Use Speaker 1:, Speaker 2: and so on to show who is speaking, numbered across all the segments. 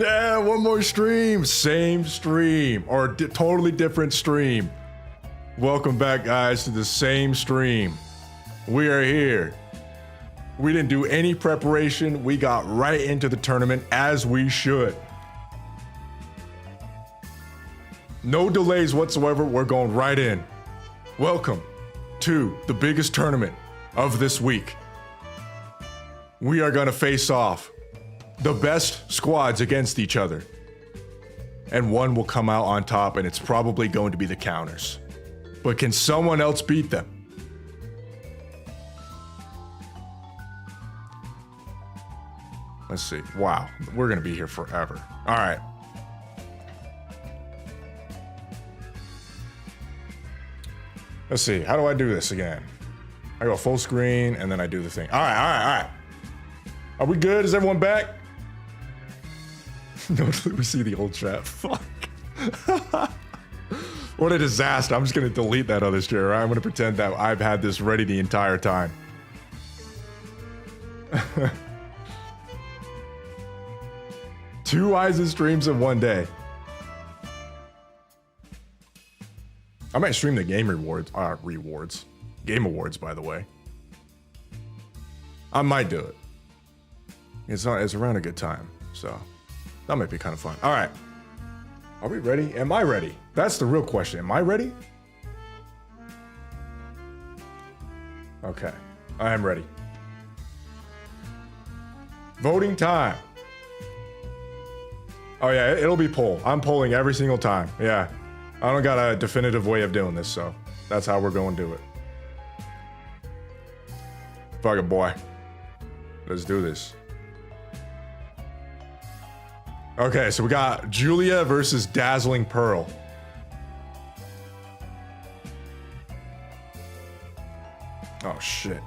Speaker 1: Yeah, one more stream. Same stream or totally different stream. Welcome back, guys, to the same stream. We are here. We didn't do any preparation. We got right into the tournament as we should. No delays whatsoever. We're going right in. Welcome to the biggest tournament of this week. We are going to face off the best squads against each other. And one will come out on top, and it's probably going to be the counters. But can someone else beat them? Let's see. Wow, we're going to be here forever. All right. Let's see. How do I do this again? I go full screen, and then I do the thing. All right. Are we good? Is everyone back? No, we see the old chat. Fuck. What a disaster. I'm just going to delete that other share. Right? I'm going to pretend that I've had this ready the entire time. 2 Aizen streams in one day. I might stream the game rewards. Game awards, by the way. I might do it. It's around a good time, so that might be kind of fun. All right. Are we ready? Am I ready? That's the real question. Am I ready? Okay. I am ready. Voting time. Oh yeah, it'll be poll. I'm polling every single time. Yeah. I don't got a definitive way of doing this, so that's how we're going to do it. Fuck it, boy. Let's do this. Okay, so we got Julia versus Dazzling Pearl. Oh, shit.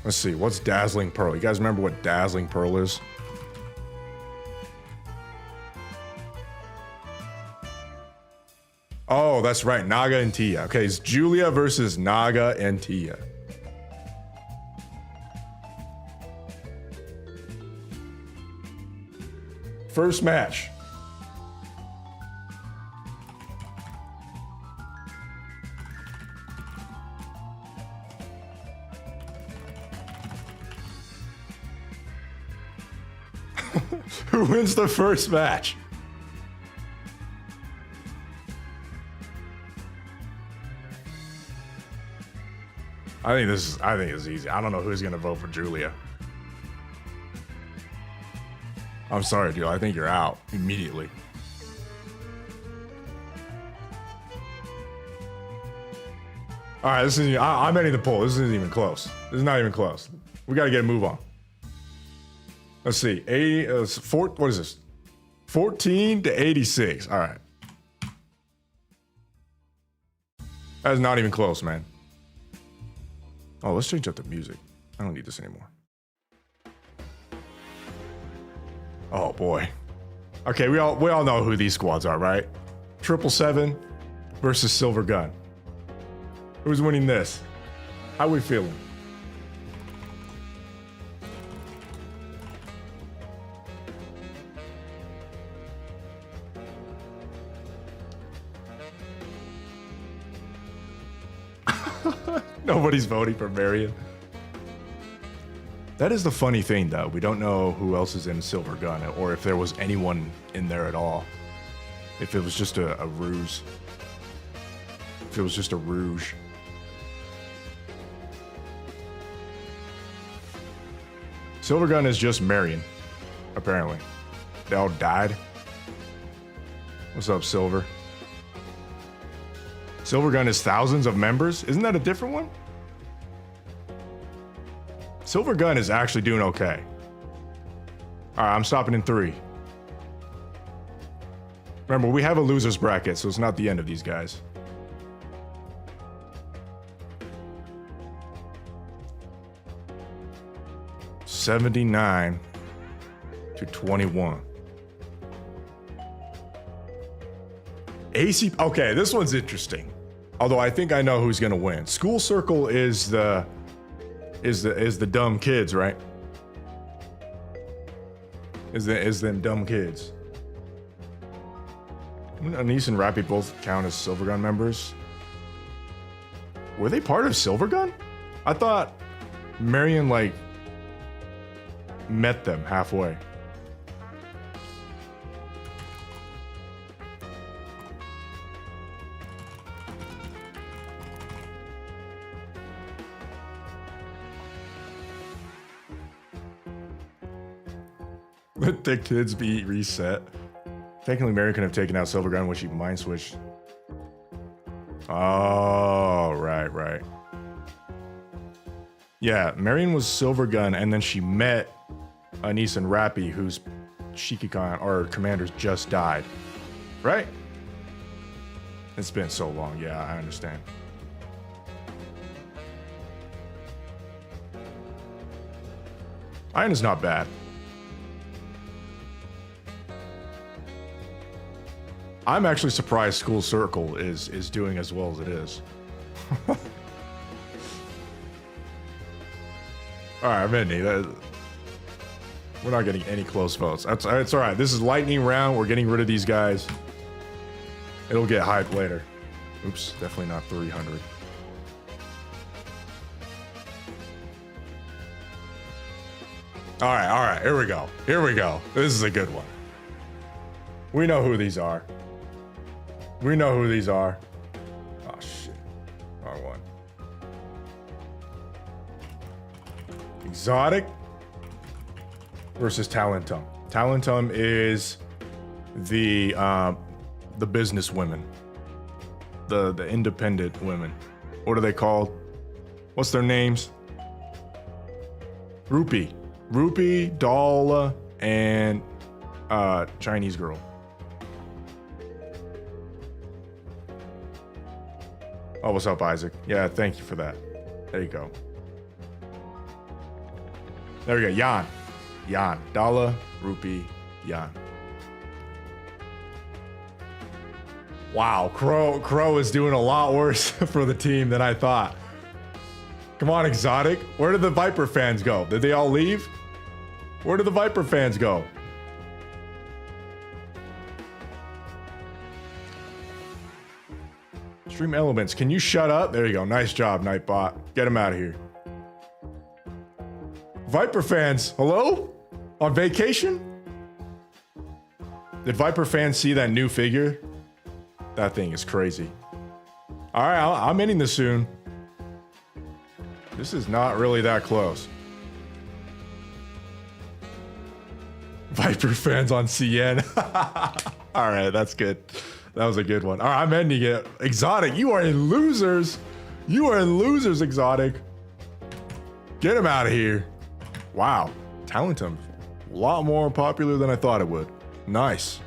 Speaker 1: Let's see, what's Dazzling Pearl? You guys remember what Dazzling Pearl is? Oh, that's right, Naga and Tia. Okay, it's Julia versus Naga and Tia. First match. Who wins the first match? I think it's easy. I don't know who's gonna vote for Julia. I'm sorry, dude. I think you're out immediately. All right, I'm ending the poll. This isn't even close. This is not even close. We got to get a move on. Let's see. What is this? 14 to 86. All right. That's not even close, man. Oh, let's change up the music. I don't need this anymore. Oh boy. Okay, we all know who these squads are, right? 777 versus Silver Gun. Who's winning this? How we feeling? Nobody's voting for Marion. That is the funny thing, though. We don't know who else is in Silver Gun, or if there was anyone in there at all. If it was just a ruse. If it was just a rouge. Silver Gun is just Marion, apparently. They all died. What's up, Silver? Silver Gun is thousands of members? Isn't that a different one? Silver Gun is actually doing okay. All right, I'm stopping in 3. Remember, we have a loser's bracket, so it's not the end of these guys. $79 to $21. Okay, this one's interesting. Although I think I know who's gonna win. School Circle is the dumb kids, right? is them dumb kids. Anise and Rappy both count as Silvergun members. Were they part of Silvergun? I thought Marion, like, met them halfway. Let the kids be reset. Technically, Marion could have taken out Silvergun when she mind switched. Oh, right. Yeah, Marion was Silvergun, and then she met Anise and Rappy, whose Shikikan, or commanders, just died. Right? It's been so long. Yeah, I understand. Iron is not bad. I'm actually surprised School Circle is doing as well as it is. Alright, I'm in. We're not getting any close votes. It's alright. This is lightning round. We're getting rid of these guys. It'll get hyped later. Oops, definitely not 300. Alright, here we go. This is a good one. We know who these are. Oh shit. R1. Exotic versus Talentum. Talentum is the business women. The independent women. What are they called? What's their names? Rupee, Dala, and Chinese girl. Oh, what's up, Isaac? Yeah, thank you for that. There you go. There we go. Yan. Dala, Rupee, Yan. Wow, Crow is doing a lot worse for the team than I thought. Come on, Exotic. Where did the Viper fans go? Did they all leave? Where did the Viper fans go? Stream Elements, can you shut up? There you go. Nice job, Nightbot. Get him out of here. Viper fans, hello? On vacation? Did Viper fans see that new figure? That thing is crazy. All right, I'm ending this soon. This is not really that close. Viper fans on CN. All right, that's good. That was a good one. All right, I'm ending it. Exotic, you are in losers. Exotic. Get him out of here. Wow, Talentum. A lot more popular than I thought it would. Nice.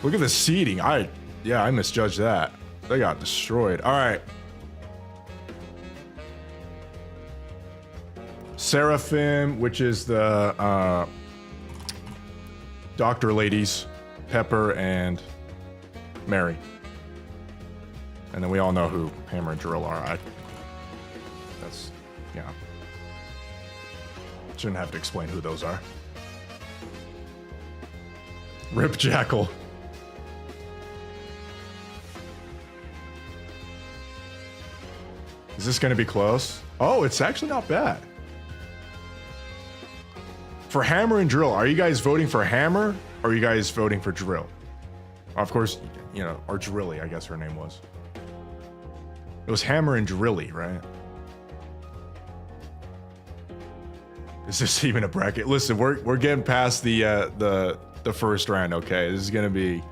Speaker 1: Look at the seating. I misjudged that. They got destroyed. All right. Seraphim, which is the doctor ladies, Pepper and Mary. And then we all know who Hammer and Drill are. Yeah. Shouldn't have to explain who those are. Rip Jackal. Is this going to be close? Oh, it's actually not bad. For Hammer and Drill, are you guys voting for Hammer or are you guys voting for Drill? Of course, or Drilly, I guess her name was. It was Hammer and Drilly, right? Is this even a bracket? Listen, we're getting past the first round, okay? This is gonna be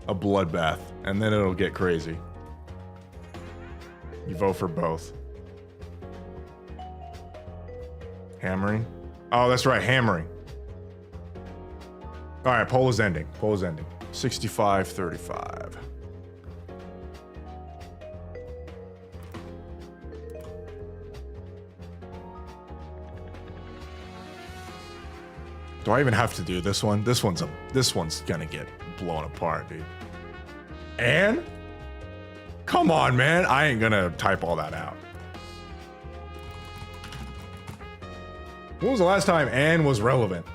Speaker 1: a bloodbath, and then it'll get crazy. You vote for both. Hammering? Oh, that's right, hammering. All right, poll is ending. 65-35. Do I even have to do this one? This one's gonna get blown apart, dude. And? Come on, man. I ain't gonna type all that out. When was the last time Anne was relevant?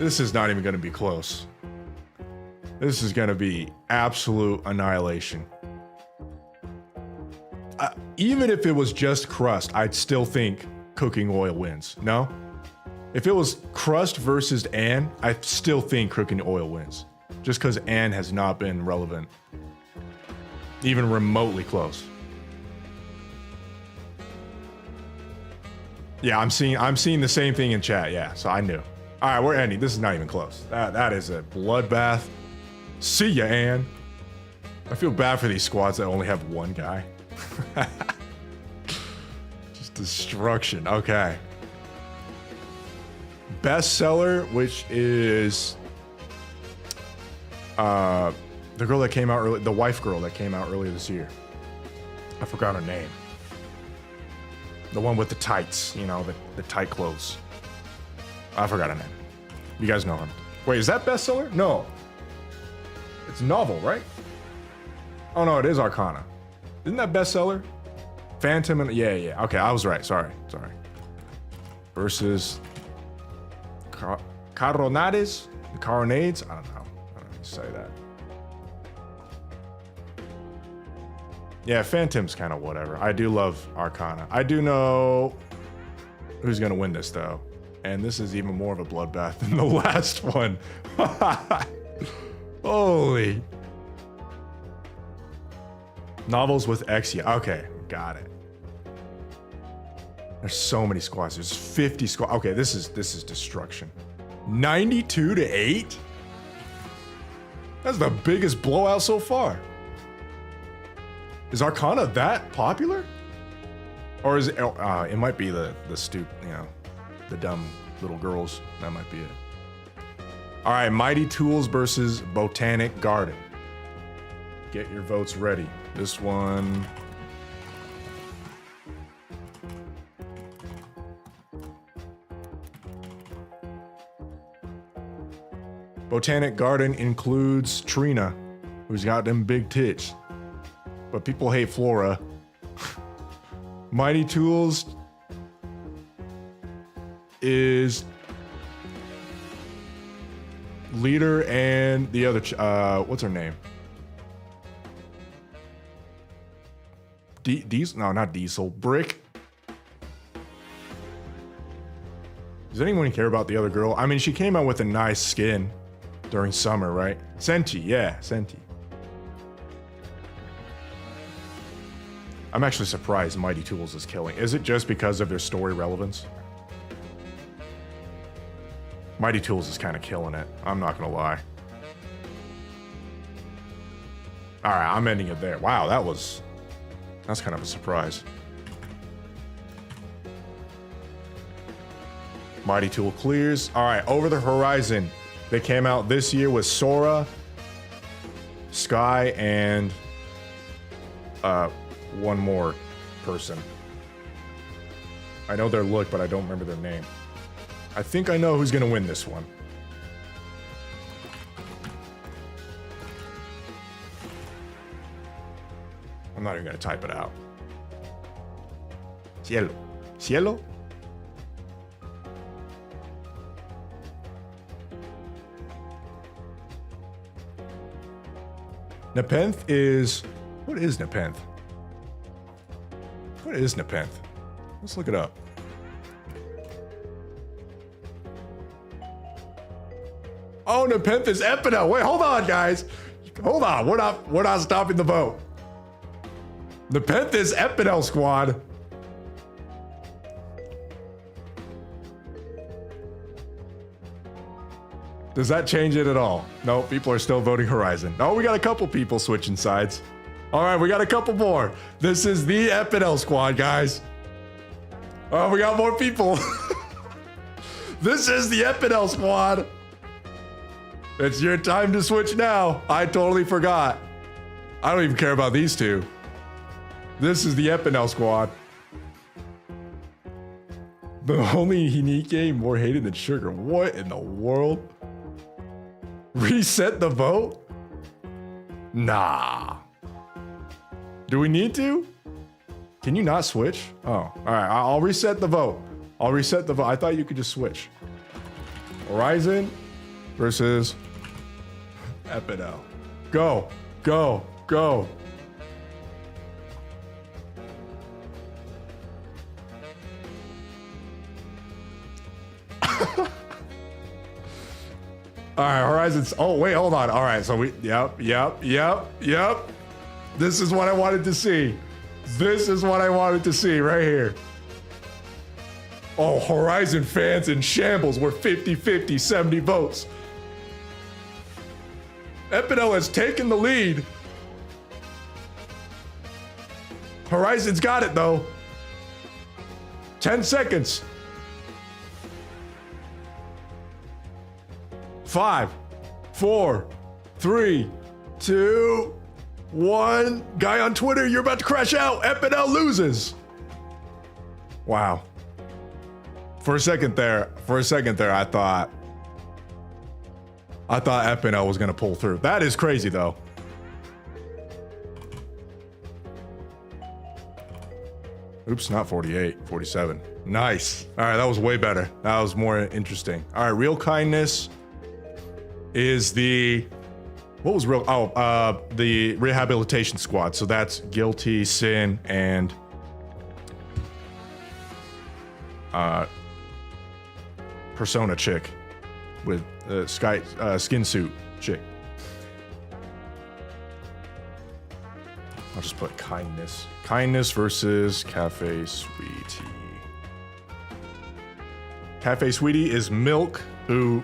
Speaker 1: This is not even going to be close. This is going to be absolute annihilation. Even if it was just crust, I'd still think cooking oil wins. No? If it was crust versus Anne, I still think cooking oil wins. Just because Anne has not been relevant. Even remotely close. Yeah, I'm seeing the same thing in chat. Yeah, so I knew. All right, we're ending. This is not even close. That is a bloodbath. See ya, Anne. I feel bad for these squads that only have one guy. Just destruction. Okay. Bestseller, which is the girl that came out early, the wife girl that came out earlier this year. I forgot her name. The one with the tights, you know, the tight clothes. I forgot her name. You guys know him. Wait, is that bestseller? No. It's novel, right? Oh no, it is Arcana. Isn't that bestseller? Phantom and yeah. Okay, I was right. Sorry. Versus Caronades? The Caronades? I don't know how to say that. Yeah, Phantom's kind of whatever. I do love Arcana. I do know who's gonna win this though. And this is even more of a bloodbath than the last one. Holy. Novels with X, yeah. Okay, got it. There's so many squads. There's 50 squads. Okay, this is destruction. 92-8? That's the biggest blowout so far. Is Arcana that popular? Or is it, it might be the the dumb little girls. That might be it. All right, Mighty Tools versus Botanic Garden. Get your votes ready. This one. Botanic Garden includes Trina, who's got them big tits. But people hate Flora. Mighty Tools is leader and the other what's her name? Diesel? No, not Diesel. Brick. Does anyone care about the other girl? I mean, she came out with a nice skin during summer, right? Senti, yeah, Senti. I'm actually surprised Mighty Tools is killing. Is it just because of their story relevance? Mighty Tools is kind of killing it. I'm not gonna lie. All right, I'm ending it there. Wow, that's kind of a surprise. Mighty Tool clears. All right, Over the Horizon. They came out this year with Sora, Sky, and one more person. I know their look, but I don't remember their name. I think I know who's gonna win this one. I'm not even gonna type it out. Cielo. Cielo? Nepenth is... What is Nepenth? What is Nepenth? Let's look it up. Oh, Nepenth is Epidel. Wait, hold on, guys. Hold on. We're not stopping the vote. Nepenth is Epidel squad. Does that change it at all? No, people are still voting Horizon. Oh, we got a couple people switching sides. All right, we got a couple more. This is the Epidel squad, guys. Oh, we got more people. This is the Epidel squad. It's your time to switch now. I totally forgot. I don't even care about these two. This is the Epidel squad. The only NIKKE more hated than sugar. What in the world? Reset the vote? Nah. Do we need to? Can you not switch? Oh, all right. I'll reset the vote. I'll reset the vote. I thought you could just switch. Horizon, versus Epidel. Go, go, go. All right, Horizons. Oh, wait, hold on. All right, so yep. This is what I wanted to see. This is what I wanted to see right here. Oh, Horizon fans in shambles. We're 50-50, 70 votes. Epidel has taken the lead. Horizon's got it, though. 10 seconds. 5, 4, 3, 2, 1. Guy on Twitter, you're about to crash out. Epidel loses. Wow. For a second there, I thought Epidel was gonna pull through. That is crazy, though. Oops, not 48, 47. Nice. All right, that was way better. That was more interesting. All right, real kindness is the, what was real? Oh, the rehabilitation squad. So that's guilty, sin, and persona chick with skin suit chick. I'll just put kindness. Kindness versus Cafe Sweetie. Cafe Sweetie is Milk, who,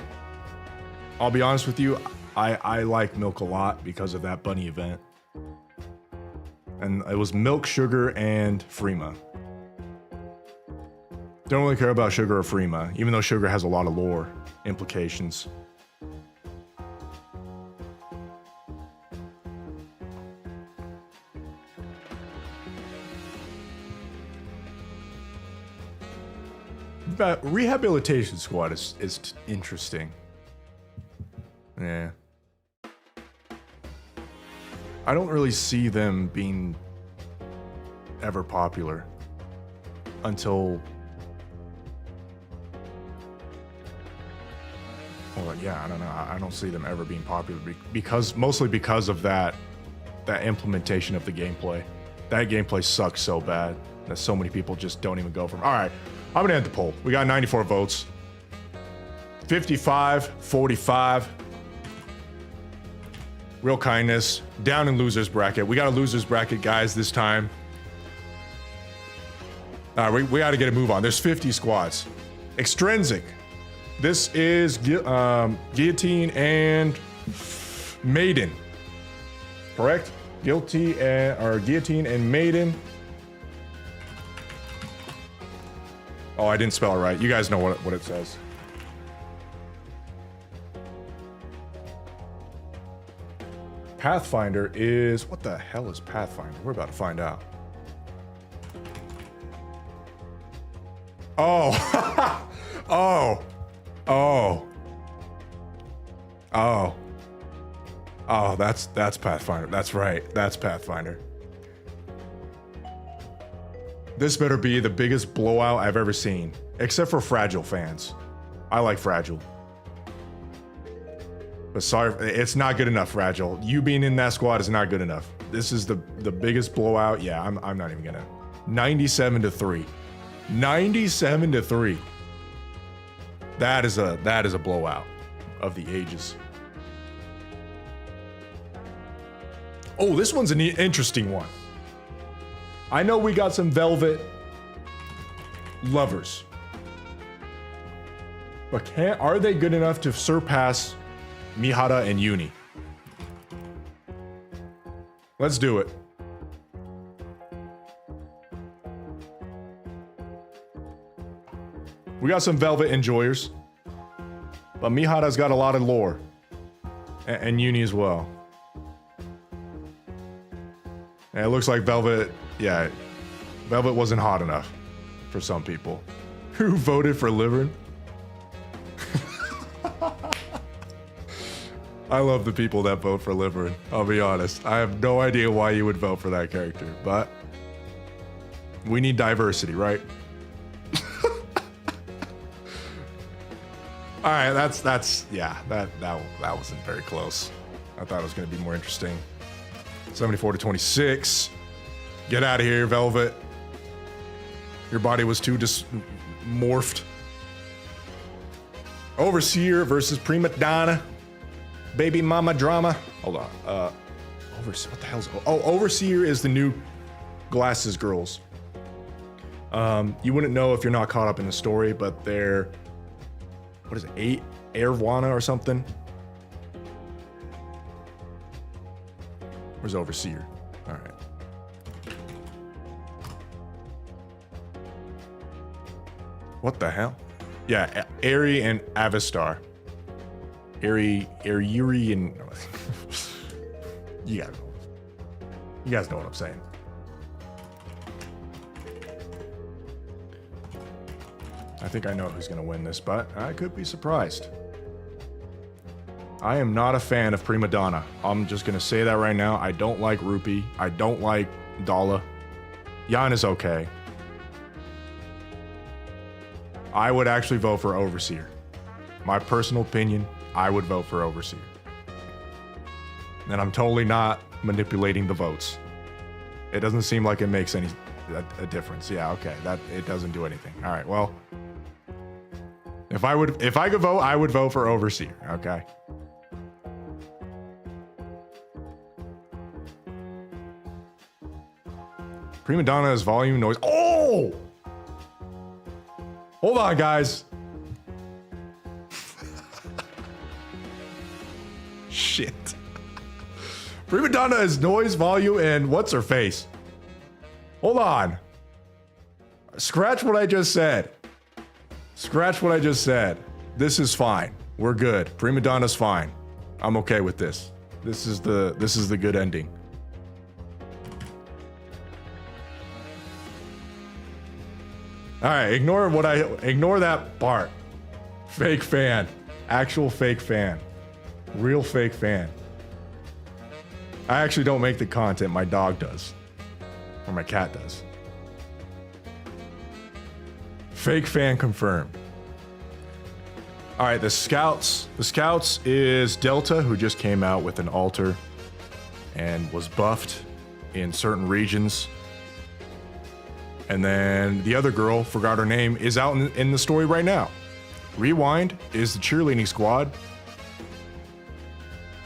Speaker 1: I'll be honest with you, I like Milk a lot because of that bunny event. And it was Milk, Sugar, and Freema. Don't really care about Sugar or Freema, even though Sugar has a lot of lore implications. But Rehabilitation Squad is interesting. Yeah. I don't really see them being ever popular until, well, yeah, I don't know. I don't see them ever being popular mostly because of that implementation of the gameplay. That gameplay sucks so bad that so many people just don't even go for it. All right, I'm gonna end the poll. We got 94 votes. 55, 45. Real kindness, down in losers bracket. We got a losers bracket, guys, this time. We got to get a move on. There's 50 squads. Extrinsic. This is Guillotine and Maiden. Correct? Guillotine and Maiden. Oh, I didn't spell it right. You guys know what it says. Pathfinder is... What the hell is Pathfinder? We're about to find out. Oh. Oh. Oh. Oh. Oh, that's Pathfinder. That's right. That's Pathfinder. This better be the biggest blowout I've ever seen. Except for Fragile fans. I like Fragile. But sorry, it's not good enough, Fragile. You being in that squad is not good enough. This is the biggest blowout. Yeah, I'm not even gonna. 97-3. 97-3. That is a blowout of the ages. Oh, this one's an interesting one. I know we got some Velvet lovers. But are they good enough to surpass Mihara and Uni? Let's do it. We got some Velvet enjoyers, but Mihara's got a lot of lore, and Uni as well. And it looks like Velvet, yeah, Velvet wasn't hot enough for some people. Who voted for Livern? I love the people that vote for Livern, I'll be honest. I have no idea why you would vote for that character, but we need diversity, right? All right, yeah, that wasn't very close. I thought it was going to be more interesting. 74 to 26. Get out of here, Velvet. Your body was too morphed. Overseer versus Primadana. Baby mama drama. Hold on. Overseer. What the hell's? Oh, Overseer is the new glasses girls. You wouldn't know if you're not caught up in the story, but they're, what is it, Airwana or something? Where's Overseer? All right. What the hell? Yeah, Aerie and Avistar. Aerie and you guys know what I'm saying. I think I know who's gonna win this, but I could be surprised. I am not a fan of Primadana. I'm just gonna say that right now. I don't like Rupee. I don't like Dala. Yan is okay. I would actually vote for Overseer. My personal opinion, I would vote for Overseer. And I'm totally not manipulating the votes. It doesn't seem like it makes a difference. Yeah, okay. That it doesn't do anything. All right, well. If I could vote, I would vote for Overseer, okay? Primadana's volume noise. Oh! Hold on, guys. Shit. Primadana is noise, volume, and what's her face? Hold on. Scratch what I just said. Scratch what I just said. This is fine. We're good. Primadana's fine. I'm okay with this. This is the good ending. All right, ignore that part. Fake fan. Actual fake fan. Real fake fan. I actually don't make the content, my dog does. Or my cat does. Fake fan confirmed. All right, the Scouts. The Scouts is Delta, who just came out with an altar and was buffed in certain regions. And then the other girl, forgot her name, is out in the story right now. Rewind is the cheerleading squad.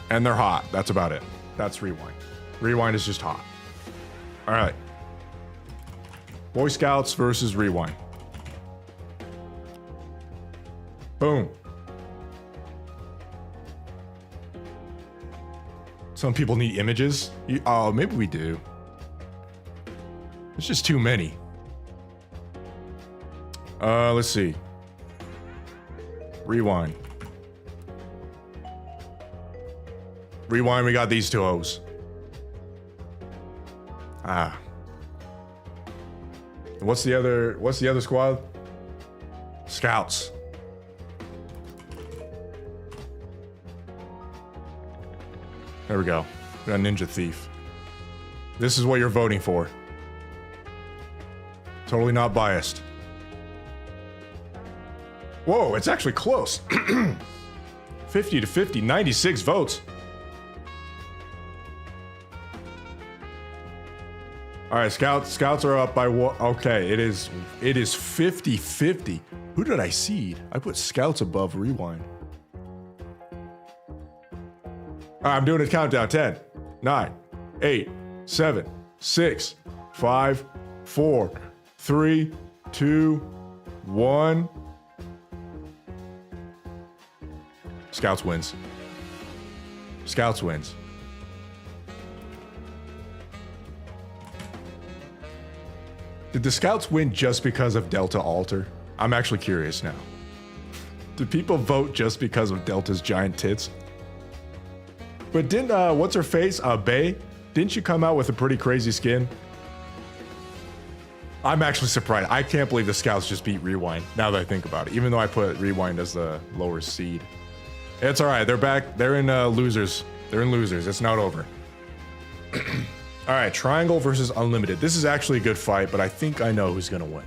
Speaker 1: And they're hot. That's about it. That's Rewind. Rewind is just hot. All right. Boy Scouts versus Rewind. Boom. Some people need images. Oh, maybe we do. It's just too many. Let's see. Rewind. Rewind, we got these two O's. Ah. What's the other squad? Scouts. There we go. We got Ninja Thief. This is what you're voting for. Totally not biased. Whoa, it's actually close. 50 to 50, 96 votes. All right, Scouts are up by what? Okay, it is 50-50. Who did I seed? I put Scouts above Rewind. All right, I'm doing a countdown. 10, 9, 8, 7, 6, 5, 4, 3, 2, 1. Scouts wins. Scouts wins. Did the Scouts win just because of Delta Alter? I'm actually curious now. Did people vote just because of Delta's giant tits? But didn't, what's her face? Bae? Didn't you come out with a pretty crazy skin? I'm actually surprised. I can't believe the Scouts just beat Rewind, now that I think about it. Even though I put Rewind as the lower seed. It's alright, they're back. They're in losers. They're in losers. It's not over. Alright, Triangle versus Unlimited. This is actually a good fight, but I think I know who's gonna win.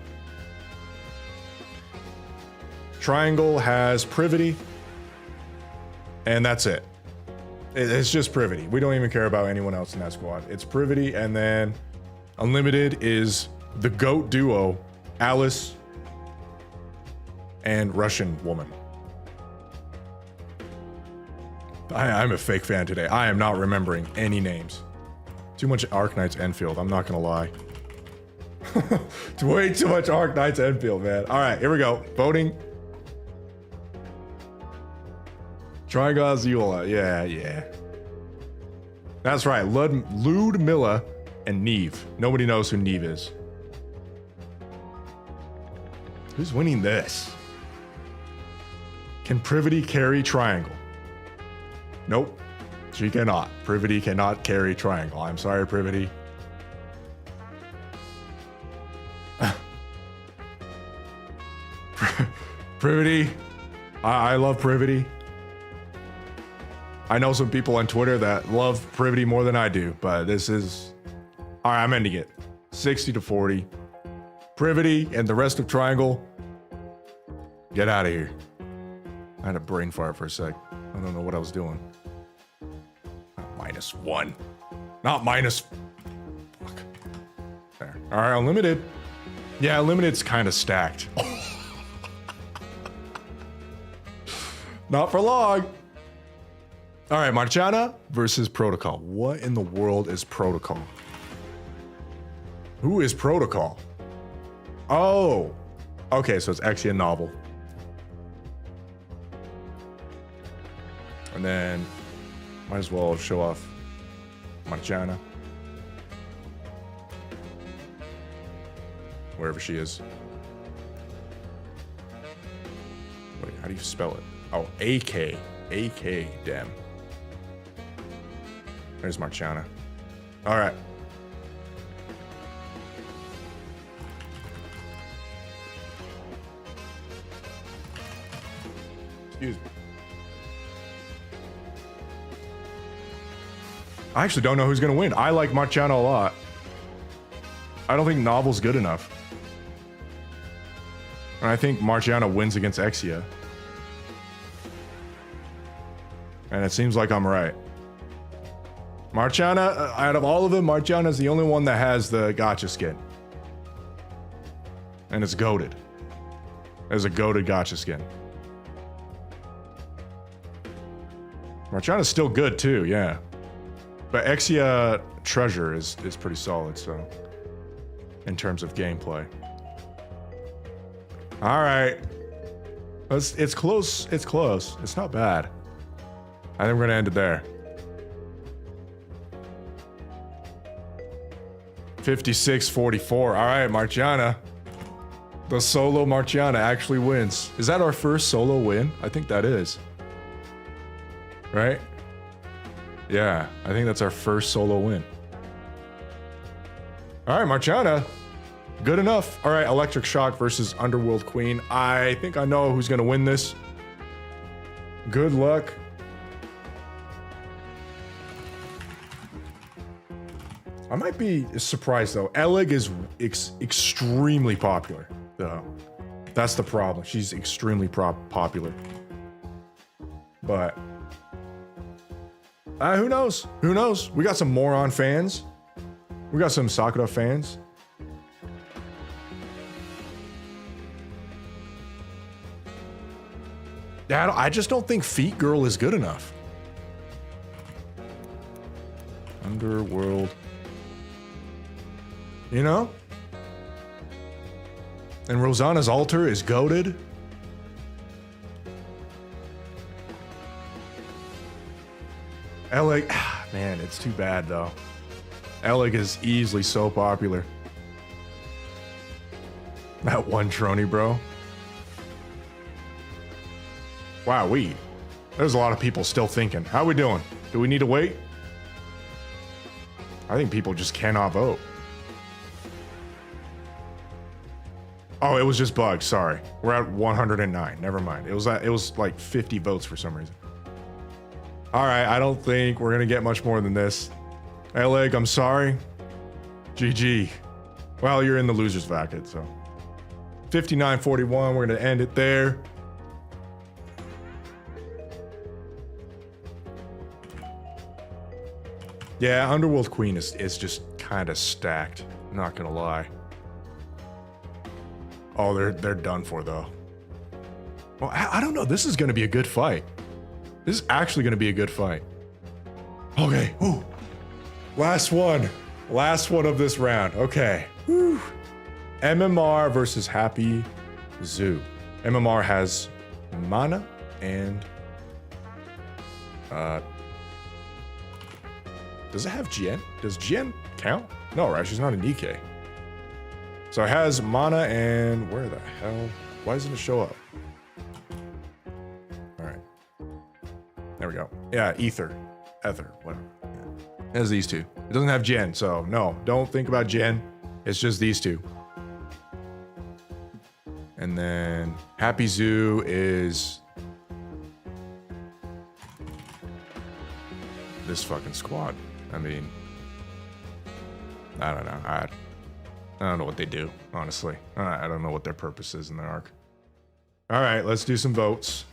Speaker 1: Triangle has Privity, and that's it. It's just Privity. We don't even care about anyone else in that squad. It's Privity, and then Unlimited is the GOAT duo, Alice and Russian woman. I'm a fake fan today. I am not remembering any names. Too much Arknights Enfield, I'm not gonna lie. Way too much Arknights Enfield, man. All right, here we go. Voting. Triangle Azula, yeah. That's right, Ludmilla and Neve. Nobody knows who Neve is. Who's winning this? Can Privity carry Triangle? Nope, she cannot. Privity cannot carry Triangle. I'm sorry, Privity. Privity. I love Privity. I know some people on Twitter that love Privity more than I do, but this is... All right, I'm ending it. 60-40. Privity and the rest of Triangle, get out of here. I had a brain fart for a sec. I don't know what I was doing. -1. Not minus... Fuck. There. All right, Unlimited. Yeah, Unlimited's kind of stacked. Not for long. All right, Marchana versus Protocol. What in the world is Protocol? Who is Protocol? Oh. Okay, so it's actually a novel. And then might as well show off Marchana. Wherever she is. Wait, how do you spell it? Oh, AK. AK, damn. There's Marchana. All right. Excuse me. I actually don't know who's gonna win. I like Marchana a lot. I don't think Novel's good enough. And I think Marchana wins against Exia. And it seems like I'm right. Marchana, out of all of them, Marchana's the only one that has the gotcha skin. And it's goated. There's a goated gotcha skin. Marchana's still good too, yeah. But Exia Treasure is pretty solid, so. In terms of gameplay. Alright. It's close, it's close. It's not bad. I think we're gonna end it there. 56-44. All right, Marchana. The solo Marchana actually wins. Is that our first solo win? I think that is. Right? Yeah, I think that's our first solo win. All right, Marchana. Good enough. All right, Electric Shock versus Underworld Queen. I think I know who's gonna win this. Good luck. I might be surprised though. Elig is extremely popular though. That's the problem. She's extremely popular. But who knows? Who knows? We got some Moron fans. We got some Sakura fans. Yeah, I just don't think Feet Girl is good enough. Underworld. You know? And Rosanna's altar is goated. Elig, man, it's too bad though. Elig is easily so popular. That one Trony, bro. Wow, there's a lot of people still thinking. How we doing? Do we need to wait? I think people just cannot vote. Oh, it was just bugged. Sorry. We're at 109. Never mind. It was like 50 votes for some reason. All right. I don't think we're going to get much more than this. Hey, Leg, I'm sorry. GG. Well, you're in the loser's bracket, so. 59-41. We're going to end it there. Yeah, Underworld Queen is just kind of stacked. Not gonna lie. Oh, they're done for though. Well, I don't know. This is gonna be a good fight. This is actually gonna be a good fight. Okay. Ooh. Last one. Last one of this round. Okay. Woo. MMR versus Happy Zoo. MMR has mana and does it have Jien? Does Jien count? No, right? She's not a NIKKE. So it has mana and where the hell? Why doesn't it show up? All right. There we go. Yeah, Ether, whatever. Yeah. It has these two. It doesn't have Jien, so no, don't think about Jien. It's just these two. And then Happy Zoo is this fucking squad. I mean, I don't know. I don't know what they do, honestly. I don't know what their purpose is in their arc. All right, let's do some votes.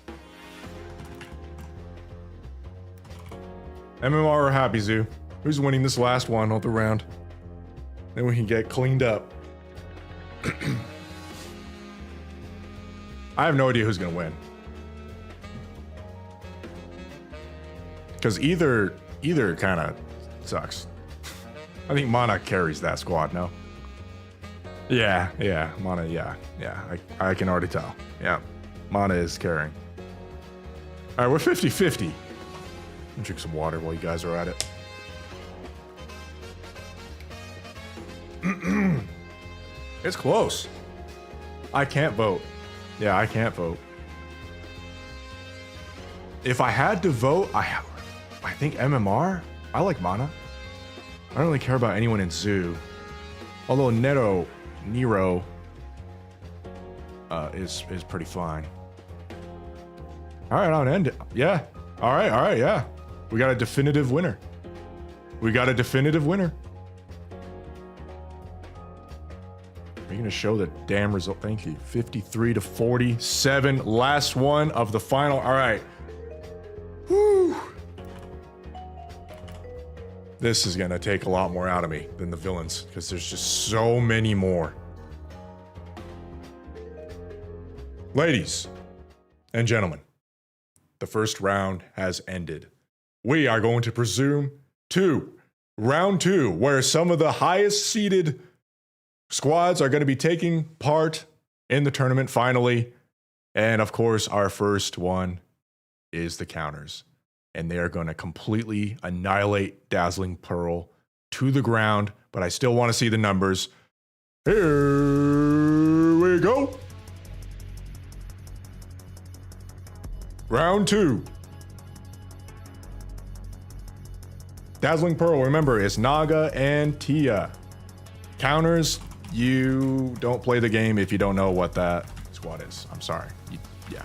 Speaker 1: MMR or Happy Zoo? Who's winning this last one of the round? Then we can get cleaned up. I have no idea who's gonna win. Because either kind of sucks. I think Mana carries that squad, no? Yeah, Mana, yeah. I can already tell. Yeah, Mana is carrying. All right, we're 50-50. Drink some water while you guys are at it. It's close. I can't vote. Yeah, I can't vote. If I had to vote, I think MMR. I like Mana. I don't really care about anyone in Zoo. Although Nero is pretty fine. All right, I'll end it. Yeah. All right, yeah. We got a definitive winner. Are you gonna show the damn result? Thank you. 53-47. Last one of the final. All right. Whew. This is gonna take a lot more out of me than the villains because there's just so many more. Ladies and gentlemen, the first round has ended. We are going to presume to round 2, where some of the highest seeded squads are going to be taking part in the tournament finally. And of course, our first one is the counters. And they are going to completely annihilate Dazzling Pearl to the ground. But I still want to see the numbers. Here we go. Round 2. Dazzling Pearl, remember, it's Naga and Tia. Counters, you don't play the game if you don't know what that squad is. I'm sorry. Yeah.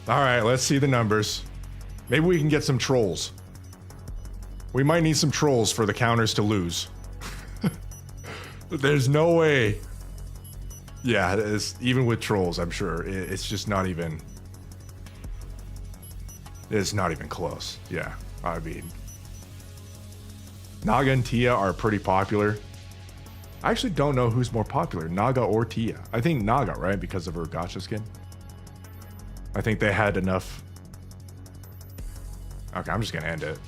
Speaker 1: All right, let's see the numbers. Maybe we can get some trolls. We might need some trolls for the counters to lose. There's no way. Yeah, even with trolls, I'm sure. It's just not even... It's not even close. Yeah, I mean... Naga and Tia are pretty popular. I actually don't know who's more popular, Naga or Tia. I think Naga, right? Because of her gacha skin. I think they had enough... Okay, I'm just gonna end it.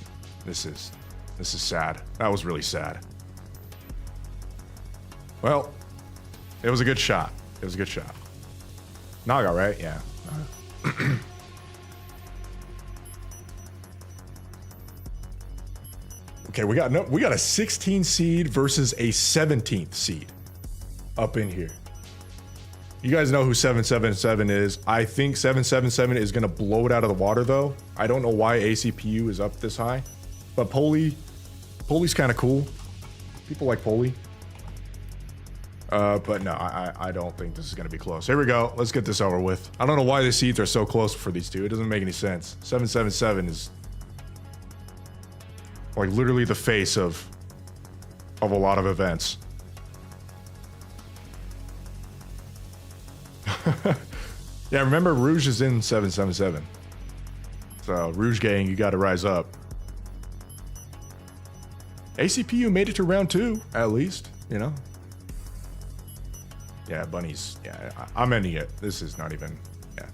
Speaker 1: This is sad. That was really sad. Well, it was a good shot. Naga, right? Yeah. Okay, we got a 16 seed versus a 17th seed up in here. You guys know who 777 is. I think 777 is gonna blow it out of the water though. I don't know why ACPU is up this high, but Poli's kind of cool. People like Poli. But no, I don't think this is gonna be close. Here we go. Let's get this over with. I don't know why the seeds are so close for these two. It doesn't make any sense. 777 is like literally the face of a lot of events. Yeah, remember Rouge is in 777. So, Rouge Gang, you got to rise up. ACPU made it to round 2, at least, you know? Yeah, bunnies. Yeah, I'm ending it. This is not even, yeah.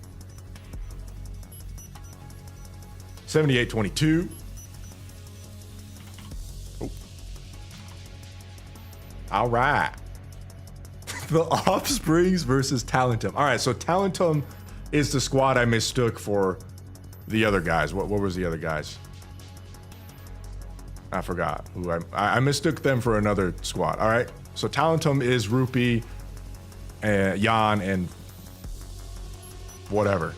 Speaker 1: 78-22. Oh. All right. The Offsprings versus Talentum. All right, so Talentum is the squad I mistook for the other guys. What was the other guys? I forgot who I mistook them for another squad. All right, so Talentum is Rupee, Jan, and whatever.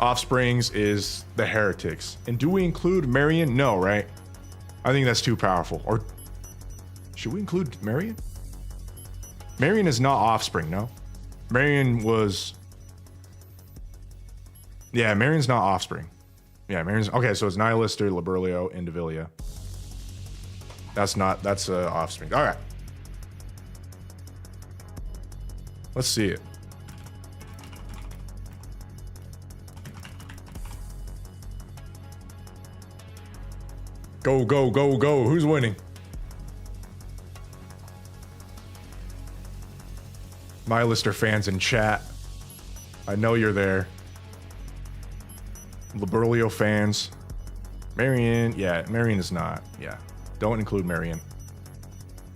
Speaker 1: Offsprings is the Heretics. And do we include Marion? No, right? I think that's too powerful. Or should we include Marion? Marion is not Offspring, no? Marion was... Yeah, Marion's not Offspring. Yeah, Marion's... Okay, so it's Nihilister, Liberlio, Indivilia. That's Offspring. All right. Let's see it. Go, go, go, go. Who's winning? Nihilister fans in chat. I know you're there. Liberlio fans. Marion. Yeah, Marion is not. Yeah. Don't include Marion.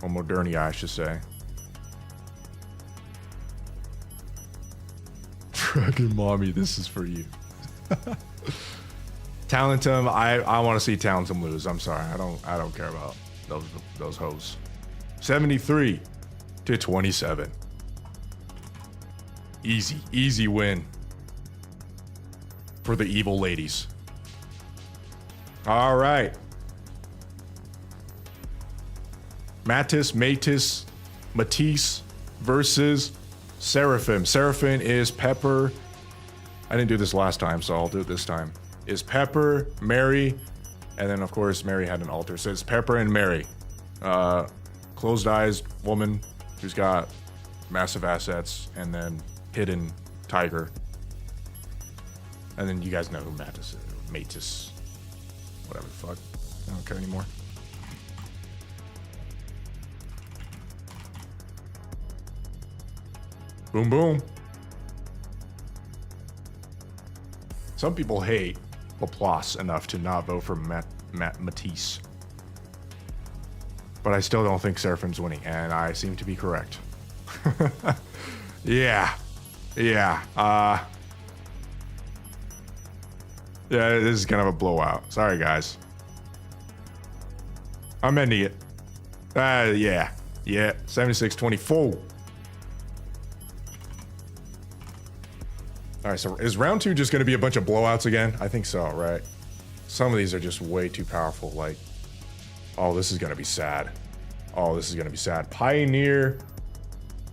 Speaker 1: Or Modernia, I should say. Dragon Mommy, this is for you. Talentum, I want to see Talentum lose. I'm sorry. I don't care about those hoes. 73-27. Easy win for the evil ladies. All right. Matisse versus Seraphim. Seraphim is Pepper. I didn't do this last time, so I'll do it this time. Is Pepper, Mary, and then of course Mary had an altar. So it's Pepper and Mary. Closed eyes woman who's got massive assets, and then hidden tiger. And then you guys know who Matisse is. Matisse. Whatever the fuck. I don't care anymore. Boom, boom. Some people hate Laplace enough to not vote for Matisse. But I still don't think Seraphim's winning, and I seem to be correct. Yeah. Yeah, this is kind of a blowout. Sorry, guys. I'm ending it. Yeah. 76-24. All right, so is round 2 just going to be a bunch of blowouts again? I think so, right? Some of these are just way too powerful. Like, oh, this is going to be sad. Pioneer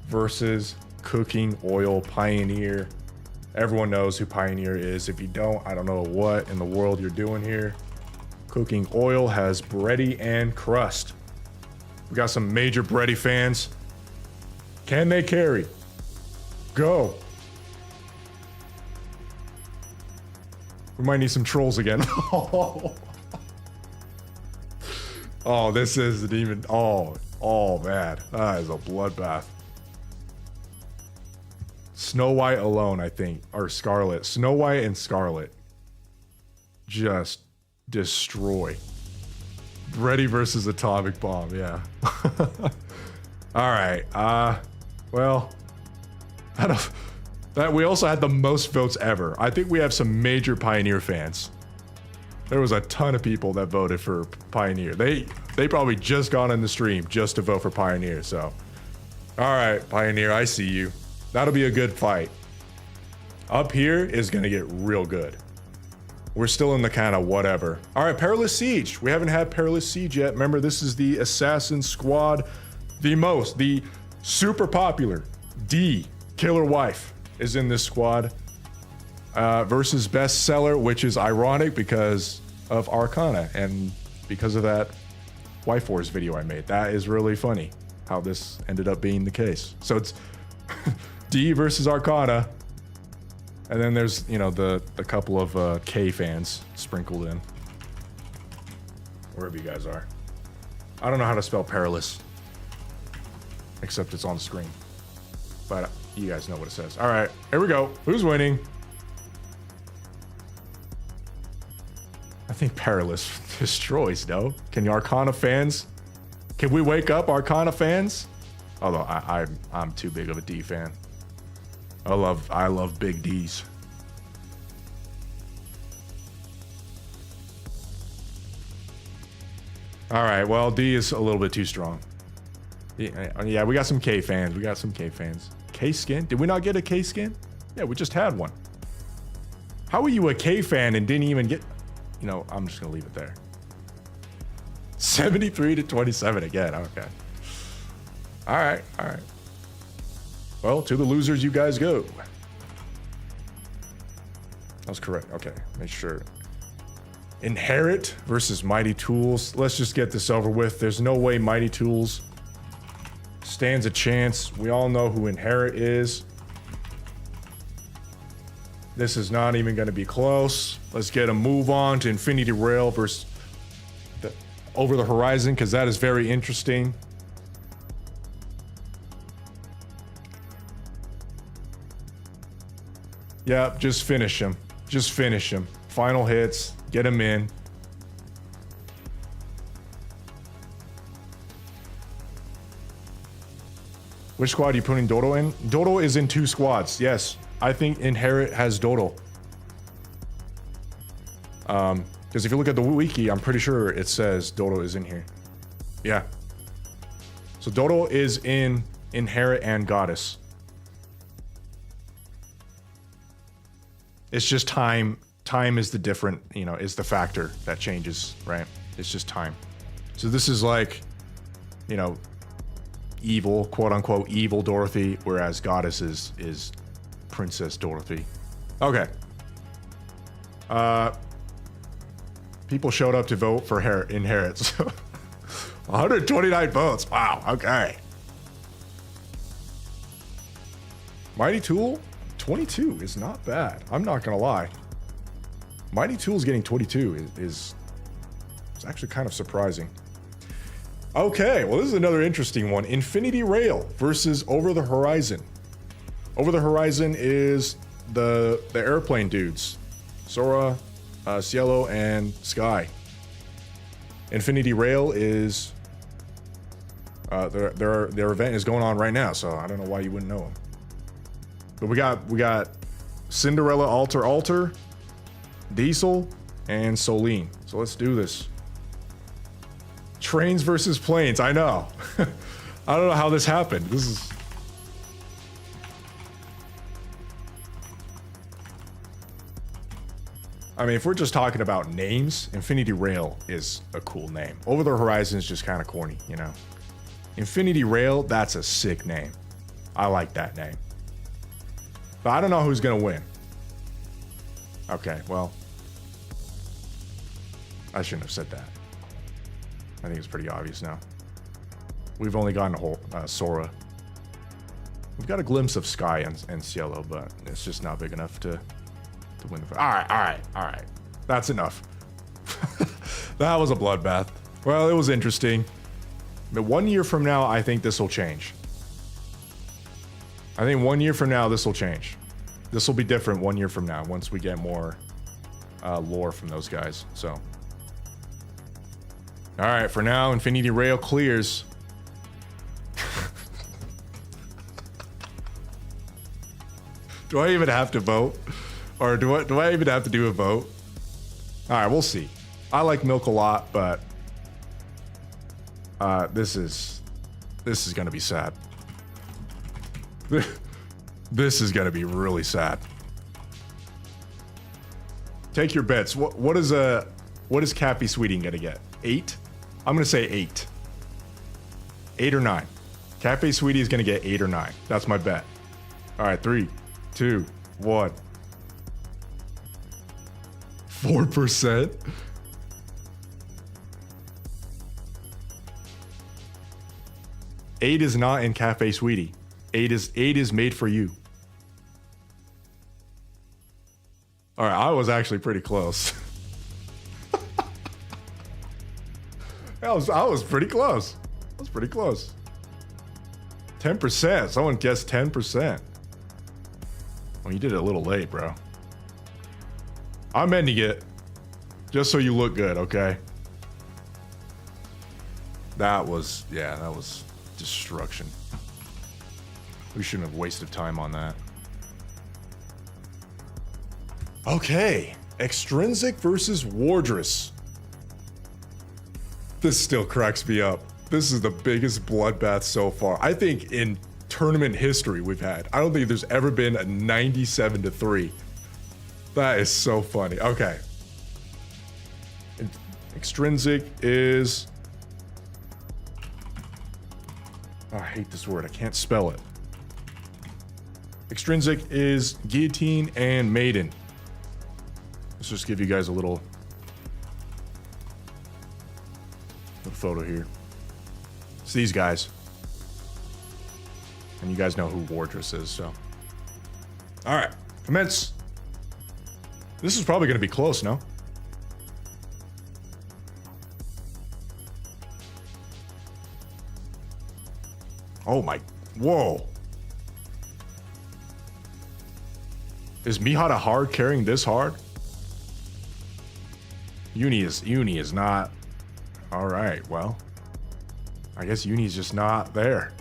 Speaker 1: versus Cooking Oil Pioneer. Everyone knows who Pioneer is. If you don't, I don't know what in the world you're doing here. Cooking Oil has bready and crust. We got some major bready fans. Can they carry? Go. We might need some trolls again. Oh, this isn't even... Oh, man. That is a bloodbath. Snow White alone, I think. Or Scarlet. Snow White and Scarlet. Just destroy. Bready versus Atomic Bomb, yeah. Alright, well... we also had the most votes ever. I think we have some major Pioneer fans. There was a ton of people that voted for Pioneer. They probably just got on the stream just to vote for Pioneer, so. All right, Pioneer, I see you. That'll be a good fight. Up here is gonna get real good. We're still in the kind of whatever. All right, Perilous Siege. We haven't had Perilous Siege yet. Remember, this is the Assassin Squad. The super popular D, Killer Wife, is in this squad. Versus Bestseller, which is ironic because of Arcana and because of that Wife Wars video I made. That is really funny how this ended up being the case. So it's D versus Arcana. And then there's, you know, the couple of K fans sprinkled in. Wherever you guys are. I don't know how to spell perilous. Except it's on the screen. But you guys know what it says. Alright, here we go. Who's winning? I think perilous destroys, no? Can you Arcana fans? Can we wake up Arcana fans? Although I'm too big of a D fan. I love big D's. All right, well, D is a little bit too strong. Yeah, we got some K fans. We got some K fans. K skin? Did we not get a K skin? Yeah, we just had one. How are you a K fan and didn't even get... You know, I'm just gonna leave it there. 73 to 27 again, okay. All right. Well, to the losers you guys go. That's correct, okay, make sure. Inherit versus Mighty Tools. Let's just get this over with. There's no way Mighty Tools stands a chance. We all know who Inherit is. This is not even going to be close. Let's get a move on to Infinity Rail versus Over the Horizon, because that is very interesting. Yep, just finish him. Just finish him. Final hits. Get him in. Which squad are you putting Dodo in? Dodo is in 2 squads, yes. I think Inherit has Dodo. Because if you look at the wiki, I'm pretty sure it says Dodo is in here. Yeah. So Dodo is in Inherit and Goddess. It's just time. Time is the different, you know, is the factor that changes, right? It's just time. So this is like, you know, evil, quote unquote, evil Dorothy, whereas Goddess is Princess Dorothy. Okay. People showed up to vote for Inherit. So 129 votes. Wow. Okay. Mighty Tool, 22 is not bad. I'm not gonna lie. Mighty Tool's getting 22 is actually kind of surprising. Okay, well, this is another interesting one. Infinity Rail versus Over the Horizon. Over the Horizon is the airplane dudes. Sora, Cielo, and Sky. Infinity Rail is... their event is going on right now, so I don't know why you wouldn't know them. But we got Cinderella Alter, Diesel, and Solene. So let's do this. Trains versus planes. I know. I don't know how this happened. This is... I mean, if we're just talking about names, Infinity Rail is a cool name. Over the Horizon is just kind of corny, you know? Infinity Rail, that's a sick name. I like that name. But I don't know who's gonna win. Okay, well... I shouldn't have said that. I think it's pretty obvious now. We've only gotten a whole Sora. We've got a glimpse of Sky and Cielo, but it's just not big enough to win the... All right. That's enough. That was a bloodbath. Well, it was interesting. But 1 year from now, I think this will change. I think 1 year from now, this will change. This will be different 1 year from now, once we get more lore from those guys, so... All right, for now, Infinity Rail clears. Do I even have to vote? Or do I even have to do a vote? All right, we'll see. I like Milk a lot, but this is gonna be sad. This is gonna be really sad. Take your bets. What is Cappy Sweeting gonna get? 8? I'm gonna say 8. 8 or 9. Cafe Sweetie is gonna get 8 or 9. That's my bet. All right, 3, 2, 1. 4%. Eight is not in Cafe Sweetie. 8 is made for you. All right, I was actually pretty close. I was pretty close. I was pretty close. 10%. Someone guessed 10%. Well, you did it a little late, bro. I'm ending it. Just so you look good, okay? That was destruction. We shouldn't have wasted time on that. Okay. Extrinsic versus Wardress. This still cracks me up. This is the biggest bloodbath so far. I think in tournament history we've had. I don't think there's ever been a 97-3. That is so funny. Okay. Extrinsic is... Oh, I hate this word. I can't spell it. Extrinsic is Guillotine and Maiden. Let's just give you guys a little photo here. It's these guys. And you guys know who Wardress is, so. Alright, commence. This is probably going to be close, no? Oh my, whoa. Is Mihara hard carrying this hard? Uni is not. All right, well, I guess Uni's just not there.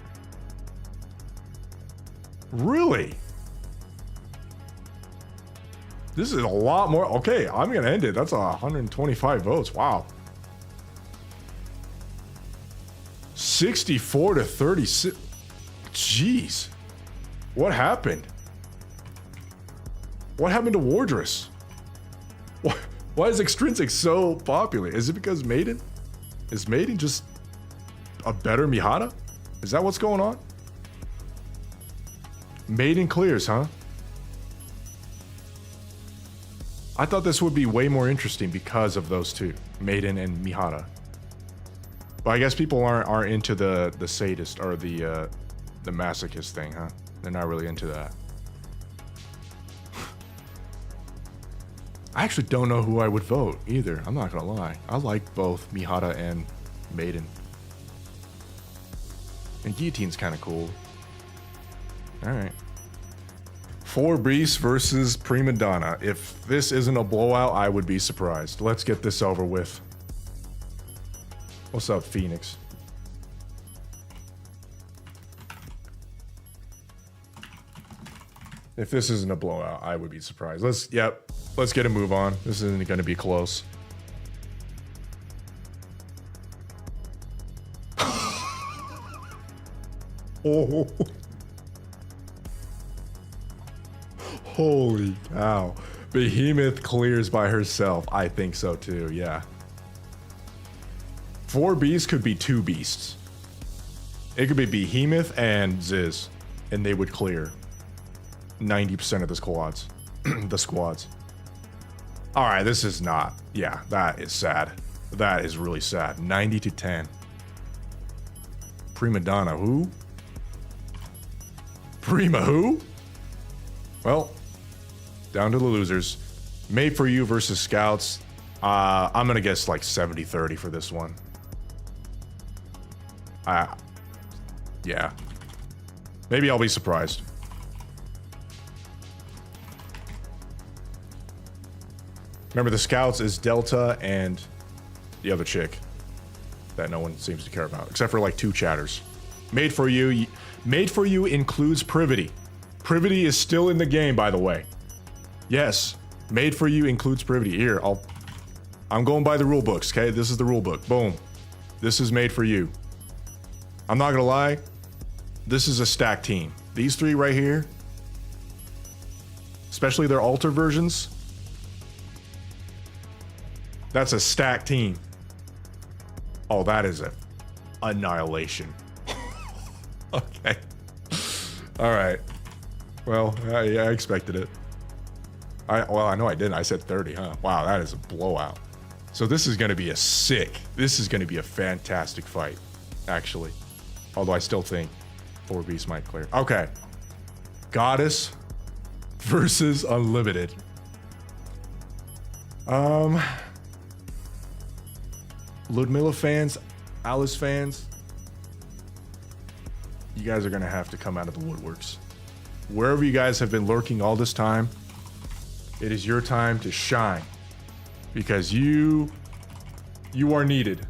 Speaker 1: Really? This is a lot more. Okay, I'm gonna end it. That's 125 votes. Wow. 64-36. Jeez. What happened? What happened to Wardress? Why is Extrinsic so popular? Is it because Maiden? Is Maiden just a better Mihara? Is that what's going on? Maiden clears, huh? I thought this would be way more interesting because of those two, Maiden and Mihara. But I guess people aren't into the sadist or the masochist thing, huh? They're not really into that. I actually don't know who I would vote either. I'm not gonna lie. I like both Mihara and Maiden. And Guillotine's kind of cool. All right. 4 Beasts versus Primadana. If this isn't a blowout, I would be surprised. Let's get this over with. What's up, Phoenix? If this isn't a blowout, I would be surprised. Let's get a move on. This isn't going to be close. Oh. Holy cow. Behemoth clears by herself. I think so too, yeah. 4 beasts could be 2 beasts. It could be Behemoth and Ziz, and they would clear 90% of the squads. The squads. Alright, this is not. Yeah, that is sad. That is really sad. 90-10. Primadana, who? Prima who? Well, down to the losers. Made for You versus Scouts. I'm gonna guess like 70-30 for this one. Yeah. Maybe I'll be surprised. Remember, the Scouts is Delta and the other chick that no one seems to care about, except for like 2 chatters. Made for You includes Privity. Privity is still in the game, by the way. Yes, Made for You includes Privity. Here, I'm going by the rule books, okay? This is the rule book. Boom. This is Made for You. I'm not gonna lie, this is a stacked team. These 3 right here, especially their altar versions, that's a stacked team. Oh, that is a annihilation. Okay. All right. Well, yeah, I expected it. I know I didn't. I said 30, huh? Wow, that is a blowout. So this is going to be this is going to be a fantastic fight, actually. Although I still think 4 beasts might clear. Okay. Goddess versus Unlimited. Ludmilla fans, Alice fans, you guys are gonna have to come out of the woodworks. Wherever you guys have been lurking all this time, it is your time to shine. Because you are needed.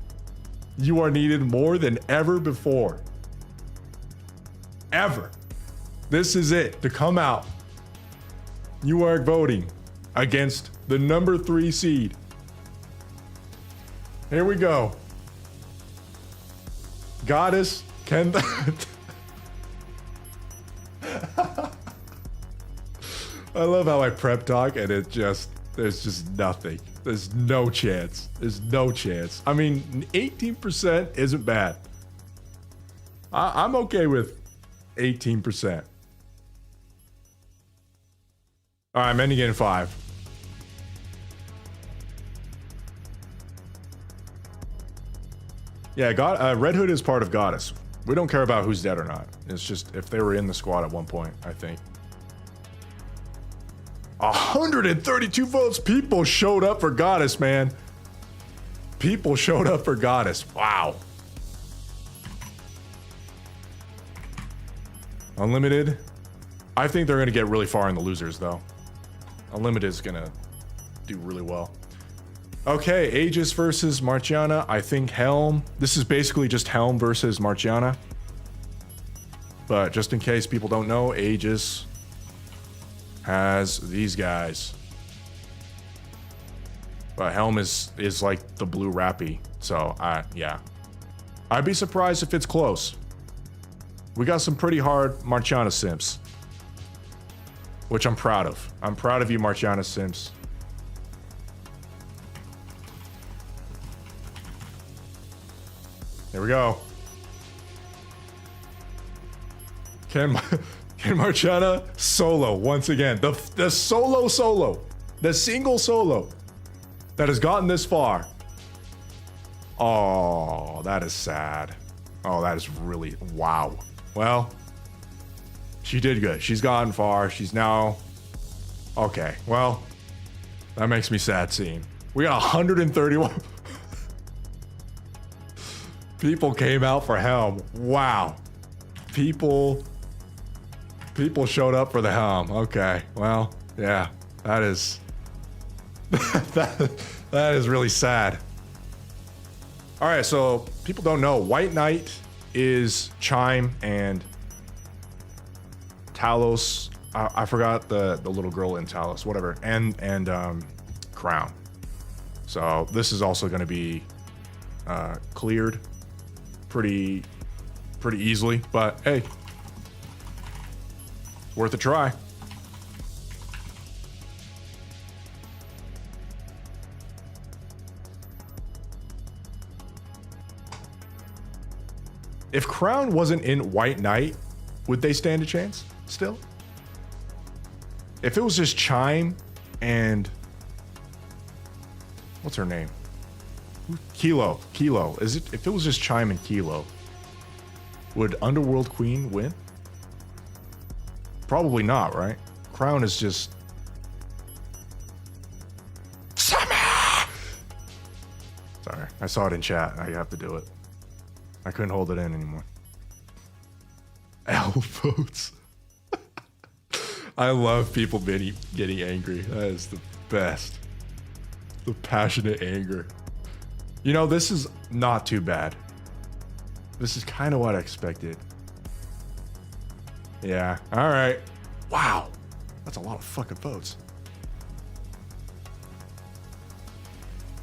Speaker 1: You are needed more than ever before. Ever. This is it, to come out. You are voting against the number 3 seed. Here we go. Goddess can... I love how I prep talk and there's just nothing. There's no chance. There's no chance. I mean, 18% isn't bad. I'm okay with 18%. All right, I'm ending in 5. Yeah, Red Hood is part of Goddess. We don't care about who's dead or not. It's just if they were in the squad at one point, I think. 132 votes. People showed up for Goddess, man. People showed up for Goddess. Wow. Unlimited. I think they're going to get really far in the losers, though. Unlimited is going to do really well. Okay, Aegis versus Marchana. I think Helm. This is basically just Helm versus Marchana. But just in case people don't know, Aegis has these guys. But Helm is like the blue rappy. So, yeah. I'd be surprised if it's close. We got some pretty hard Marchana simps. Which I'm proud of. I'm proud of you, Marchana simps. Here we go. Can Marchana solo once again. The solo. The single solo that has gotten this far. Oh, that is sad. Oh, that is really, wow. Well, she did good. She's gotten far. She's now, okay. Well, that makes me sad seeing. We got 131. People came out for Helm. Wow. People showed up for the Helm. Okay. Well, yeah. That is that is really sad. All right, so people don't know. White Knight is Chime and Talos. I forgot the little girl in Talos, whatever. And Crown. So this is also going to be cleared pretty easily, but hey, worth a try. If Crown wasn't in White Knight, would they stand a chance still? If it was just Chime and what's her name? Kilo. Is it? If it was just Chime and Kilo, would Underworld Queen win? Probably not, right? Crown is just Summer! Sorry, I saw it in chat. I have to do it. I couldn't hold it in anymore. L votes. I love people getting angry. That is the best. The passionate anger. You know, this is not too bad. This is kind of what I expected. Yeah, all right. Wow, that's a lot of fucking votes.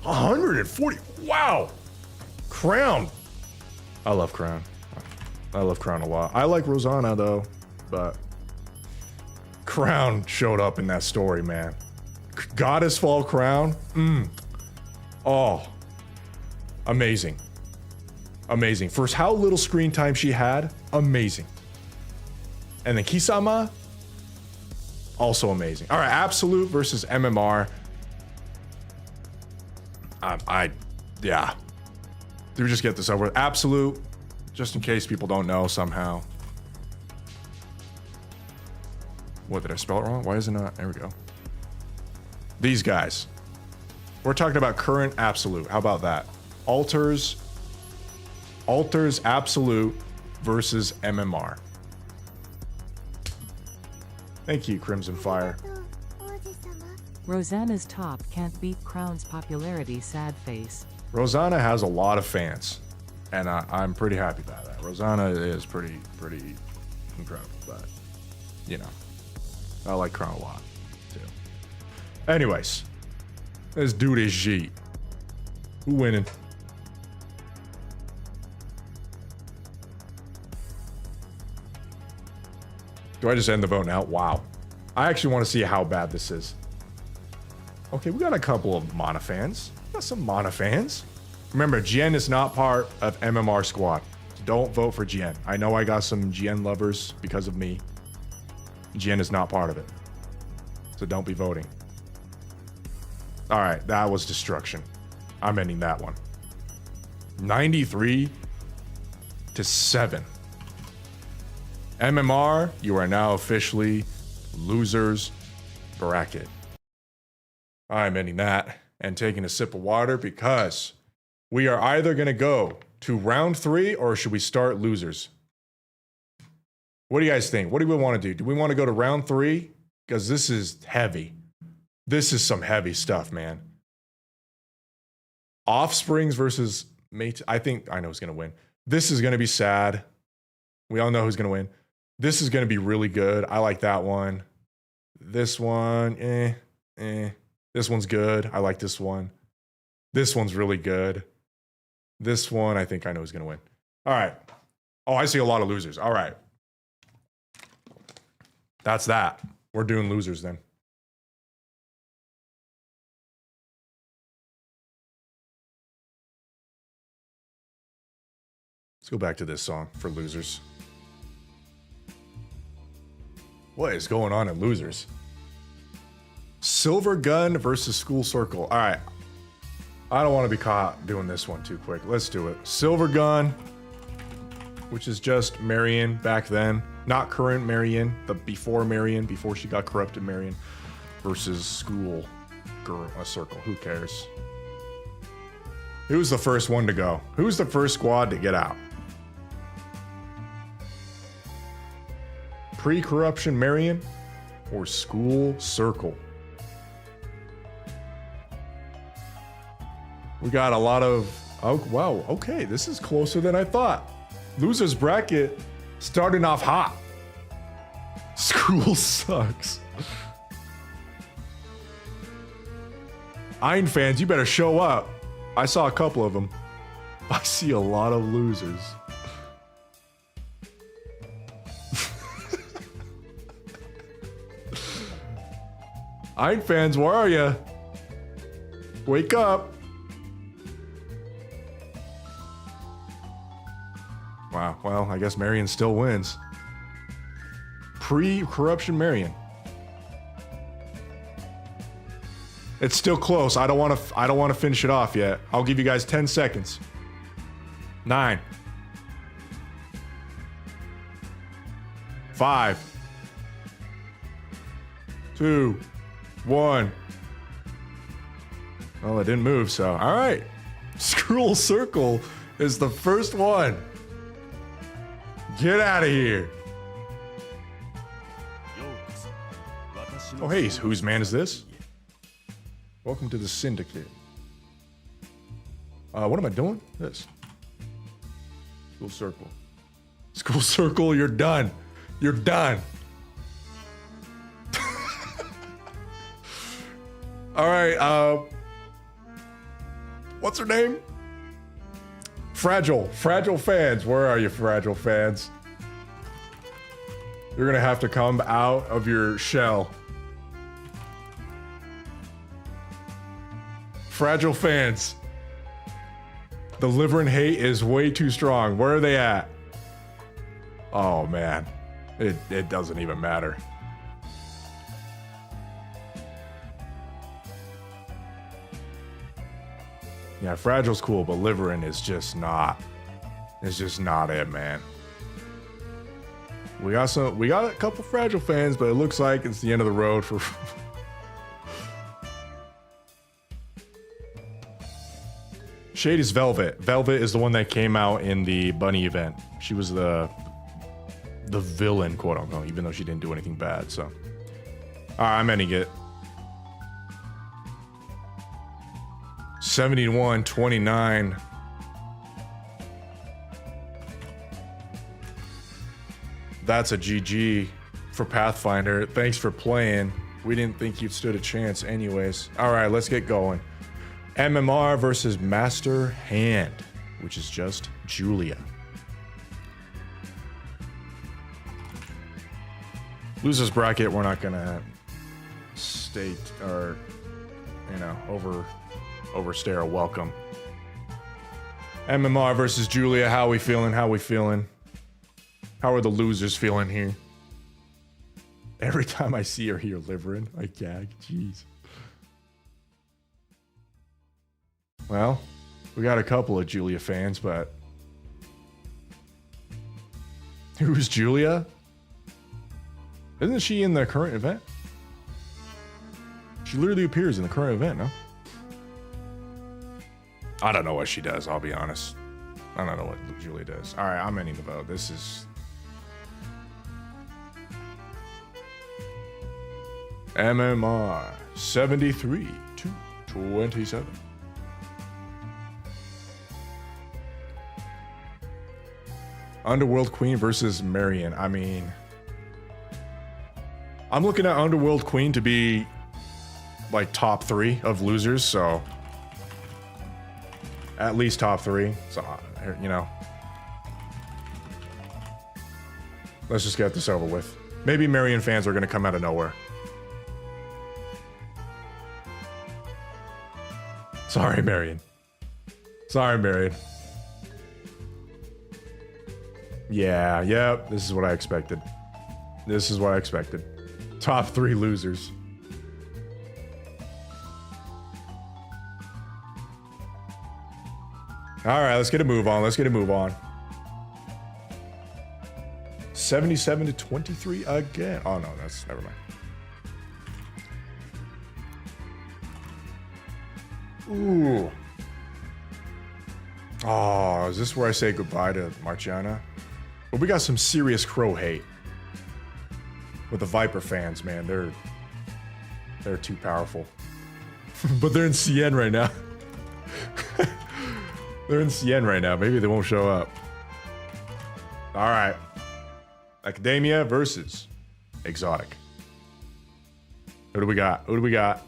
Speaker 1: 140, wow. Crown. I love Crown. I love Crown a lot. I like Rosanna though, but Crown showed up in that story, man. Goddess Fall Crown. Oh, amazing. Amazing. For how little screen time she had, amazing. And then Kisama, also amazing. All right, Absolute versus MMR. Yeah. Do we just get this over with? Absolute, just in case people don't know somehow. What, did I spell it wrong? Why is it not? There we go. These guys. We're talking about current absolute. How about that? Alters absolute versus MMR. Thank you, Crimson Fire.
Speaker 2: Rosanna's top can't beat Crown's popularity, sad face.
Speaker 1: Rosanna has a lot of fans, and I'm pretty happy about that. Rosanna is pretty incredible, but, you know, I like Crown a lot, too. Anyways, let's do this shit. Who winning? Do I just end the vote now? Wow. I actually want to see how bad this is. Okay, we got a couple of Mana fans. We got some Mana fans. Remember, Jien is not part of MMR squad. Don't vote for Jien. I know I got some Jien lovers because of me. Jien is not part of it. So don't be voting. All right, that was destruction. I'm ending that one. 93 to 7. MMR, you are now officially losers bracket. I'm ending that and taking a sip of water because we are either going to go to round 3 or should we start losers? What do you guys think? What do we want to do? Do we want to go to round 3? Because this is heavy. This is some heavy stuff, man. Offsprings versus mate. I think I know who's going to win. This is going to be sad. We all know who's going to win. This is going to be really good. I like that one. This one, This one's good. I like this one. This one's really good. This one, I think I know who's going to win. All right. Oh, I see a lot of losers. All right. That's that. We're doing losers then. Let's go back to this song for losers. What is going on in losers? Silver Gun versus School Circle. All right. I don't want to be caught doing this one too quick. Let's do it. Silver Gun, which is just Marion back then. Not current Marion, the before Marion, before she got corrupted Marion, versus School Girl, a Circle. Who cares? Who's the first one to go? Who's the first squad to get out? Pre-corruption Marion or School Circle? We got a lot of... Oh, wow. Okay, this is closer than I thought. Losers bracket starting off hot. School sucks. Ein fans, you better show up. I saw a couple of them. I see a lot of losers. Ein fans, where are you? Wake up. Wow, well, I guess Marion still wins. Pre-corruption Marion. It's still close. I don't want to finish it off yet. I'll give you guys 10 seconds. 9. 5. 2. 1. Well, it didn't move, so all right. School Circle is the first one. Get out of here. Oh, hey, whose man is this? Welcome to the Syndicate. What am I doing? This. School Circle. School Circle, you're done. You're done. All right, what's her name? Fragile fans. Where are you, Fragile fans? You're gonna have to come out of your shell. Fragile fans. The liver and hate is way too strong. Where are they at? Oh man, it doesn't even matter. Yeah, Fragile's cool, but Liverin is just not. It's just not it, man. We got a couple Fragile fans, but it looks like it's the end of the road for Shade is Velvet. Velvet is the one that came out in the bunny event. She was the villain, quote unquote, even though she didn't do anything bad. So, I'm ending it. 71-29. That's a GG for Pathfinder. Thanks for playing. We didn't think you stood a chance anyways. All right, let's get going. MMR versus Master Hand, which is just Julia. Losers bracket, we're not gonna state or, you know, overstay our welcome. MMR versus Julia, how we feeling? How we feeling? How are the losers feeling here? Every time I see her here livering, I gag. Jeez. Well, we got a couple of Julia fans, but who's Julia? Isn't she in the current event? She literally appears in the current event, no? I don't know what she does, I'll be honest. I don't know what Julia does. All right, I'm ending the vote. This is MMR 73-27. Underworld Queen versus Marion. I mean, I'm looking at Underworld Queen to be like top 3 of losers, so at least top 3. So, you know, let's just get this over with. Maybe Marion fans are going to come out of nowhere. Sorry, Marion. Sorry, Marion. Yeah, yep, this is what I expected. This is what I expected. Top 3 losers. All right, let's get a move on. Let's get a move on. 77-23 again. Oh, no, that's... Never mind. Ooh. Oh, is this where I say goodbye to Marchana? But we got some serious Crow hate. With the Viper fans, man. They're too powerful. But they're in CN right now. They're in CN right now. Maybe they won't show up. All right. Academia versus Exotic. Who do we got? Who do we got?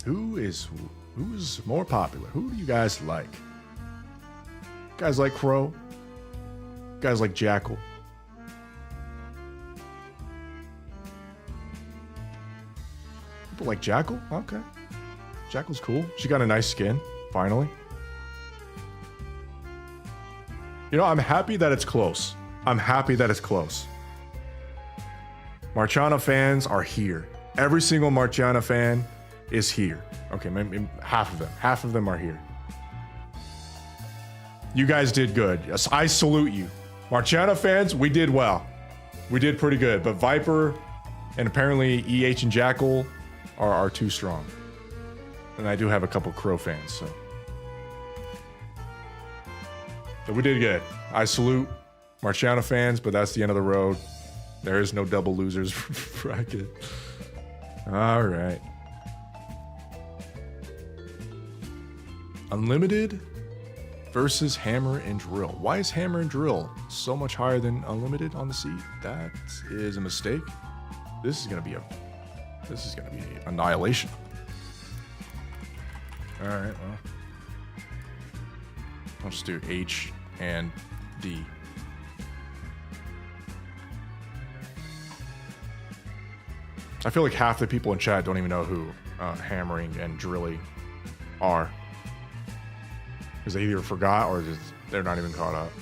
Speaker 1: Who's more popular? Who do you guys like? Guys like Crow? Guys like Jackal? People like Jackal? Okay. Jackal's cool. She got a nice skin, finally. You know, I'm happy that it's close. I'm happy that it's close. Marchana fans are here. Every single Marchana fan is here. Okay, maybe half of them. Half of them are here. You guys did good. Yes, I salute you. Marchana fans, we did well. We did pretty good. But Viper and apparently EH and Jackal are too strong. And I do have a couple Crow fans, so we did good. I salute Marchana fans, but that's the end of the road. There is no double losers bracket. All right. Unlimited versus Hammer and Drill. Why is Hammer and Drill so much higher than Unlimited on the seat? That is a mistake. This is gonna be annihilation. All right, well, I'll just do H and D. I feel like half the people in chat don't even know who Hammering and Drilly are. Because they either forgot or just they're not even caught up.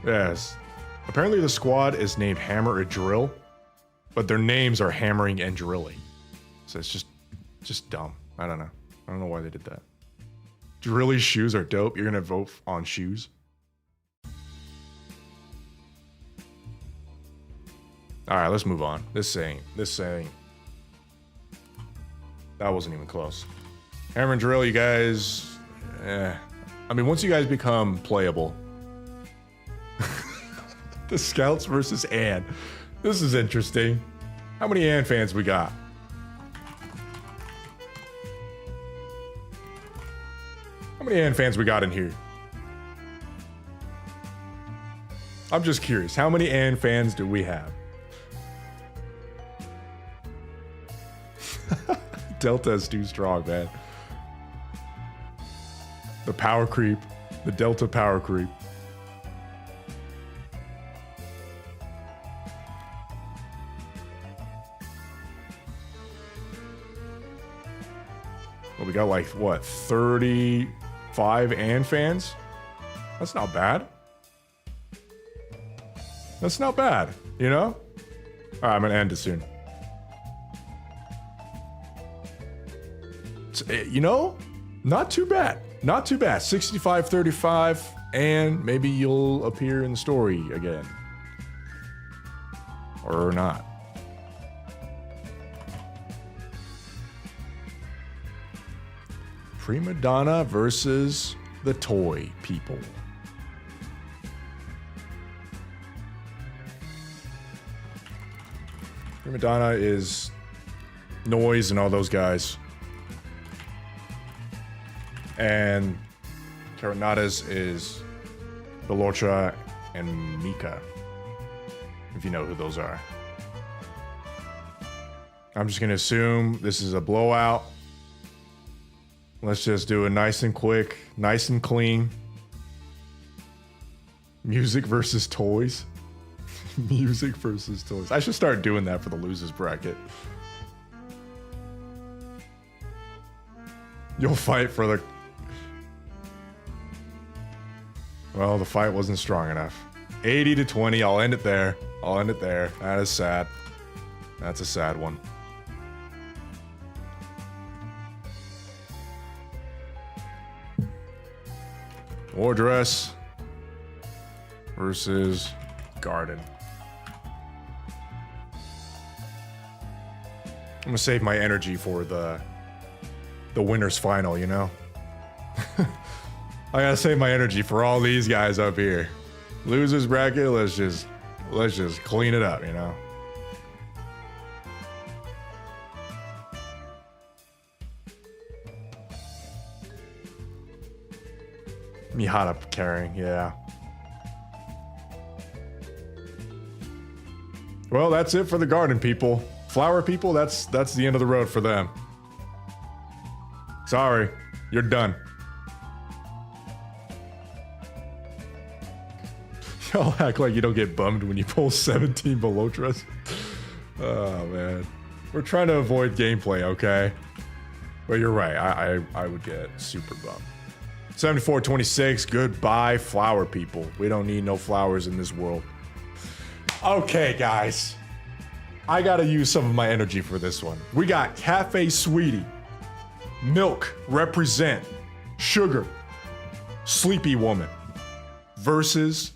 Speaker 1: Yes. Apparently the squad is named Hammer or Drill, but their names are Hammering and Drilly. So it's just dumb. I don't know. I don't know why they did that. Drilly's shoes are dope. You're gonna vote on shoes? All right, let's move on. This ain't. That wasn't even close. Hammer and Drill, you guys. I mean, once you guys become playable. The Scouts versus Ann. This is interesting. How many Ann fans we got? How many Ann fans we got in here? I'm just curious. How many Ann fans do we have? Delta is too strong, man. The power creep. The Delta power creep. Well, we got like, what, 35 Ann fans? That's not bad. That's not bad, you know? All right, I'm gonna end it soon. You know, not too bad. Not too bad. 65-35, and maybe you'll appear in the story again. Or not. Primadana versus the toy people. Primadana is Noise and all those guys. And Caronades is Belocha and Mika, if you know who those are. I'm just gonna assume this is a blowout. Let's just do it nice and quick, nice and clean. Music versus toys. Music versus toys. I should start doing that for the losers bracket. You'll fight for the... Well, the fight wasn't strong enough. 80-20, I'll end it there. I'll end it there. That is sad. That's a sad one. Wardress versus Garden. I'm gonna save my energy for the winner's final, you know? I gotta save my energy for all these guys up here. Losers bracket, let's just clean it up, you know? Mihara carrying, yeah. Well, that's it for the garden people. Flower people, that's the end of the road for them. Sorry, you're done. Y'all act like you don't get bummed when you pull 17 Belotras. Oh, man. We're trying to avoid gameplay, okay? But you're right, I would get super bummed. 74-26, goodbye, flower people. We don't need no flowers in this world. Okay, guys. I gotta use some of my energy for this one. We got Cafe Sweetie, Milk, Represent, Sugar, Sleepy Woman, versus,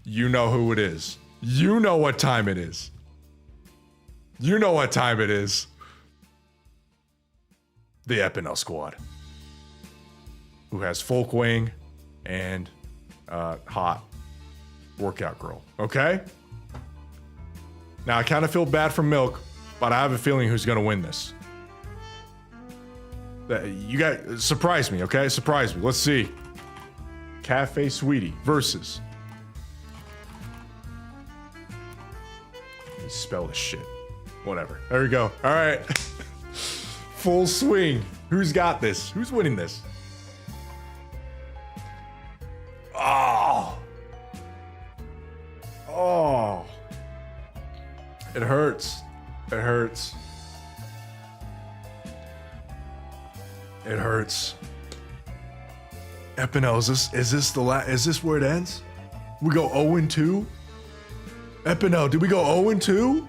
Speaker 1: you know who it is. You know what time it is. You know what time it is. The Epinel Squad. Who has Folkwing and Hot Workout Girl. Okay? Now, I kind of feel bad for Milk, but I have a feeling who's going to win this. You guys, surprise me, okay? Surprise me. Let's see. Cafe Sweetie versus... Let me spell this shit. Whatever. There we go. All right. Full swing. Who's got this? Who's winning this? Oh. Oh. It hurts. It hurts. It hurts. Epinel, is this where it ends? We go 0-2? Epinel, did we go 0-2?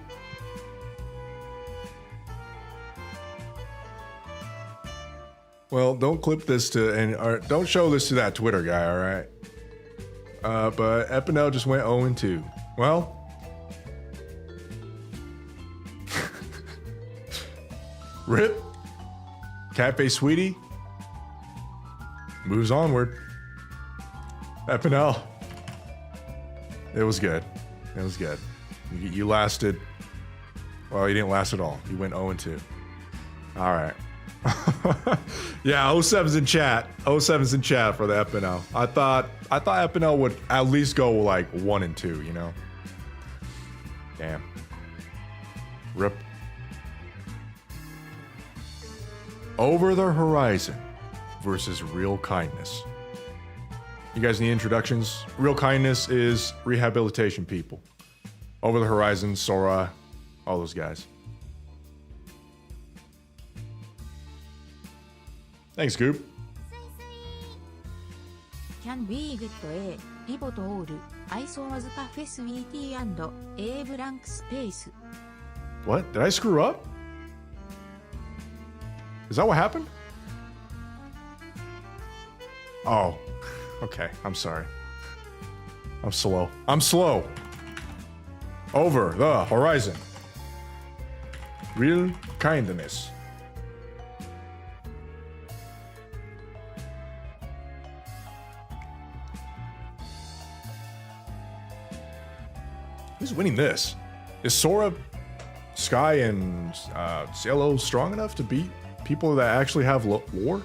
Speaker 1: Well, don't clip this or don't show this to that Twitter guy, all right? But Epinel just went 0-2. Well, Rip. Cafe Sweetie. Moves onward. Epinel. It was good. It was good. You lasted. Well, you didn't last at all. You went 0-2. All right. Yeah, 07's in chat. 07's in chat for the Epinel. I thought Epinel would at least go like 1-2, you know? Damn. Rip. Over the Horizon versus Real Kindness. You guys need introductions? Real Kindness is rehabilitation people. Over the Horizon, Sora, all those guys. Thanks, Goop.
Speaker 3: Can be good A, Ribot all, I saw as Cafe Sweetie and A blank space.
Speaker 1: What? Did I screw up? Is that what happened? Oh, okay. I'm sorry. I'm slow. I'm slow. Over the Horizon. Real Kindness. Who's winning this? Is Sora, Sky, and Cielo strong enough to beat people that actually have lore?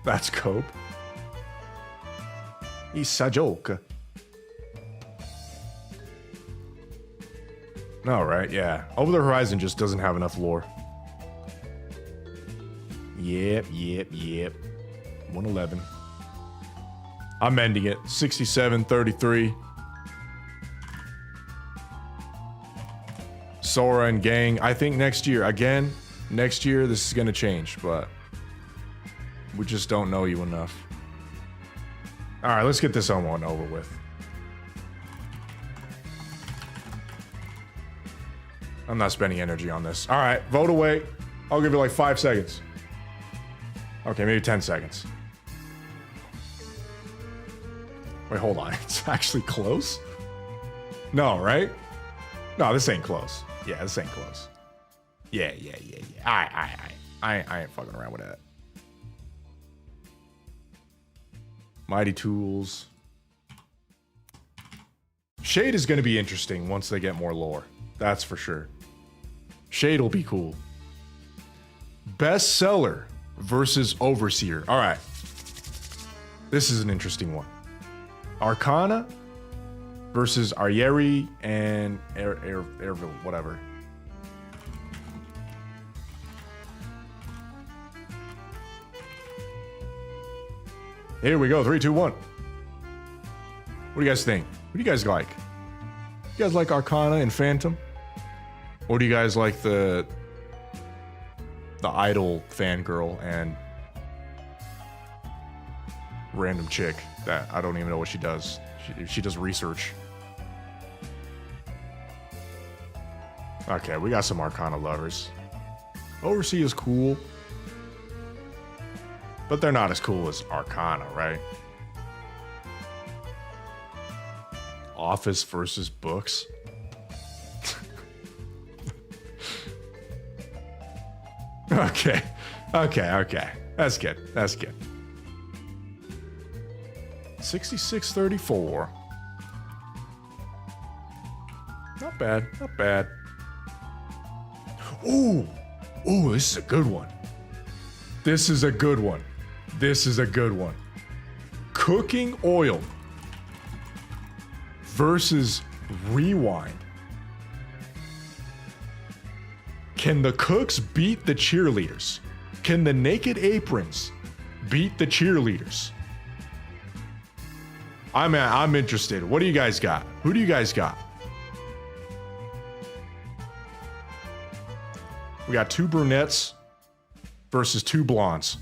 Speaker 1: That's Cope. He's a joke. All right, yeah. Over the Horizon just doesn't have enough lore. Yep. 111. I'm ending it. 67-33. Sora and gang. I think next year, next year this is going to change, but we just don't know you enough. All right, let's get this on one over with. I'm not spending energy on this. All right, vote away. I'll give you like 5 seconds. Okay, maybe 10 seconds. Wait, hold on. It's actually close? No, right? No, this ain't close. Yeah, this ain't close. Yeah. I ain't fucking around with that. Mighty Tools. Shade is going to be interesting once they get more lore. That's for sure. Shade will be cool. Bestseller versus Overseer. All right. This is an interesting one. Arcana versus Arieri and Ervil, whatever. Here we go. 3, 2, 1. What do you guys think? What do you guys like? You guys like Arcana and Phantom? Or do you guys like the idol fangirl and random chick that I don't even know what she does? She does research. Okay, we got some Arcana lovers. Overseer is cool. But they're not as cool as Arcana, right? Office versus books. Okay. That's good. 66-34. Not bad. Ooh, this is a good one. This is a good one. Cooking oil versus rewind. Can the cooks beat the cheerleaders? Can the naked aprons beat the cheerleaders? I'm interested. What do you guys got? Who do you guys got? We got 2 brunettes versus 2 blondes.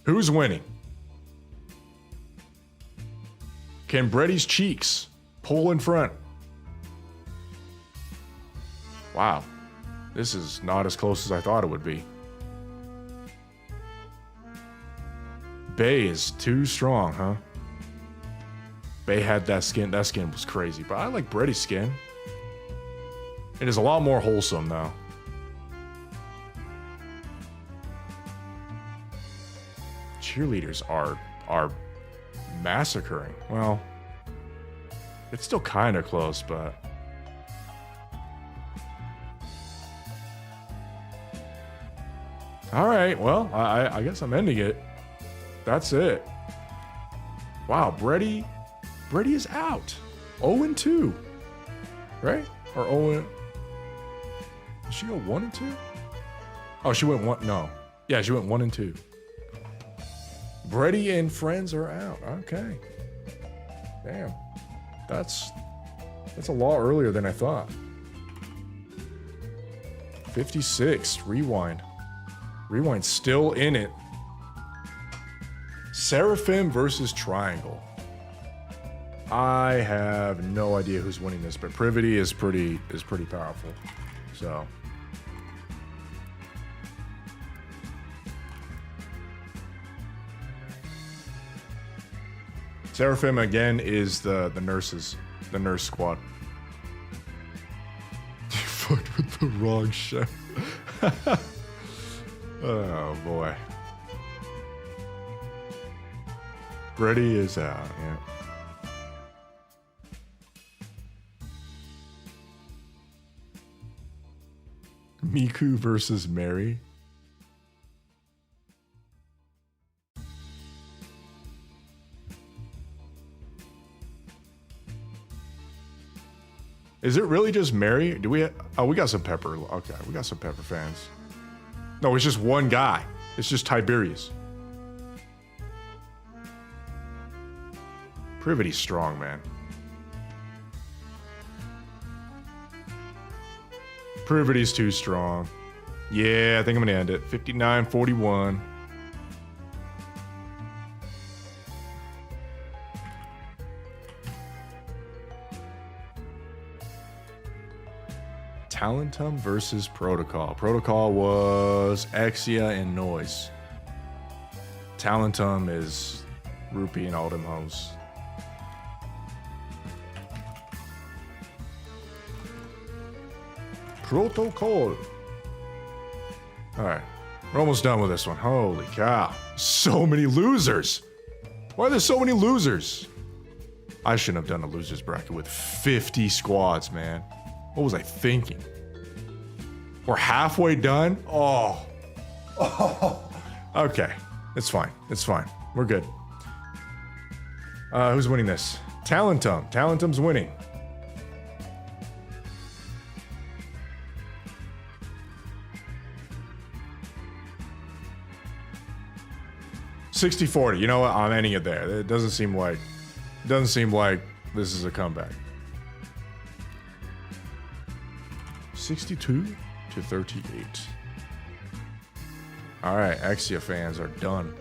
Speaker 1: Who's winning? Can Bretty's cheeks pull in front? Wow. This is not as close as I thought it would be. Bay is too strong, huh? Bay had that skin. That skin was crazy, but I like Bretty's skin. It is a lot more wholesome, though. Cheerleaders are massacring. Well, it's still kind of close, but... All right, well, I guess I'm ending it. That's it. Wow, Brady is out. 0-2, right? Or 0. Did she go 1-2? Oh, she went 1. No, yeah, she went 1-2. Brady and friends are out. Okay, damn, that's a lot earlier than I thought. 56. Rewind. Rewind's still in it. Seraphim versus Triangle. I have no idea who's winning this, but Privity is pretty powerful. So Seraphim again is the nurses, the nurse squad. You fucked with the wrong show. Oh boy. Brady is out, yeah. Miku versus Mary. Is it really just Mary? Do we? Oh, we got some Pepper. Okay, we got some Pepper fans. No, it's just one guy. It's just Tiberius. Privity's strong, man. Privity's too strong. Yeah, I think I'm gonna end it. 59-41. Talentum versus Protocol. Protocol was Exia and Noise. Talentum is Rupee and all them hoes. Protocol. Alright. We're almost done with this one. Holy cow. So many losers. Why are there so many losers? I shouldn't have done a losers bracket with 50 squads, man. What was I thinking? We're halfway done? Oh. Okay. It's fine. It's fine. We're good. Who's winning this? Talentum. Talentum's winning. $60-40. You know what? I'm ending it there. It doesn't seem like this is a comeback. 62-38. All right, Exia fans are done.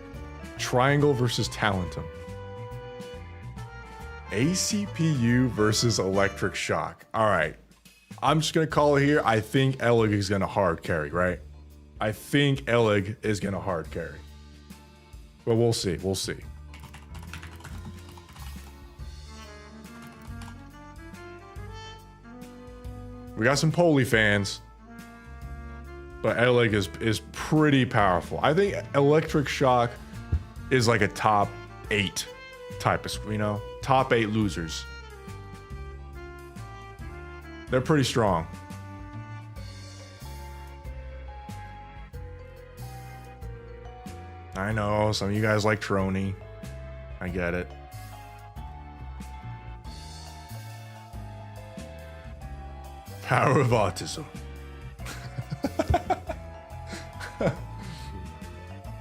Speaker 1: Triangle versus Talentum. ACPU versus Electric Shock. All right, I'm just gonna call it here. I think Elig is gonna hard carry, right? I think Elig is gonna hard carry. But we'll see. We'll see. We got some Poli fans, but Elig is pretty powerful. I think Electric Shock is like a top 8 type of, you know, top 8 losers. They're pretty strong. I know some of you guys like Trony. I get it. Power of autism.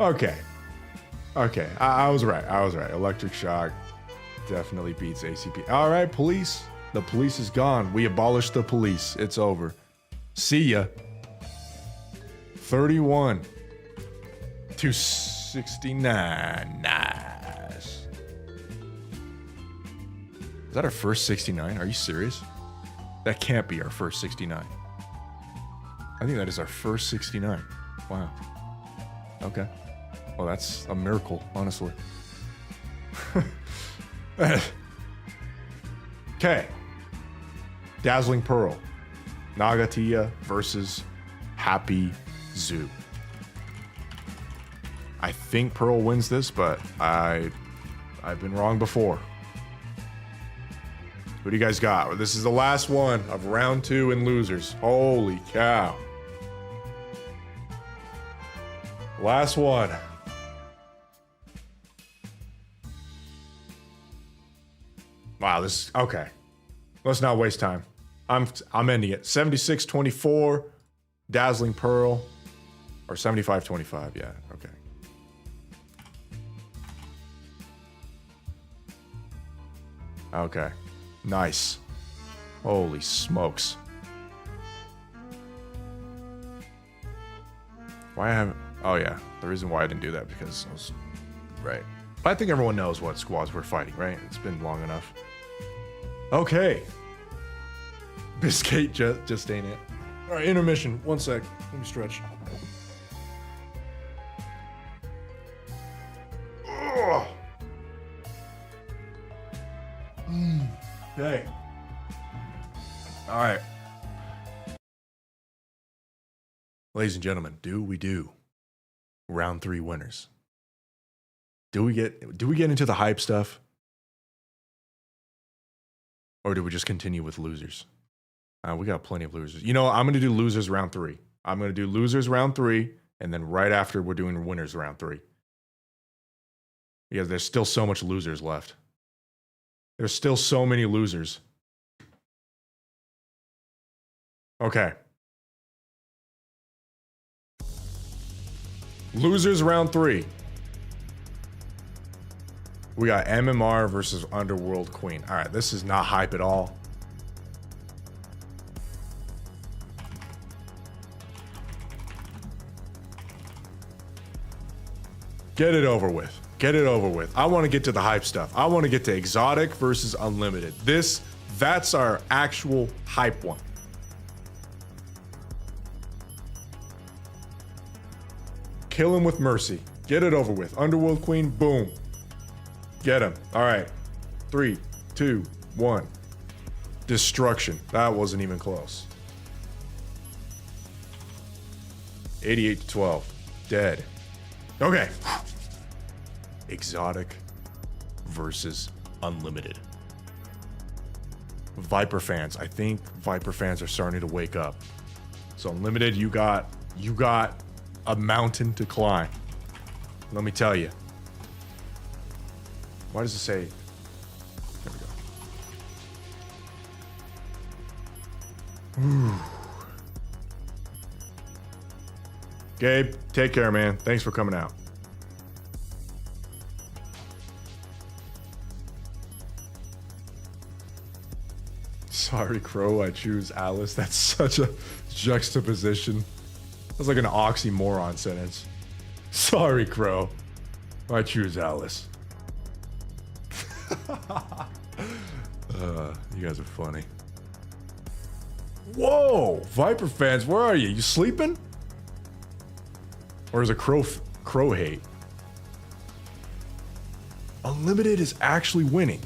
Speaker 1: Okay. Okay. I was right. I was right. Electric Shock definitely beats ACP. All right, police. The police is gone. We abolished the police. It's over. See ya. 31-69. Nice. Is that our first 69? Are you serious? That can't be our first 69. I think that is our first 69. Wow. Okay. Well, that's a miracle, honestly. Okay. Dazzling Pearl. Nagatia versus Happy Zoo. I think Pearl wins this, but I've been wrong before. Who do you guys got? This is the last one of round 2 in losers. Holy cow. Last one. Wow, this okay. Let's not waste time. I'm ending it. 76-24, Dazzling Pearl, or 75-25. Yeah, okay. Okay, nice. Holy smokes. Why I haven't? Oh yeah, the reason why I didn't do that because I was right. But I think everyone knows what squads we're fighting, right? It's been long enough. Okay. Biscuit just ain't it. All right, intermission. 1 sec. Let me stretch. Ugh. Okay. All right. Ladies and gentlemen, do we do round 3 winners? Do we get into the hype stuff? Or do we just continue with losers? We got plenty of losers. You know, I'm going to do losers round 3. I'm going to do losers round 3, and then right after we're doing winners round 3. Because there's still so much losers left. There's still so many losers. Okay. Losers round 3. We got MMR versus Underworld Queen. All right, this is not hype at all. Get it over with. Get it over with. I want to get to the hype stuff. I want to get to exotic versus unlimited. That's our actual hype one. Kill him with mercy. Get it over with. Underworld Queen, boom. Get him. All right. 3, 2, 1. Destruction. That wasn't even close. 88-12. Dead. Okay. Exotic versus unlimited. Viper fans. I think Viper fans are starting to wake up. So unlimited, you got a mountain to climb. Let me tell you. Why does it say? There we go. Ooh. Gabe, take care, man. Thanks for coming out. Sorry, Crow, I choose Alice. That's such a juxtaposition. That's like an oxymoron sentence. Sorry, Crow, I choose Alice. You guys are funny. Whoa, Viper fans, where are you? You sleeping? Or is it crow hate? Unlimited is actually winning.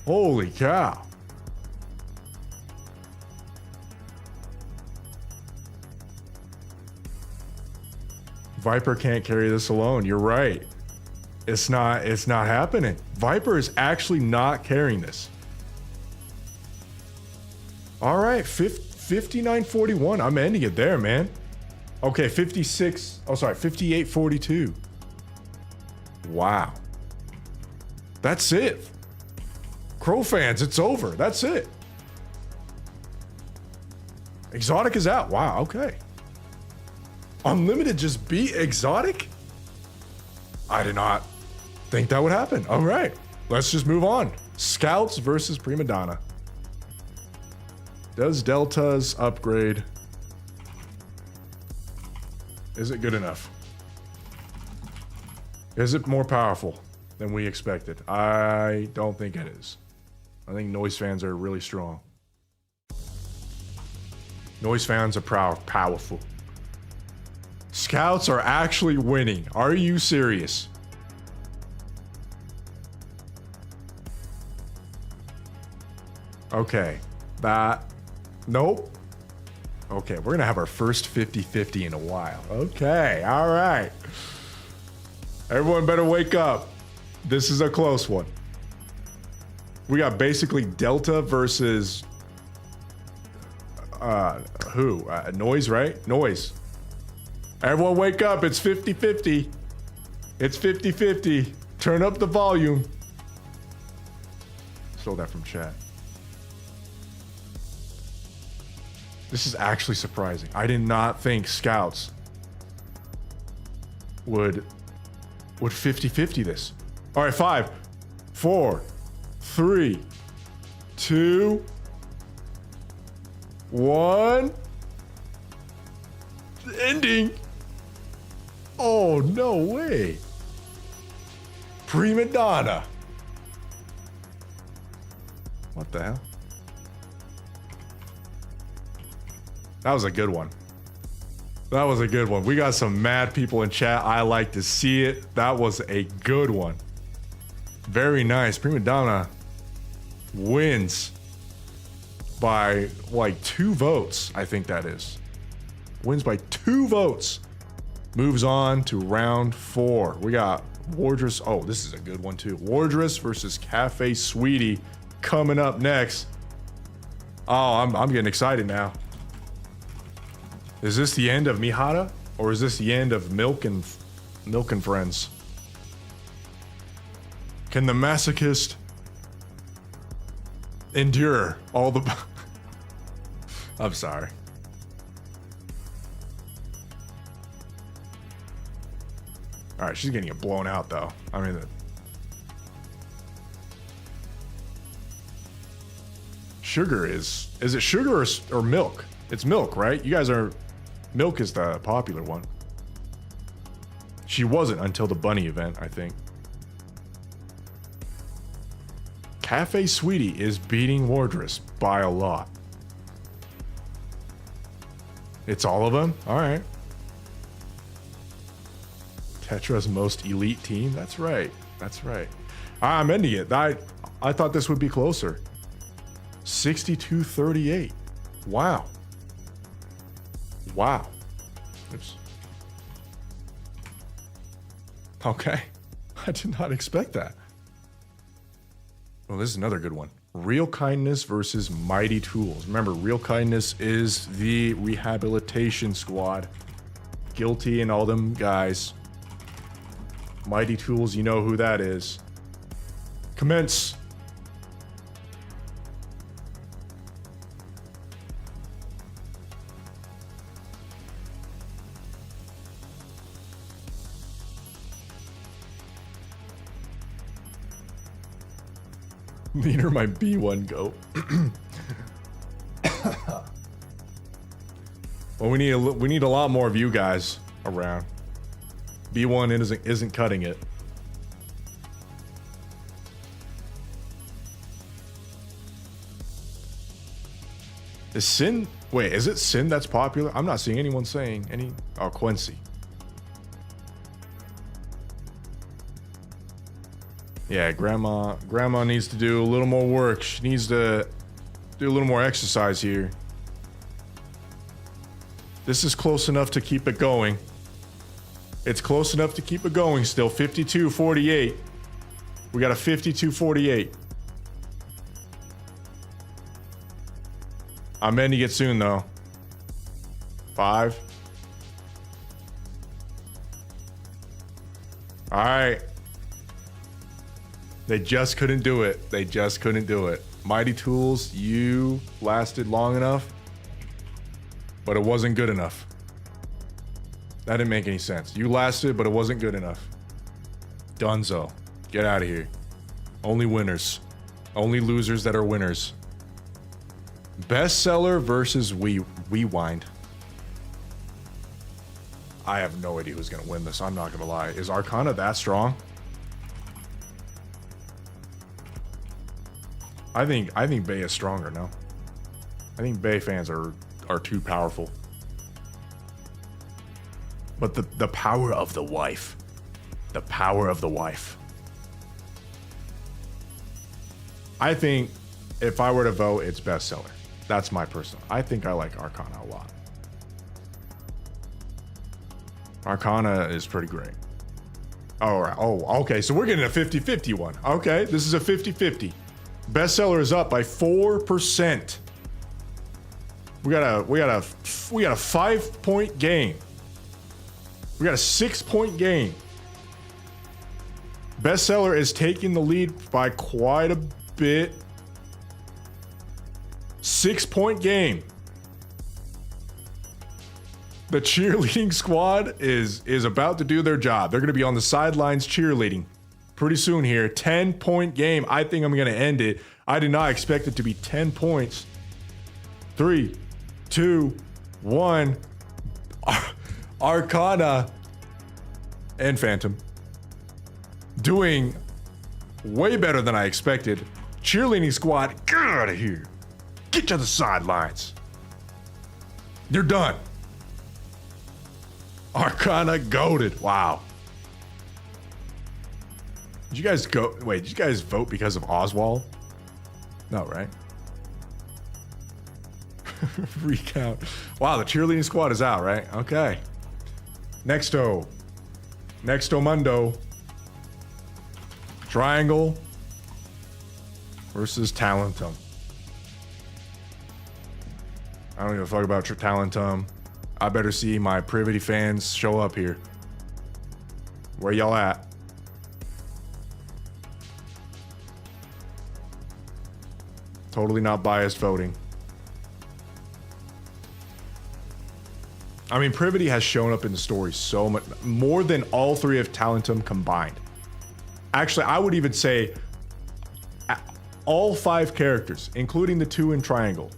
Speaker 1: Holy cow. Viper can't carry this alone. You're right. It's not happening. Viper is actually not carrying this. All right, 59-41. I'm ending it there, man. Okay, 58-42. Wow. That's it. Crow fans, it's over. That's it. Exotic is out. Wow, okay. Unlimited just beat Exotic? I did not think that would happen. All right, let's just move on. Scouts versus Primadana. Does Delta's upgrade? Is it good enough? Is it more powerful than we expected? I don't think it is. I think noise fans are really strong. Noise fans are powerful. Scouts are actually winning. Are you serious? Okay. That. Nope. Okay, we're gonna have our first 50-50 in a while. Okay, all right. Everyone better wake up. This is a close one. We got basically Delta versus who? Noise, right? Noise. Everyone wake up. It's 50-50. It's 50-50. Turn up the volume. Stole that from chat. This is actually surprising. I did not think scouts would 50-50 this. All right, 5, 4, 3, 2, 1. Ending. Oh, no way. Primadana. What the hell? That was a good one. That was a good one. We got some mad people in chat. I like to see it. That was a good one. Very nice. Primadana wins by like 2 votes. I think that is. Wins by 2 votes. Moves on to round 4. We got Wardress. Oh, this is a good one too. Wardress versus Cafe Sweetie coming up next. Oh, I'm getting excited now. Is this the end of Mihara, or is this the end of Milk and Friends? Can the masochist endure all the... I'm sorry. All right, she's getting it blown out, though. I mean... Sugar is it sugar or milk? It's milk, right? You guys are... Milk is the popular one. She wasn't until the bunny event, I think. Cafe Sweetie is beating Wardress by a lot. It's all of them? All right. Tetra's most elite team? That's right. That's right. I'm ending it. I thought this would be closer. 62-38. Wow. Wow. Oops. Okay. I did not expect that. Well, this is another good one. Real Kindness versus Mighty Tools. Remember, Real Kindness is the rehabilitation squad. Guilty and all them guys. Mighty Tools, you know who that is. Commence. Leader might be one goat. Well, we need a lot more of you guys around. B1 isn't cutting it. Is Sin? Wait, is it Sin that's popular? I'm not seeing anyone saying any. Oh, Quincy. Yeah, grandma needs to do a little more work. She needs to do a little more exercise here. This is close enough to keep it going. It's close enough to keep it going still. 52-48. We got a 52-48. I'm ending it soon though. 5. All right. They just couldn't do it. They just couldn't do it. Mighty Tools, you lasted long enough, but it wasn't good enough. That didn't make any sense. You lasted, but it wasn't good enough. Dunzo. Get out of here. Only winners. Only losers that are winners. Bestseller versus Rewind. I have no idea who's going to win this. I'm not going to lie. Is Arcana that strong? I think Bay is stronger, no? I think Bay fans are too powerful. But the power of the wife. The power of the wife. I think if I were to vote, it's bestseller. That's my personal. I think I like Arcana a lot. Arcana is pretty great. All right. Oh, okay. So we're getting a 50-50 one. Okay, this is a 50-50. Bestseller is up by 4%. We got a 5-point game. We got a 6-point game. Bestseller is taking the lead by quite a bit. 6-point game. The cheerleading squad is about to do their job. They're going to be on the sidelines cheerleading pretty soon here. 10-point game. I think I'm going to end it. I did not expect it to be 10 points. 3, 2, 1. Arcana and Phantom doing way better than I expected. Cheerleading squad, get out of here. Get to the sidelines. You're done. Arcana goated. Wow. Did you guys go? Wait, did you guys vote because of Oswald? No, right? Recount. Wow, the cheerleading squad is out, right? Okay. Nexto Mundo. Triangle versus Talentum. I don't give a fuck about your Talentum. I better see my Privity fans show up here. Where y'all at? Totally not biased voting. I mean, Privity has shown up in the story so much, more than all three of Talentum combined. Actually, I would even say all 5 characters, including the 2 in Triangle,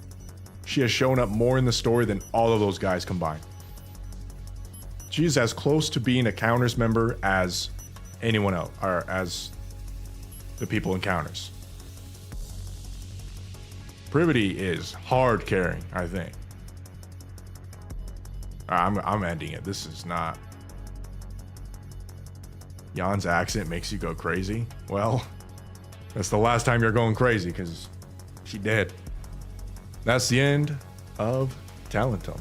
Speaker 1: she has shown up more in the story than all of those guys combined. She's as close to being a Counters member as anyone else, or as the people in Counters. Privity is hard carrying, I think. I'm ending it. This is not. Jan's accent makes you go crazy. Well, that's the last time you're going crazy because she dead. That's the end of Talentum.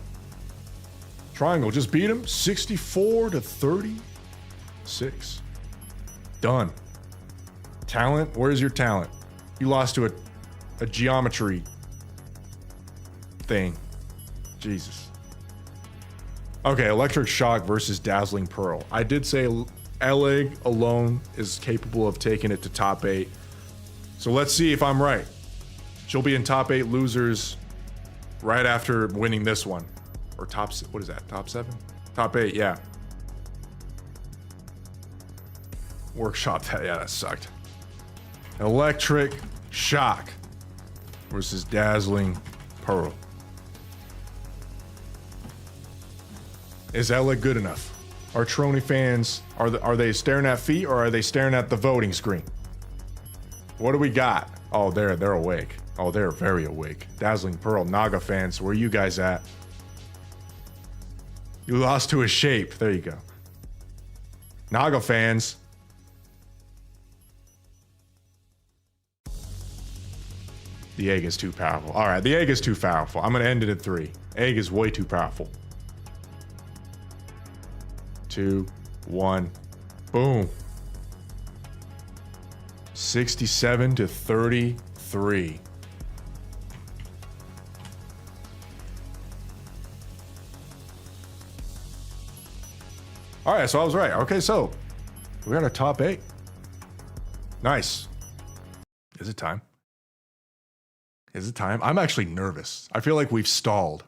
Speaker 1: Triangle just beat him 64-36. Done. Talent, where's your talent? You lost to a geometry thing. Jesus. Okay, Electric Shock versus Dazzling Pearl. I did say Eleg alone is capable of taking it to top 8. So let's see if I'm right. She'll be in top 8 losers right after winning this one. Or what is that? Top 7? Top 8, yeah. Workshop that, yeah, that sucked. Electric Shock versus Dazzling Pearl. Is Ella good enough? Are Trony fans, are they staring at feet or are they staring at the voting screen? What do we got? Oh, they're awake. Oh, they're very awake. Dazzling Pearl, Naga fans, where you guys at? You lost to a shape. There you go. Naga fans. The egg is too powerful. All right, the egg is too powerful. I'm going to end it at 3. Egg is way too powerful. 2, 1, boom. 67-33. All right, so I was right. Okay, so we got a top 8. Nice. Is it time? Is it time? I'm actually nervous. I feel like we've stalled.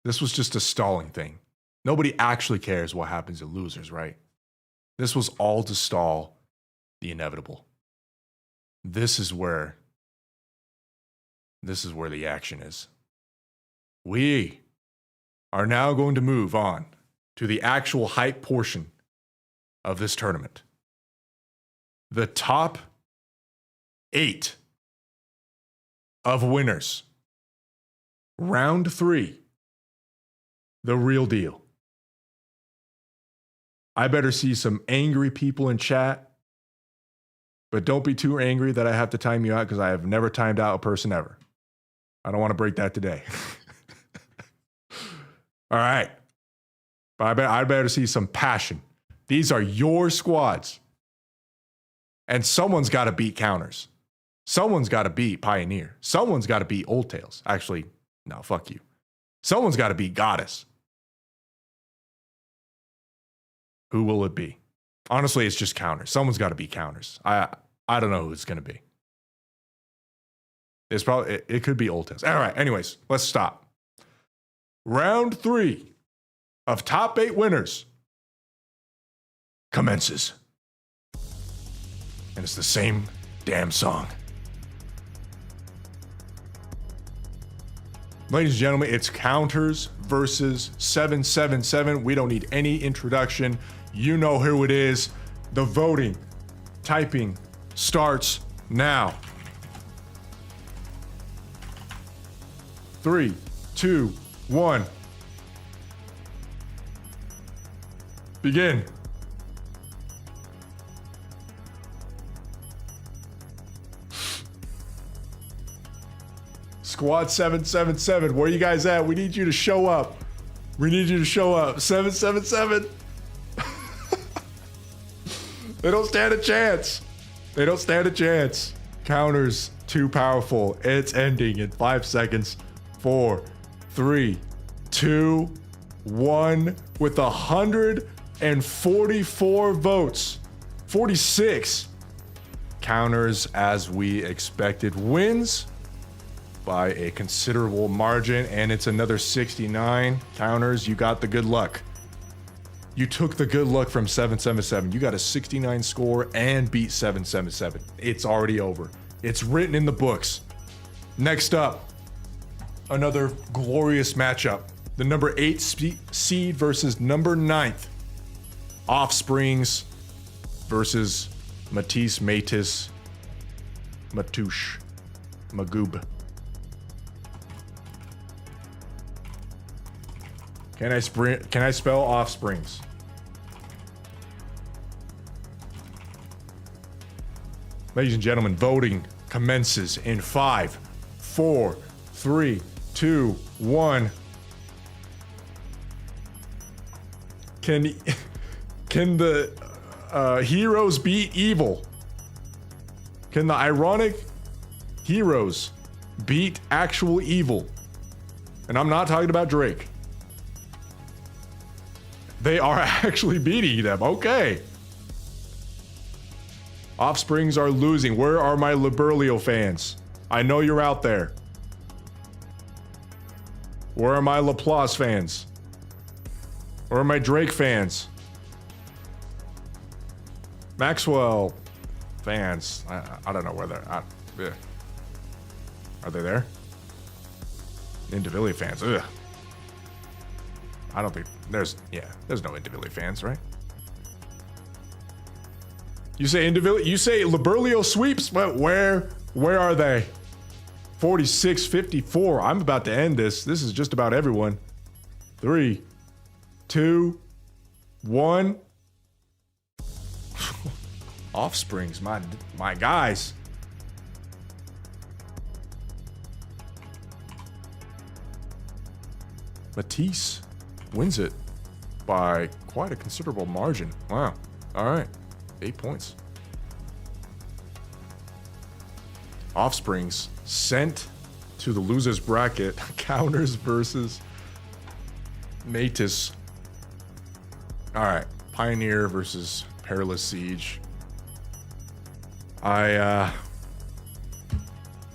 Speaker 1: This was just a stalling thing. Nobody actually cares what happens to losers, right? This was all to stall the inevitable. This is where the action is. We are now going to move on to the actual hype portion of this tournament. The top 8 of winners. Round 3. The real deal. I better see some angry people in chat But don't be too angry that I have to time you out because I have never timed out a person ever. I don't want to break that today. All right. But I better see some passion. These are your squads. And someone's got to beat counters. Someone's got to beat Pioneer. Someone's got to beat Old Tails. Actually, no, fuck you. Someone's got to beat Goddess. Who will it be? Honestly, it's just counters. Someone's got to beat counters. I don't know who it's going to be. It's probably it could be Old Tails. All right. Anyways, let's stop. Round 3 of top 8 winners commences. And it's the same damn song. Ladies and gentlemen, it's counters versus 777. We don't need any introduction. You know who it is. The voting, typing starts now. 3, 2, 1. Begin. Squad 777, where you guys at? We need you to show up. We need you to show up. 777. They don't stand a chance. They don't stand a chance. Counters too powerful. It's ending in 5 seconds. 4, 3, 2, 1. With 144 votes. 46. Counters, as we expected, wins by a considerable margin, and it's another 69. Counters, you got the good luck. You took the good luck from 777. You got a 69 score and beat 777. It's already over. It's written in the books. Next up, another glorious matchup. The number 8 seed versus number 9th. Offsprings versus Matisse, Matis, Matouche, Magoob. Can I spell offsprings? Ladies and gentlemen, voting commences in 5, 4, 3, 2, 1. Can the heroes beat evil? Can the ironic heroes beat actual evil? And I'm not talking about Drake. They are actually beating them. Okay. Offsprings are losing. Where are my Liberlio fans? I know you're out there. Where are my Laplace fans? Where are my Drake fans? Maxwell fans. I don't know where they're at. Are they there? Indivillia fans. Ugh. I don't think there's no Indivillia fans, right? You say Indivillia, you say Liberlio sweeps, but where are they? 46-54. I'm about to end this. This is just about everyone. 3, 2, 1. Offsprings, my guys. Matisse wins it by quite a considerable margin. Wow. All right. 8 points. Offsprings sent to the losers bracket. Counters versus Matis. All right. Pioneer versus Perilous Siege. I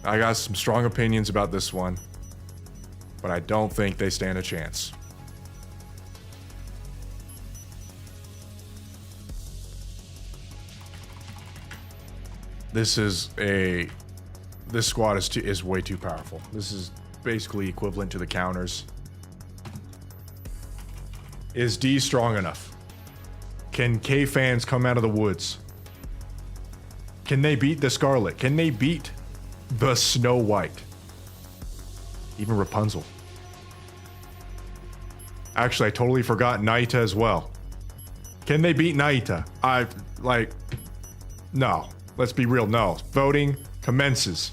Speaker 1: got some strong opinions about this one, but I don't think they stand a chance. This squad is way too powerful. This is basically equivalent to the counters. Is D strong enough? Can K fans come out of the woods? Can they beat the Scarlet? Can they beat the Snow White? Even Rapunzel. Actually, I totally forgot Naita as well. Can they beat Naita? No. Let's be real. No. Voting commences.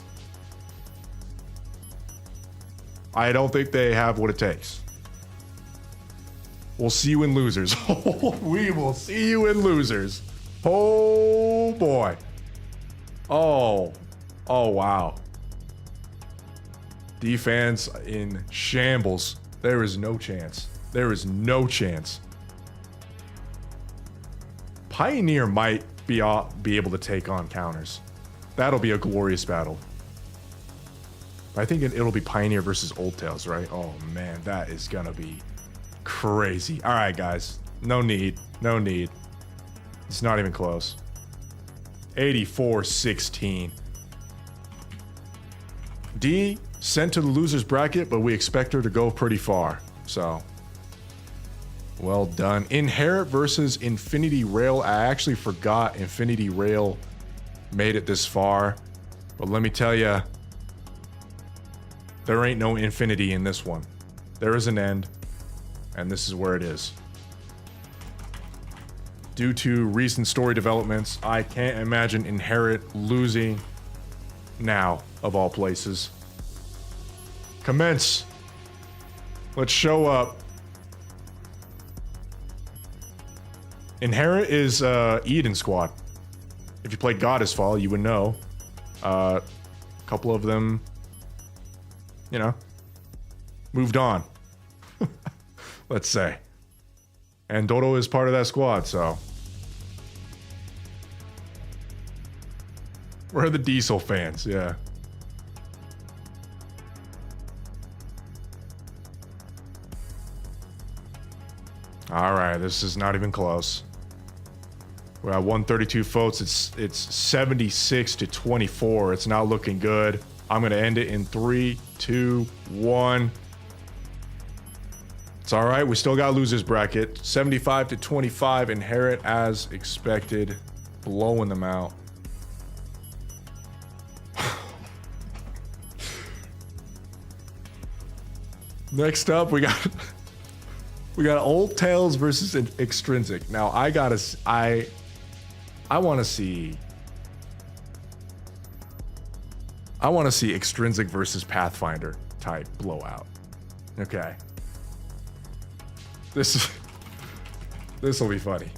Speaker 1: I don't think they have what it takes. We'll see you in losers. We will see you in losers. Oh boy. Oh. Oh wow. Defense in shambles. There is no chance. There is no chance. Pioneer might be able to take on counters. That'll be a glorious battle. I think it'll be Pioneer versus Old Tails, right? Oh man, that is gonna be crazy. All right, guys. No need. No need. It's not even close. 84-16. D sent to the loser's bracket, but we expect her to go pretty far. So, well done. Inherit versus Infinity Rail. I actually forgot Infinity Rail made it this far. But let me tell you, there ain't no infinity in this one. There is an end, and this is where it is. Due to recent story developments, I can't imagine Inherit losing now, of all places. Commence. Let's show up. Inherit is Eden Squad. If you played Goddess Fall, you would know. A couple of them, you know, moved on. Let's say. And Dodo is part of that squad, so. We're the Diesel fans, yeah. All right, this is not even close. We're at 132 votes. It's 76 to 24. It's not looking good. I'm gonna end it in 3, 2, 1. It's all right. We still got losers bracket. 75 to 25. Inherit as expected. Blowing them out. Next up, we got Old Tails versus Extrinsic. Now I want to see Extrinsic versus Pathfinder type blowout. Okay. This will be funny.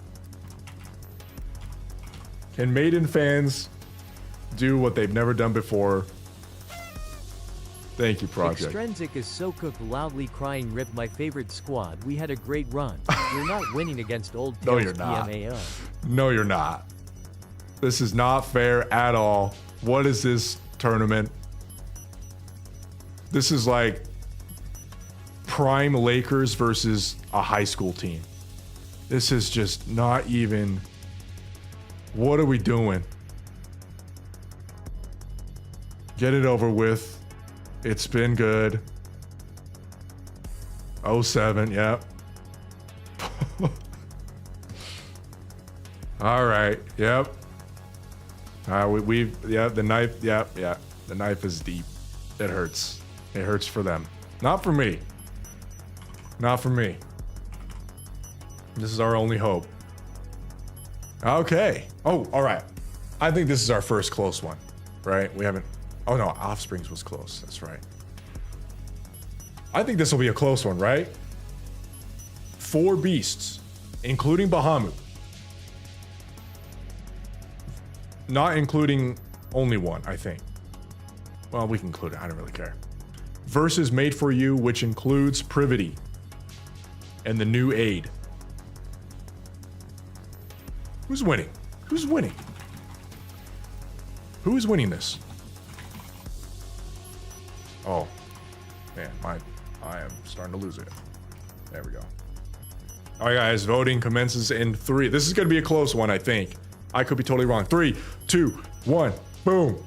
Speaker 1: Can Maiden fans do what they've never done before? Thank you, Project.
Speaker 4: Extrinsic is so cooked, loudly crying, "Rip my favorite squad. We had a great run. You're not winning against Old Tails."
Speaker 1: No, you're not.
Speaker 4: PMAO.
Speaker 1: No, you're not. This is not fair at all. What is this tournament? This is like prime Lakers versus a high school team. This is just not even. What are we doing? Get it over with. It's been good. 07, yep. All right, yep. Yeah, the knife, yeah. The knife is deep. It hurts. It hurts for them. Not for me. Not for me. This is our only hope. Okay. Oh, all right. I think this is our first close one, right? We haven't. Oh no, Offsprings was close. That's right. I think this will be a close one, right? 4 beasts, including Bahamut. Not including only one, I think. Well, we can include it. I don't really care. Versus Made for You, which includes Privity and the new aid. Who's winning? Who's winning? Who is winning this? Oh, man, I am starting to lose it. There we go. All right, guys, voting commences in 3. This is going to be a close one, I think. I could be totally wrong. 3, 2, 1, boom.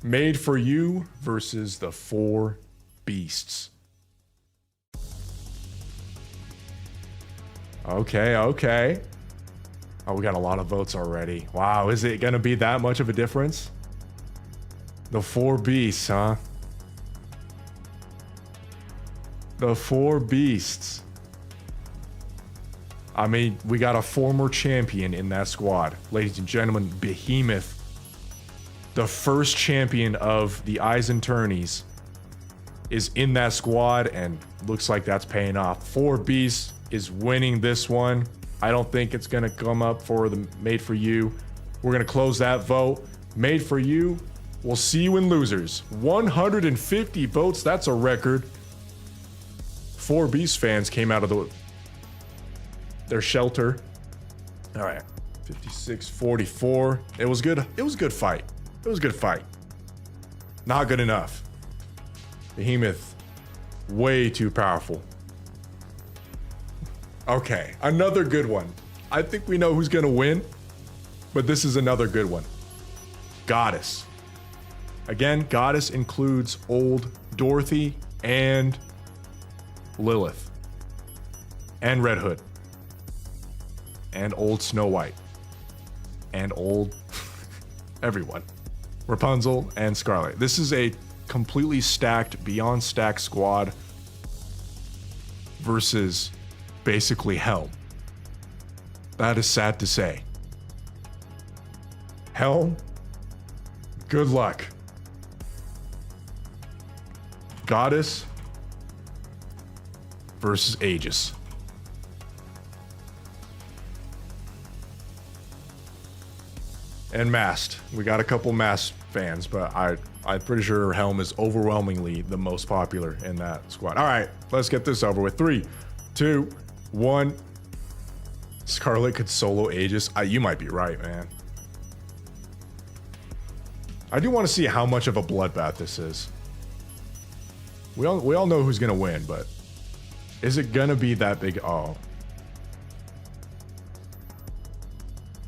Speaker 1: Made for You versus the 4 beasts. Okay. Oh, we got a lot of votes already. Wow, is it going to be that much of a difference? The 4 beasts, huh? The 4 beasts. I mean, we got a former champion in that squad. Ladies and gentlemen, Behemoth, the first champion of the Eisen Tourneys, is in that squad, and looks like that's paying off. 4 Beasts is winning this one. I don't think it's gonna come up for the Made for You. We're gonna close that vote. Made for You, we'll see you in losers. 150 votes, that's a record. 4 Beast fans came out of their shelter. All right, 56-44. It was good. It was a good fight. It was a good fight. Not good enough. Behemoth, way too powerful. Okay, another good one. I think we know who's gonna win, but this is another good one. Goddess. Again, Goddess includes old Dorothy and Lilith and Red Hood and old Snow White and old everyone. Rapunzel and Scarlet. This is a completely stacked, beyond stacked squad versus basically Helm. That is sad to say. Helm, good luck. Goddess versus Aegis. And Mast. We got a couple Mast fans, but I'm pretty sure Helm is overwhelmingly the most popular in that squad. All right, let's get this over with. 3, 2, 1. Scarlet could solo Aegis. You might be right, man. I do want to see how much of a bloodbath this is. We all know who's gonna win, but is it gonna be that big? Oh.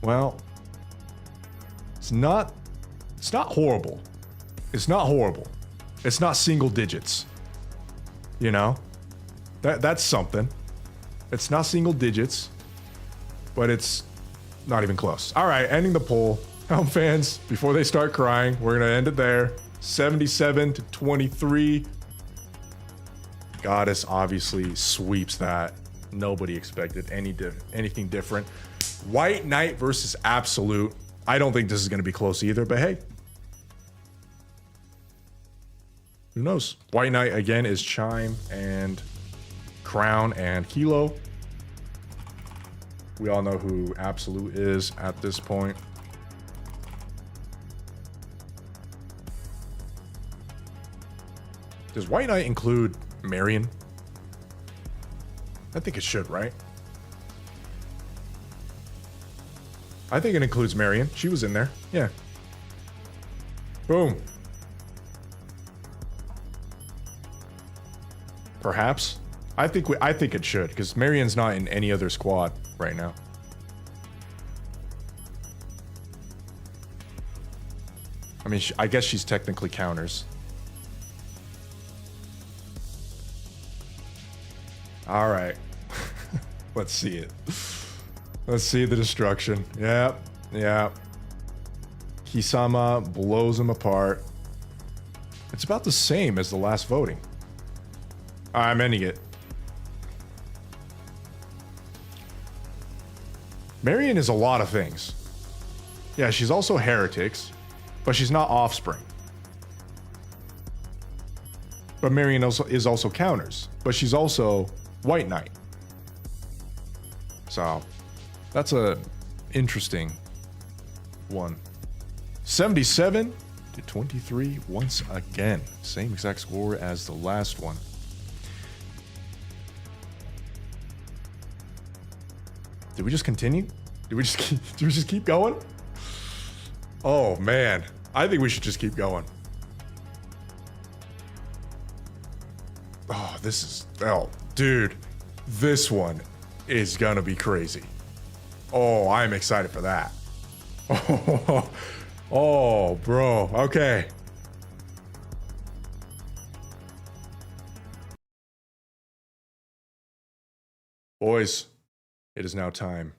Speaker 1: Well, it's not horrible. It's not horrible. It's not single digits. You know? That's something. It's not single digits, but it's not even close. All right, ending the poll. Helm fans, before they start crying, we're gonna end it there. 77-23. Goddess obviously sweeps that. Nobody expected anything different. White Knight versus Absolute. I don't think this is going to be close either, but hey. Who knows? White Knight, again, is Chime and Crown and Kilo. We all know who Absolute is at this point. Does White Knight include Marion? I think it should, right? I think it includes Marion. She was in there. Yeah. Boom. Perhaps. I think it should, because Marion's not in any other squad right now. I mean, I guess she's technically counters. All right. Let's see it. Let's see the destruction. Yep. Yep. Kisama blows him apart. It's about the same as the last voting. I'm ending it. Marion is a lot of things. Yeah, she's also heretics, but she's not offspring. But Marion is also counters, but she's also White Knight. So that's a interesting one. 77-23 once again. Same exact score as the last one. Did we just continue? Did we just keep going? Oh man, I think we should just keep going. Oh, dude, this one is gonna be crazy. Oh, I'm excited for that. Oh, bro. Okay. Boys, it is now time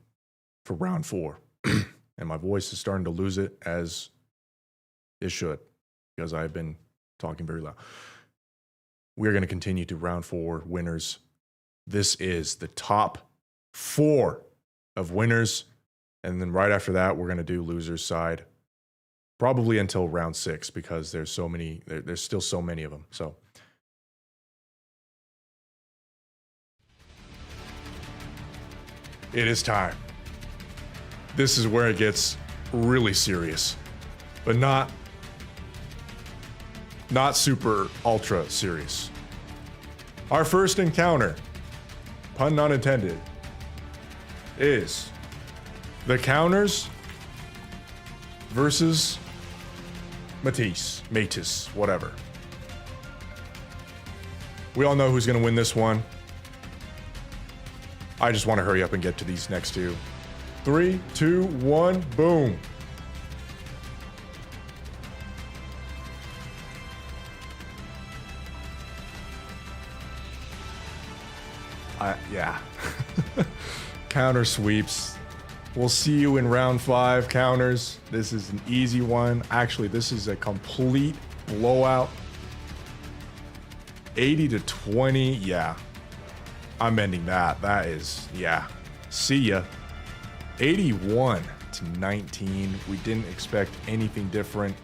Speaker 1: for round 4. And my voice is starting to lose it, as it should, because I've been talking very loud. We are going to continue to round 4 winners. This is the top 4 of winners. And then right after that, we're going to do losers side. Probably until round 6 because there's so many, there's still so many of them. So it is time. This is where it gets really serious, but not super ultra serious. Our first encounter, pun not intended, is the Counters versus Matisse, whatever. We all know who's going to win this one. I just want to hurry up and get to these next two. 3, 2, 1, boom. Yeah. Counter sweeps. We'll see you in round 5, Counters. This is an easy one. Actually, this is a complete blowout. 80 to 20, yeah. I'm ending that. That is, yeah. See ya. 81 to 19. We didn't expect anything different.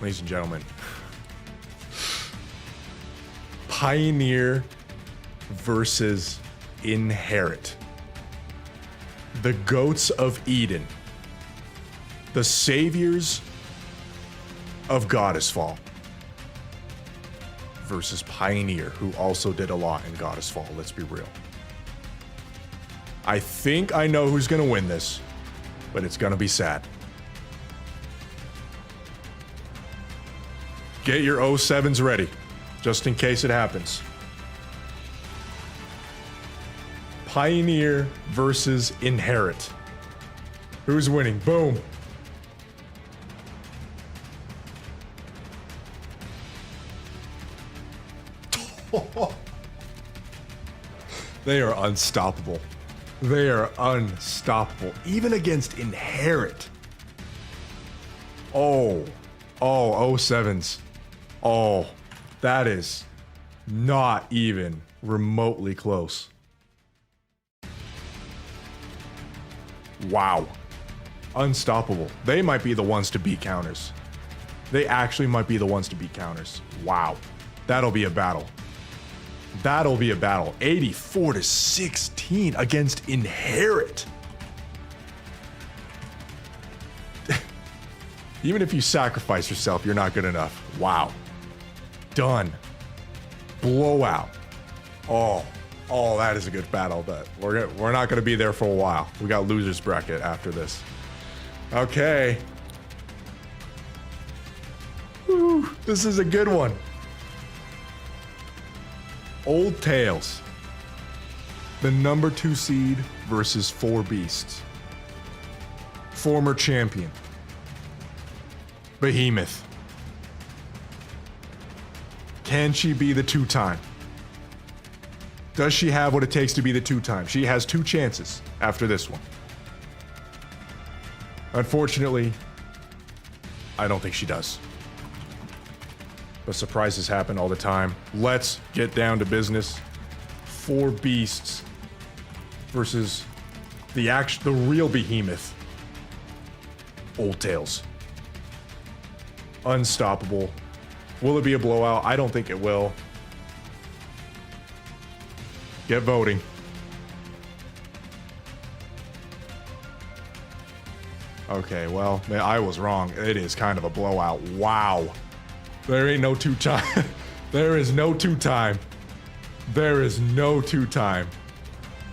Speaker 1: Ladies and gentlemen, Pioneer versus Inherit. The Goats of Eden. The Saviors of Goddessfall. Versus Pioneer, who also did a lot in Goddessfall, let's be real. I think I know who's gonna win this, but it's gonna be sad. Get your 07s ready, just in case it happens. Pioneer versus Inherit. Who's winning? Boom. They are unstoppable. They are unstoppable. Even against Inherit. Oh, 07s. Oh, that is not even remotely close. Wow. Unstoppable. They might be the ones to beat Counters. They actually might be the ones to beat Counters. Wow. That'll be a battle. That'll be a battle. 84 to 16 against Inherit. Even if you sacrifice yourself, you're not good enough. Wow. Done. Blowout. Oh, that is a good battle, but we're not going to be there for a while. We got losers bracket after this. Okay. Whew, this is a good one. Old Tales. The number 2 seed versus 4 Beasts. Former champion. Behemoth. Can she be the 2-time? Does she have what it takes to be the 2-time? She has 2 chances after this one. Unfortunately, I don't think she does. But surprises happen all the time. Let's get down to business. 4 Beasts versus the real Behemoth. Old Tales. Unstoppable. Will it be a blowout? I don't think it will. Get voting. Okay, well, I was wrong. It is kind of a blowout. Wow. There ain't no 2-time. There is no 2-time. There is no 2-time.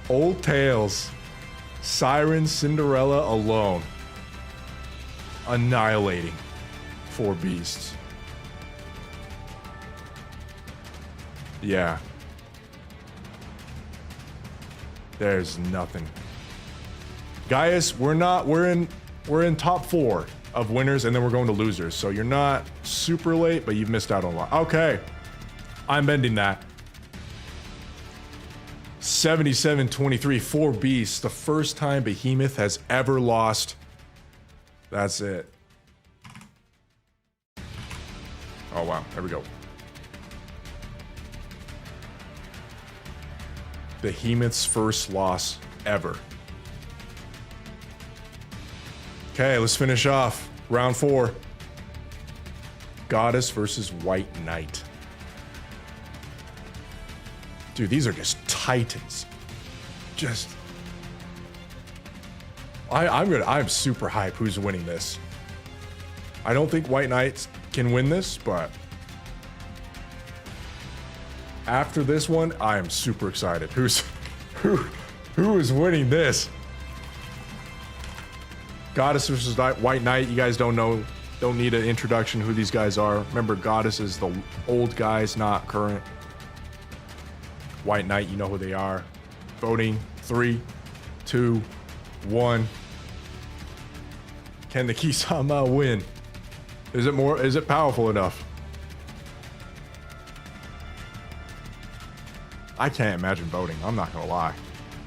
Speaker 1: Old Tales. Siren Cinderella alone. Annihilating 4 Beasts. Yeah. There's nothing. Gaius, we're in top 4 of winners, and then we're going to losers. So you're not super late, but you've missed out on a lot. Okay. I'm bending that. 77-23, 4 Beasts. The first time Behemoth has ever lost. That's it. Oh, wow. There we go. Behemoth's first loss ever. Okay, let's finish off. Round 4. Goddess versus White Knight. Dude, these are just titans. Just... I'm super hyped who's winning this. I don't think White Knights can win this, but... after this one, I am super excited. Who is winning this? Goddess versus White Knight. You guys don't need an introduction who these guys are. Remember, Goddess is the old guys, not current. White Knight, you know who they are. Voting 3, 2, 1. Can the Kisama win? Is it powerful enough? I can't imagine voting. I'm not gonna lie.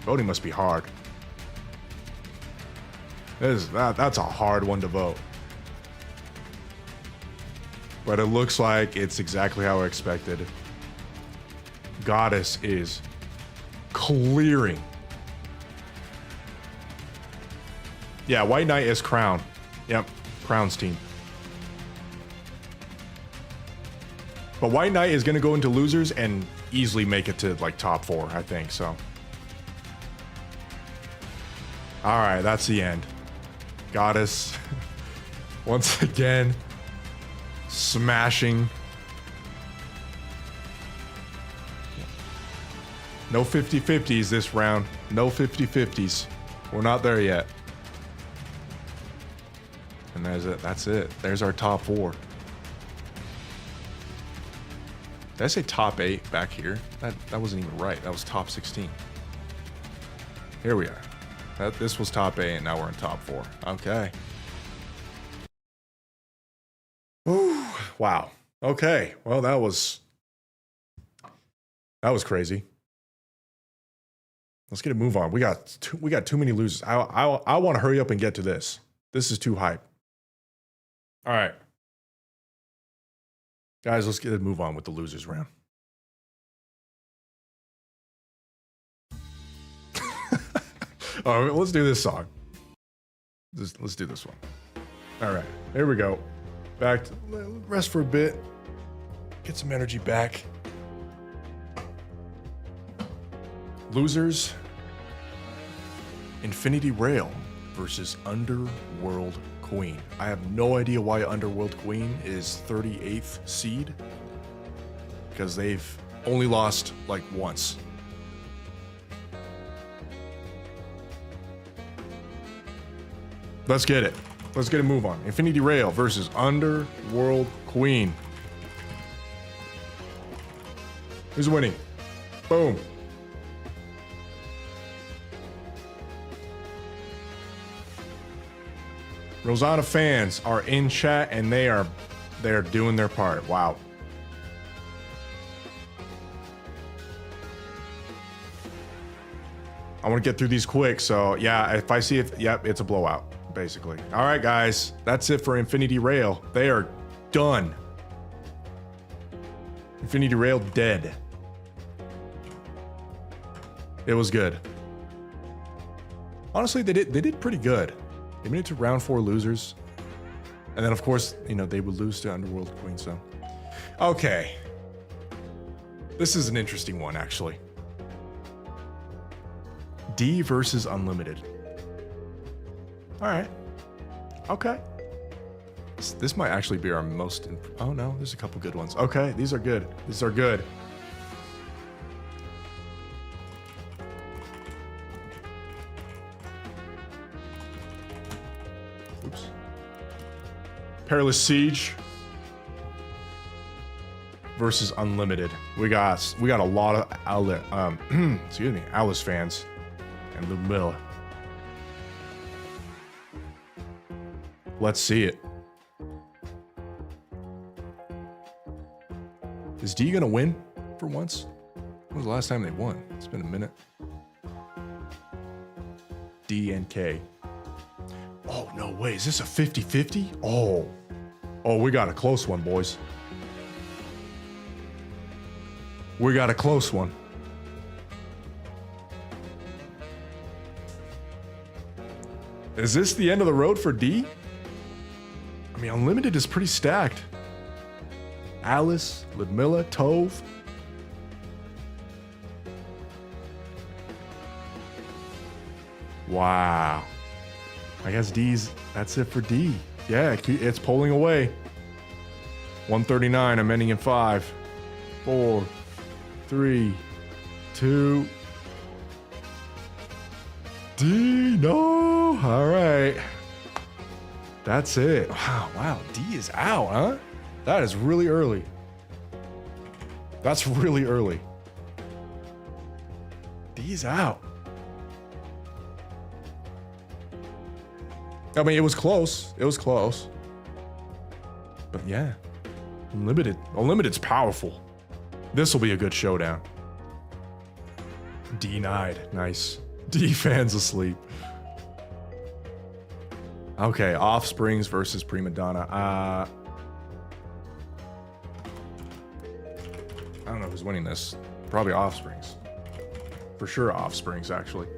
Speaker 1: Voting must be hard. That's a hard one to vote. But it looks like it's exactly how I expected. Goddess is clearing. Yeah, White Knight is Crown. Yep, Crown's team. But White Knight is gonna go into losers and easily make it to like top 4, I think, so. All right, that's the end. Goddess, once again, smashing. No 50-50s this round. No 50-50s. We're not there yet. And there's it. That's it. There's our top 4. Did I say top 8 back here? That wasn't even right. That was top 16. Here we are. This was top 8, and now we're in top 4. Okay. Ooh, wow. Okay. Well, that was crazy. Let's get a move on. We got too many losers. I want to hurry up and get to this. This is too hype. All right. Guys, let's get a move on with the losers round. All right, let's do this song. Let's do this one. All right, here we go. Back to rest for a bit. Get some energy back. Losers. Infinity Rail versus Underworld Queen. I have no idea why Underworld Queen is 38th seed. Because they've only lost like once. Let's get it. Let's get a move on. Infinity Rail versus Underworld Queen. Who's winning? Boom. Rosanna fans are in chat and they're doing their part. Wow. I want to get through these quick, so yeah, if I see it, yep, it's a blowout, basically. All right, guys, that's it for Infinity Rail. They are done. Infinity Rail dead. It was good. Honestly, they did pretty good. They made it to round 4 losers. And then, of course, you know, they would lose to Underworld Queen, so. Okay. This is an interesting one, actually. D versus Unlimited. All right. Okay. This might actually be our most... oh, no, there's a couple good ones. Okay, these are good. These are good. Oops. Perilous Siege versus Unlimited. We got a lot of excuse me, Alice fans and Lumilla. Let's see it. Is D gonna win for once? When was the last time they won? It's been a minute. D and K. Oh, no way. Is this a 50-50? Oh. Oh, we got a close one, boys. We got a close one. Is this the end of the road for D? I mean, Unlimited is pretty stacked. Alice, Ludmilla, Tove. Wow. I guess that's it for D. Yeah, it's pulling away. 139, I'm ending in 5, 4, 3, 2. D, no. All right. That's it. Wow, D is out, huh? That is really early. That's really early. D's out. I mean, it was close. It was close. But yeah. Unlimited's powerful. This will be a good showdown. Denied. Nice. D fans asleep. Okay, Offsprings versus Primadana. I don't know who's winning this. Probably Offsprings. For sure Offsprings, actually.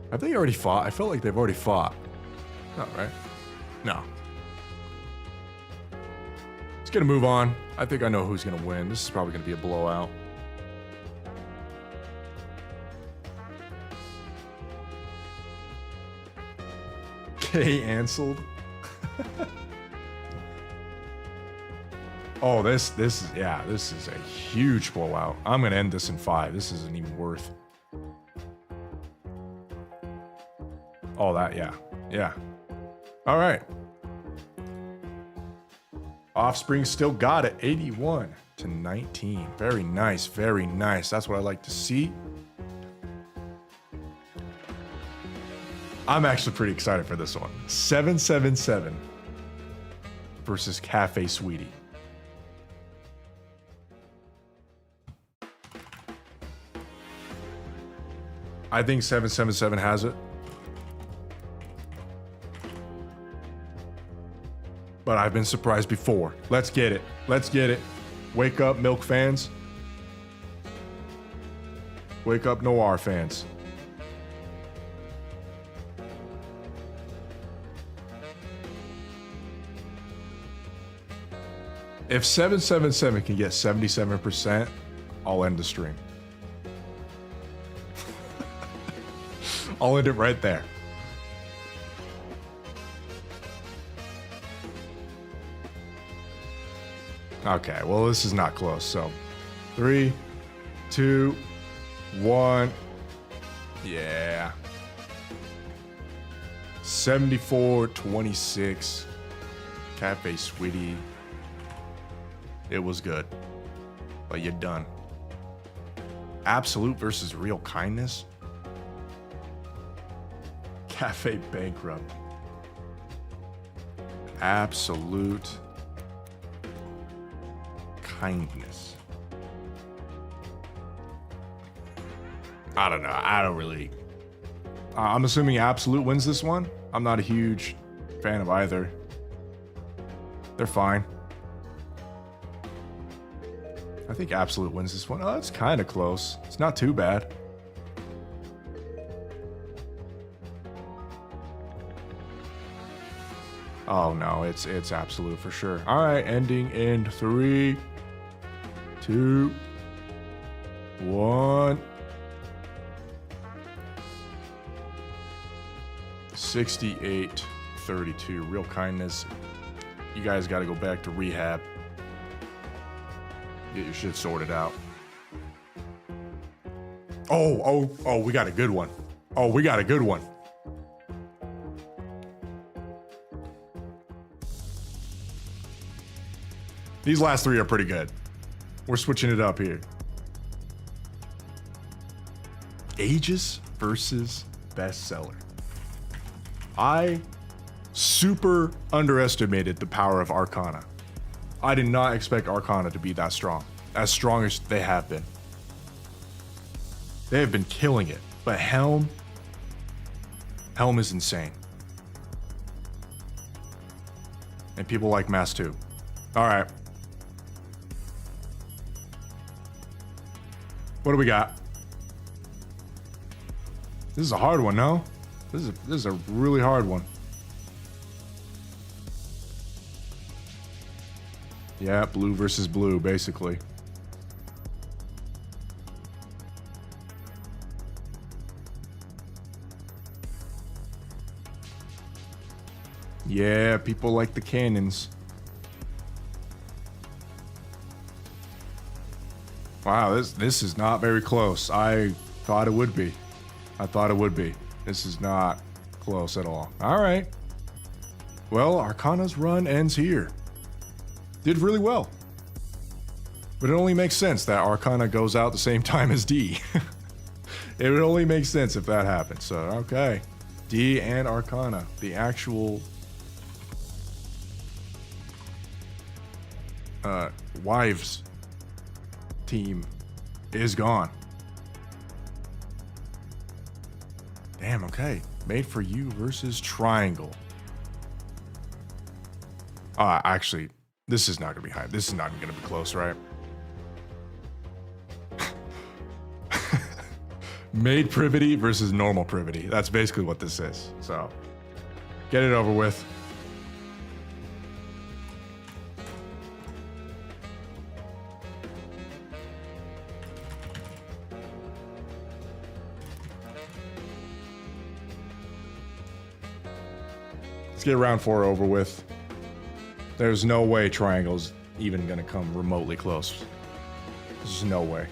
Speaker 1: Have they already fought? I felt like they've already fought. No, right? No. Let's get a move on. I think I know who's going to win. This is probably going to be a blowout. K. Anseld. Oh, this is a huge blowout. I'm going to end this in 5. This isn't even worth. Oh, that, yeah. Yeah. All right. Offspring still got it. 81-19. Very nice. Very nice. That's what I like to see. I'm actually pretty excited for this one. 777 versus Cafe Sweetie. I think 777 has it. But I've been surprised before. Let's get it. Let's get it. Wake up, Milk fans. Wake up, Noir fans. If 777 can get 77%, I'll end the stream. I'll end it right there. Okay, well, this is not close. So 3, 2, 1. Yeah. 74-26. Cafe Sweetie. It was good. But you're done. Absolute versus Real Kindness. Cafe Bankrupt. Absolute Kindness. I don't know. I don't really. I'm assuming Absolute wins this one. I'm not a huge fan of either. They're fine. I think Absolute wins this one. Oh, that's kind of close. It's not too bad. Oh no, it's Absolute for sure. All right, ending in 3, 2, 1. 68-32. Real Kindness. You guys got to go back to rehab. Get your shit sorted out. Oh, we got a good one. Oh, we got a good one. These last 3 are pretty good. We're switching it up here. Aegis versus Bestseller. I super underestimated the power of Arcana. I did not expect Arcana to be that strong. As strong as they have been. They have been killing it. But Helm is insane. And people like Mass too. All right. What do we got? This is a hard one, no? This is a really hard one. Yeah, blue versus blue, basically. Yeah, people like the cannons. Wow, this is not very close. I thought it would be. I thought it would be. This is not close at all. All right. Well, Arcana's run ends here. Did really well. But it only makes sense that Arcana goes out the same time as D. It would only make sense if that happened. So, okay. D and Arcana, the actual wives team is gone. Damn, okay. Made for You versus Triangle. Actually, this is not gonna be high. This is not even gonna be close, right? Made Privity versus Normal Privity. That's basically what this is. So, get it over with. Let's get round 4 over with. There's no way Triangle's even gonna come remotely close. There's no way.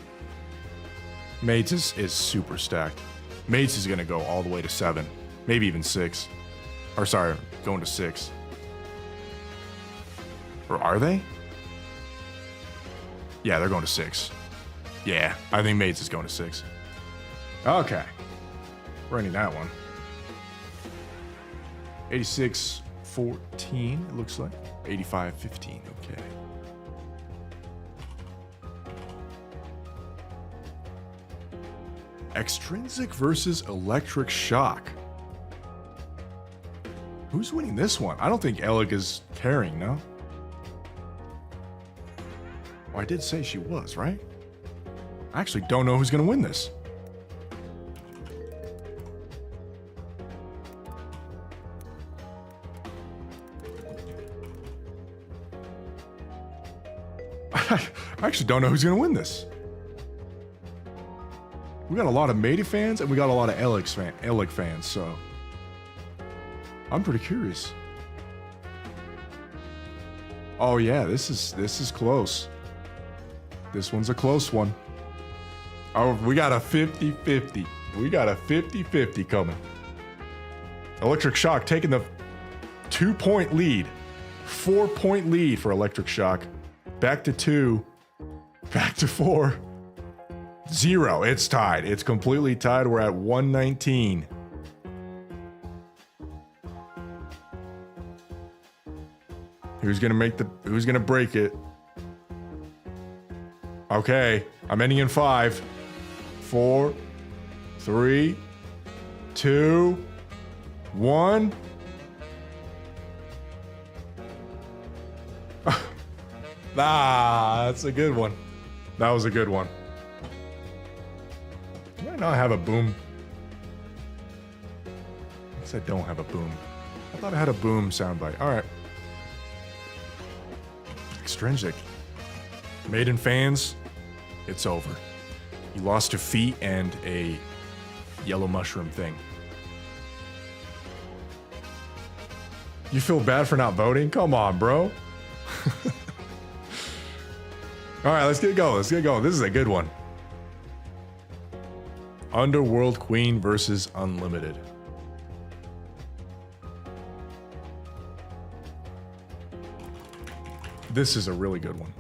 Speaker 1: Mates is super stacked. Mates is gonna go all the way to 7, maybe even 6. Or sorry, going to 6. Or are they? Yeah, they're going to 6. Yeah, I think Mates is going to 6. Okay. Running that one. 86-14, it looks like. 85-15, okay. Extrinsic versus Electric Shock. Who's winning this one? I don't think Eleg is carrying, no? Well, I did say she was, right? I actually don't know who's going to win this. I actually don't know who's going to win this. We got a lot of Maida fans and we got a lot of Eleg fans, so I'm pretty curious. Oh yeah, this is close. This one's a close one. Oh, we got a 50-50. We got a 50-50 coming. Electric Shock taking the 2-point lead. 4-point lead for Electric Shock. Back to 2. Back to 4. 0. It's tied. It's completely tied. We're at 119. Who's gonna break it? Okay. I'm ending in 5. 4, 3, 2, 1. That's a good one. That was a good one. Do I not have a boom? I guess I don't have a boom. I thought I had a boom soundbite. All right. Extrinsic. Maiden fans, it's over. You lost to feet and a yellow mushroom thing. You feel bad for not voting? Come on, bro. All right, let's get going. Let's get going. This is a good one. Underworld Queen versus Unlimited. This is a really good one.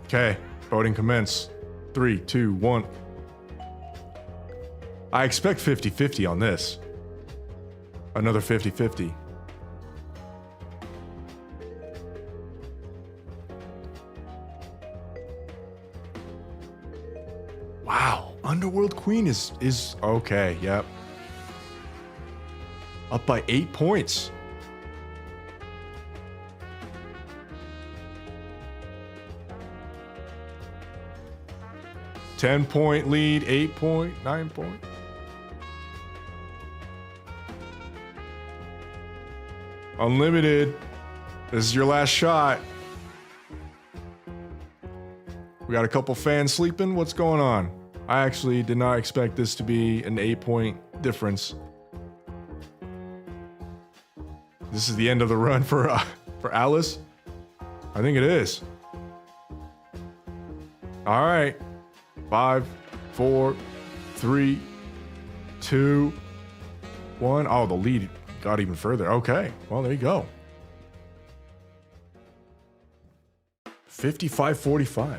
Speaker 1: Okay, voting commence. 3, 2, 1. I expect 50-50 on this. Another 50-50. Wow, Underworld Queen is okay, yep. Up by 8 points. 10-point lead, 8-point, 9-point. Unlimited. This is your last shot. We got a couple fans sleeping. What's going on? I actually did not expect this to be an 8-point difference. This is the end of the run for Alice. I think it is. All right. 5, 4, 3, 2, 1. Oh, the lead got even further. Okay. Well, there you go. 55-45. Wow,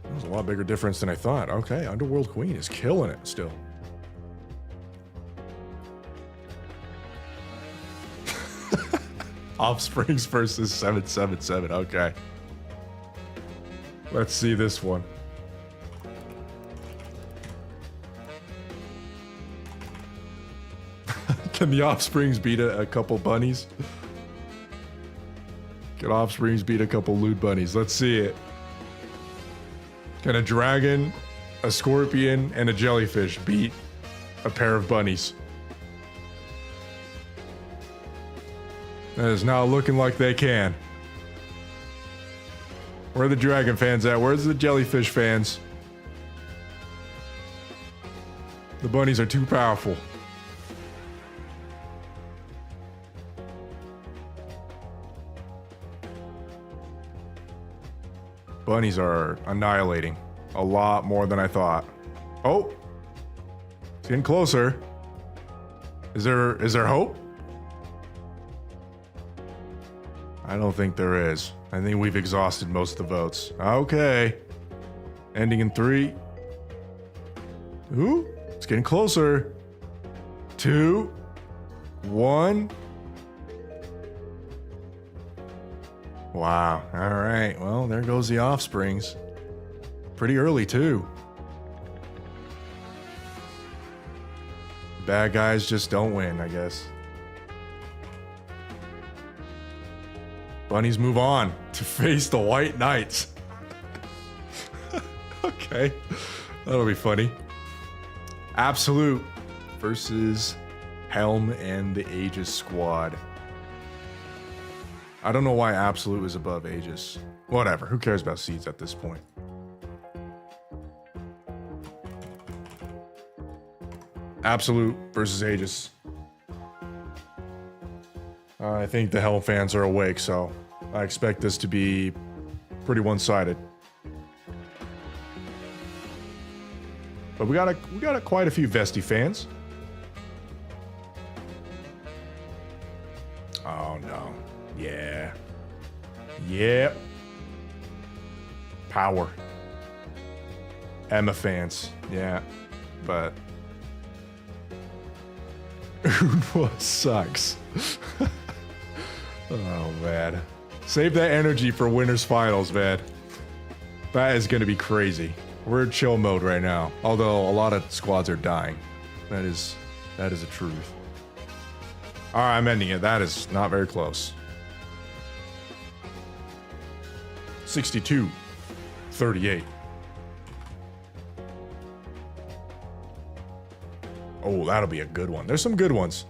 Speaker 1: that was a lot bigger difference than I thought. Okay, Underworld Queen is killing it still. Offsprings versus 777. Okay. Let's see this one. Can the Offsprings beat a couple bunnies? Can Offsprings beat a couple lewd bunnies? Let's see it. Can a dragon, a scorpion, and a jellyfish beat a pair of bunnies? That is now looking like they can. Where are the dragon fans at? Where's the jellyfish fans? The bunnies are too powerful. Bunnies are annihilating a lot more than I thought. Oh, it's getting closer. Is there hope? I don't think there is. I think we've exhausted most of the votes. Okay. Ending in 3. Ooh, it's getting closer. 2, 1. Wow. All right. Well, there goes the Offsprings. Pretty early, too. Bad guys just don't win, I guess. Bunnies move on to face the White Knights. Okay. That'll be funny. Absolute versus Helm and the Aegis squad. I don't know why Absolute is above Aegis. Whatever. Who cares about seeds at this point? Absolute versus Aegis. I think the Helm fans are awake, so I expect this to be pretty one-sided. But we got quite a few Vesti fans. Oh no. Yeah. Yep. Power. Emma fans. Yeah. But Unwa sucks. Oh man. Save that energy for winners finals, man. That is gonna be crazy. We're in chill mode right now. Although a lot of squads are dying. That is a truth. Alright, I'm ending it. That is not very close. 62-38. Oh, that'll be a good one. There's some good ones.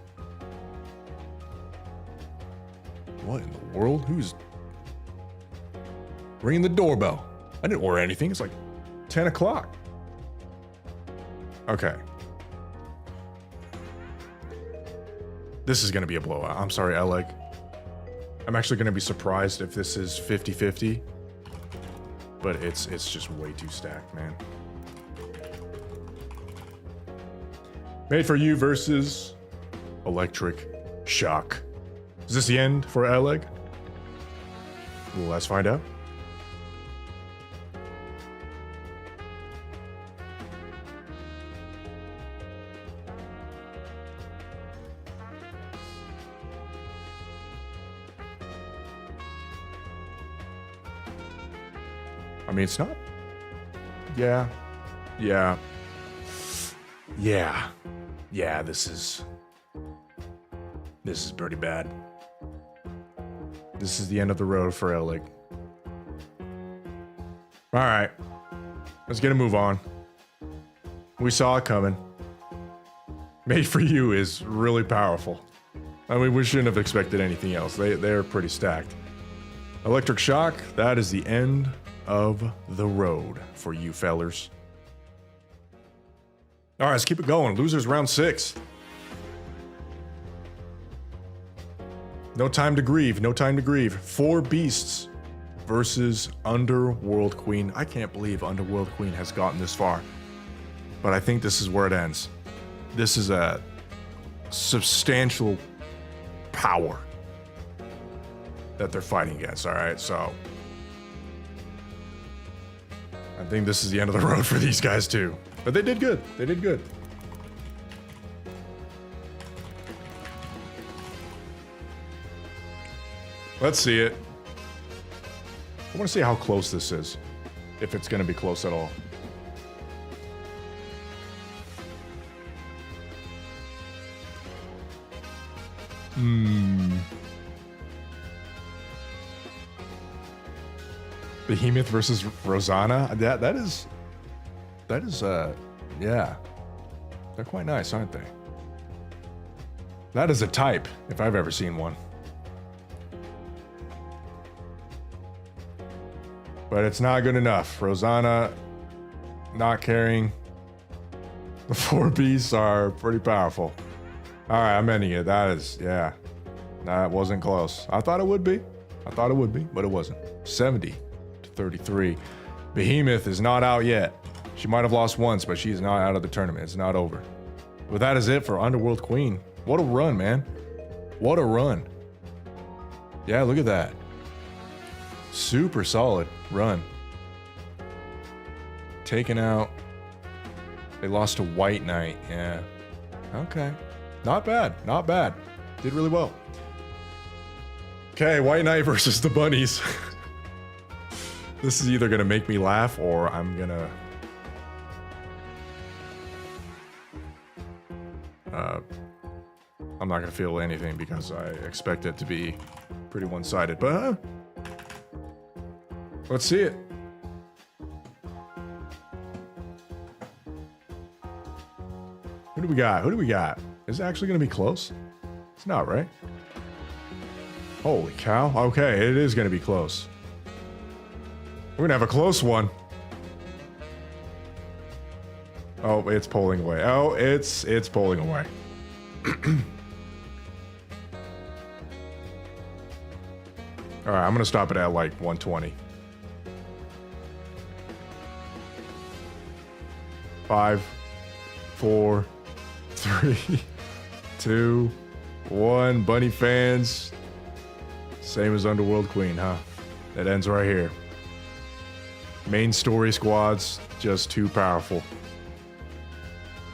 Speaker 1: What in the world? Who's ringing the doorbell? I didn't order anything. It's like 10 o'clock. Okay. This is going to be a blowout. I'm sorry, Oleg. I'm actually going to be surprised if this is 50-50. But it's just way too stacked, man. Made for You versus Electric Shock. Is this the end for Oleg? Well, let's find out. I mean, it's not. Yeah. Yeah. Yeah. Yeah, this is pretty bad. This is the end of the road for Oleg. All right. Let's get a move on. We saw it coming. Made for You is really powerful. I mean, we shouldn't have expected anything else. They're pretty stacked. Electric Shock, that is the end of the road for you fellers. All right, let's keep it going. Losers round 6. No time to grieve. No time to grieve. 4 beasts versus Underworld Queen. I can't believe Underworld Queen has gotten this far. But I think this is where it ends. This is a substantial power that they're fighting against, all right? So I think this is the end of the road for these guys too. But they did good. They did good. Let's see it. I want to see how close this is. If it's going to be close at all. Behemoth versus Rosanna. That is yeah. They're quite nice, aren't they? That is a type, if I've ever seen one. But it's not good enough. Rosanna not carrying. The 4 beasts are pretty powerful. All right, I'm ending it. That is, yeah. That wasn't close. I thought it would be. But it wasn't. 70 to 33. Behemoth is not out yet. She might have lost once, but she's not out of the tournament. It's not over. But that is it for Underworld Queen. What a run, man. What a run. Yeah, look at that. Super solid run. Taken out. They lost to White Knight. Yeah. Okay. Not bad. Not bad. Did really well. Okay, White Knight versus the bunnies. This is either going to make me laugh or I'm going to... I'm not going to feel anything because I expect it to be pretty one-sided. But let's see it. Who do we got? Who do we got? Is it actually going to be close? It's not, right? Holy cow. Okay, it is going to be close. We're going to have a close one. Oh, it's pulling away. Oh, it's pulling away. All right, I'm going to stop it at like 120. 5, 4, 3, 2, 1. Bunny fans. Same as Underworld Queen, huh? That ends right here. Main story squads, just too powerful.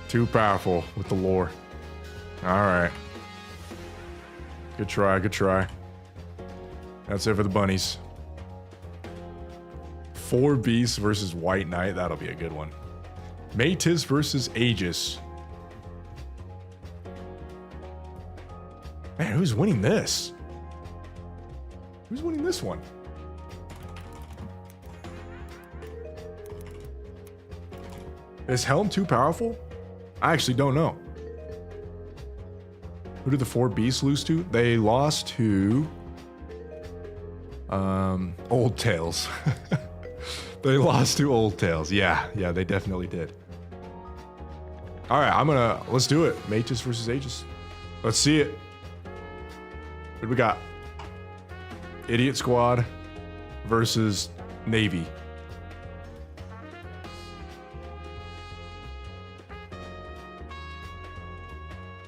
Speaker 1: Too powerful with the lore. All right. Good try, good try. That's it for the bunnies. 4 beasts versus White Knight. That'll be a good one. Métis versus Aegis. Man, who's winning this? Who's winning this one? Is Helm too powerful? I actually don't know. Who did the 4 beasts lose to? They lost to... Old Tales. They lost to Old Tales. Yeah, they definitely did. All right, let's do it. Métis versus Aegis. Let's see it. What do we got? Idiot Squad versus Navy.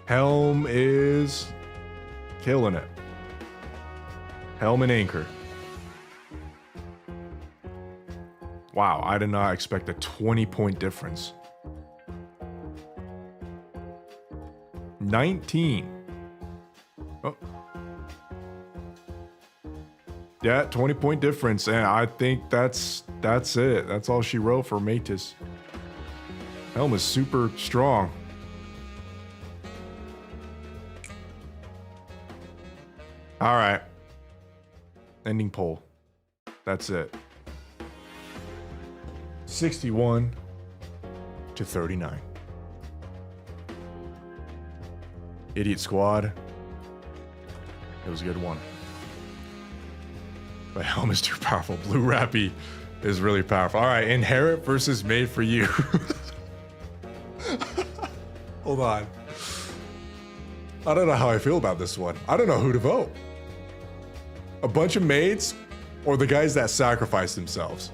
Speaker 1: Helm is killing it. Helm and Anchor. Wow, I did not expect a 20-point difference. 19. Oh. Yeah, 20-point difference, and I think that's it. That's all she wrote for Métis. Helm is super strong. All right. Ending poll. That's it. 61 to 39. Idiot squad. It was a good one. But Helm is too powerful. Blue Rappy is really powerful. All right, Inherit versus Made for You. Hold on. I don't know how I feel about this one. I don't know who to vote. A bunch of maids or the guys that sacrifice themselves?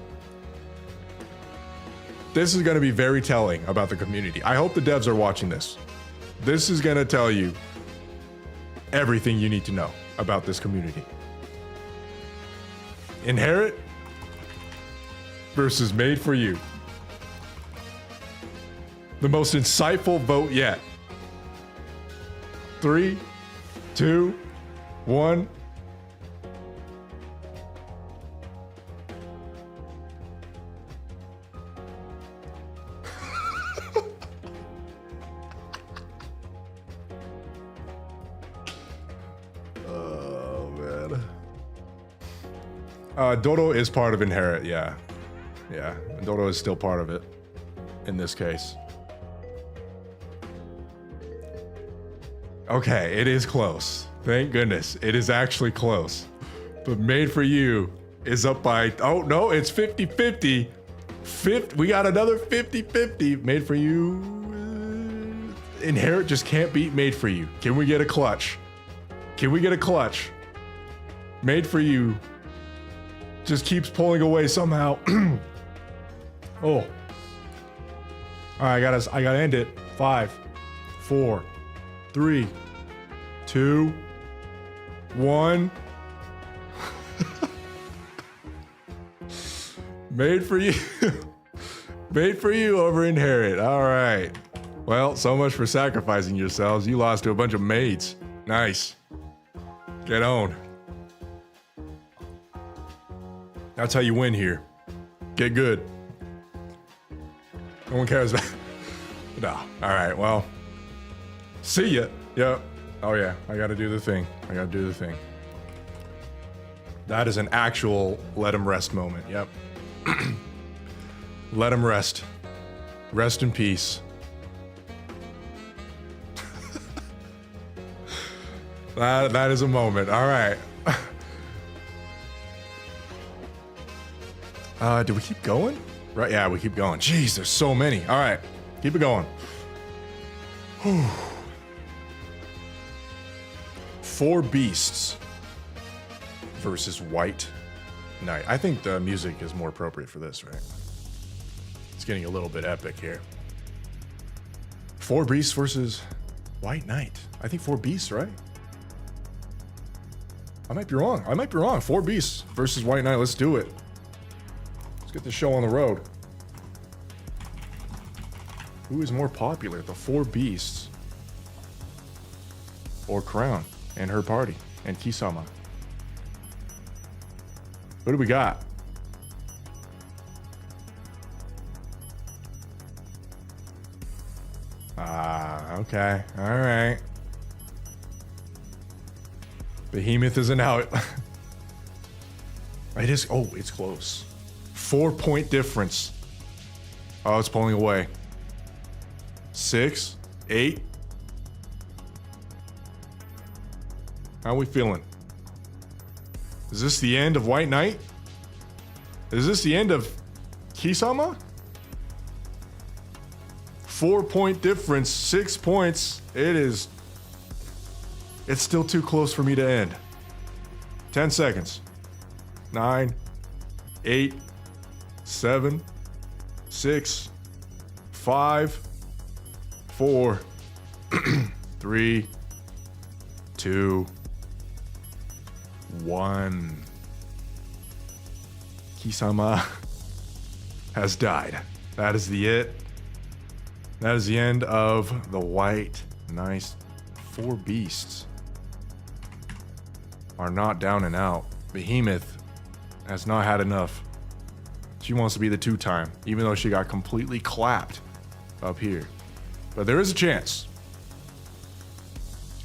Speaker 1: This is going to be very telling about the community. I hope the devs are watching this. This is going to tell you everything you need to know about this community. Inherit versus Made for You. The most insightful vote yet. 3, 2, 1. Dodo is part of Inherit, yeah. Yeah, Dodo is still part of it in this case. Okay, it is close. Thank goodness. It is actually close. But Made for You is up by, oh no, it's 50-50. We got another 50-50. Made for You. Inherit just can't beat Made for You. Can we get a clutch? Can we get a clutch? Made for You just keeps pulling away somehow. Oh. All right, I gotta end it. 5, 4, 3, 2, 1. Made for You. Made for You over Inherit. All right. Well, so much for sacrificing yourselves. You lost to a bunch of maids. Nice. Get on. That's how you win here. Get good. No one cares about. No. All right. Well. See ya. Yep. Oh yeah. I gotta do the thing. That is an actual let him rest moment. Yep. Let him rest. Rest in peace. That is a moment. All right. Do we keep going? Right, yeah, we keep going. Jeez, there's so many. All right, keep it going. Whew. 4 Beasts versus White Knight. I think the music is more appropriate for this, right? It's getting a little bit epic here. 4 Beasts versus White Knight. I think 4 Beasts, right? I might be wrong. 4 Beasts versus White Knight. Let's do it. Let's get this show on the road. Who is more popular, the 4 Beasts or Crown and her party and Kisama? What do we got? Okay. All right. Behemoth isn't out. It is. Oh, it's close. 4-point difference. Oh, it's pulling away. 6, 8. How are we feeling? Is this the end of White Knight? Is this the end of Kisama? 4-point difference, 6 points. It is. It's still too close for me to end. 10 seconds. 9, 8, 7, 6, 5, 4, 3, 2, 1. Kisama has died. That is the it. That is the end of the White Knight. 4 Beasts are not down and out. Behemoth has not had enough. She wants to be the 2-time, even though she got completely clapped up here. But there is a chance.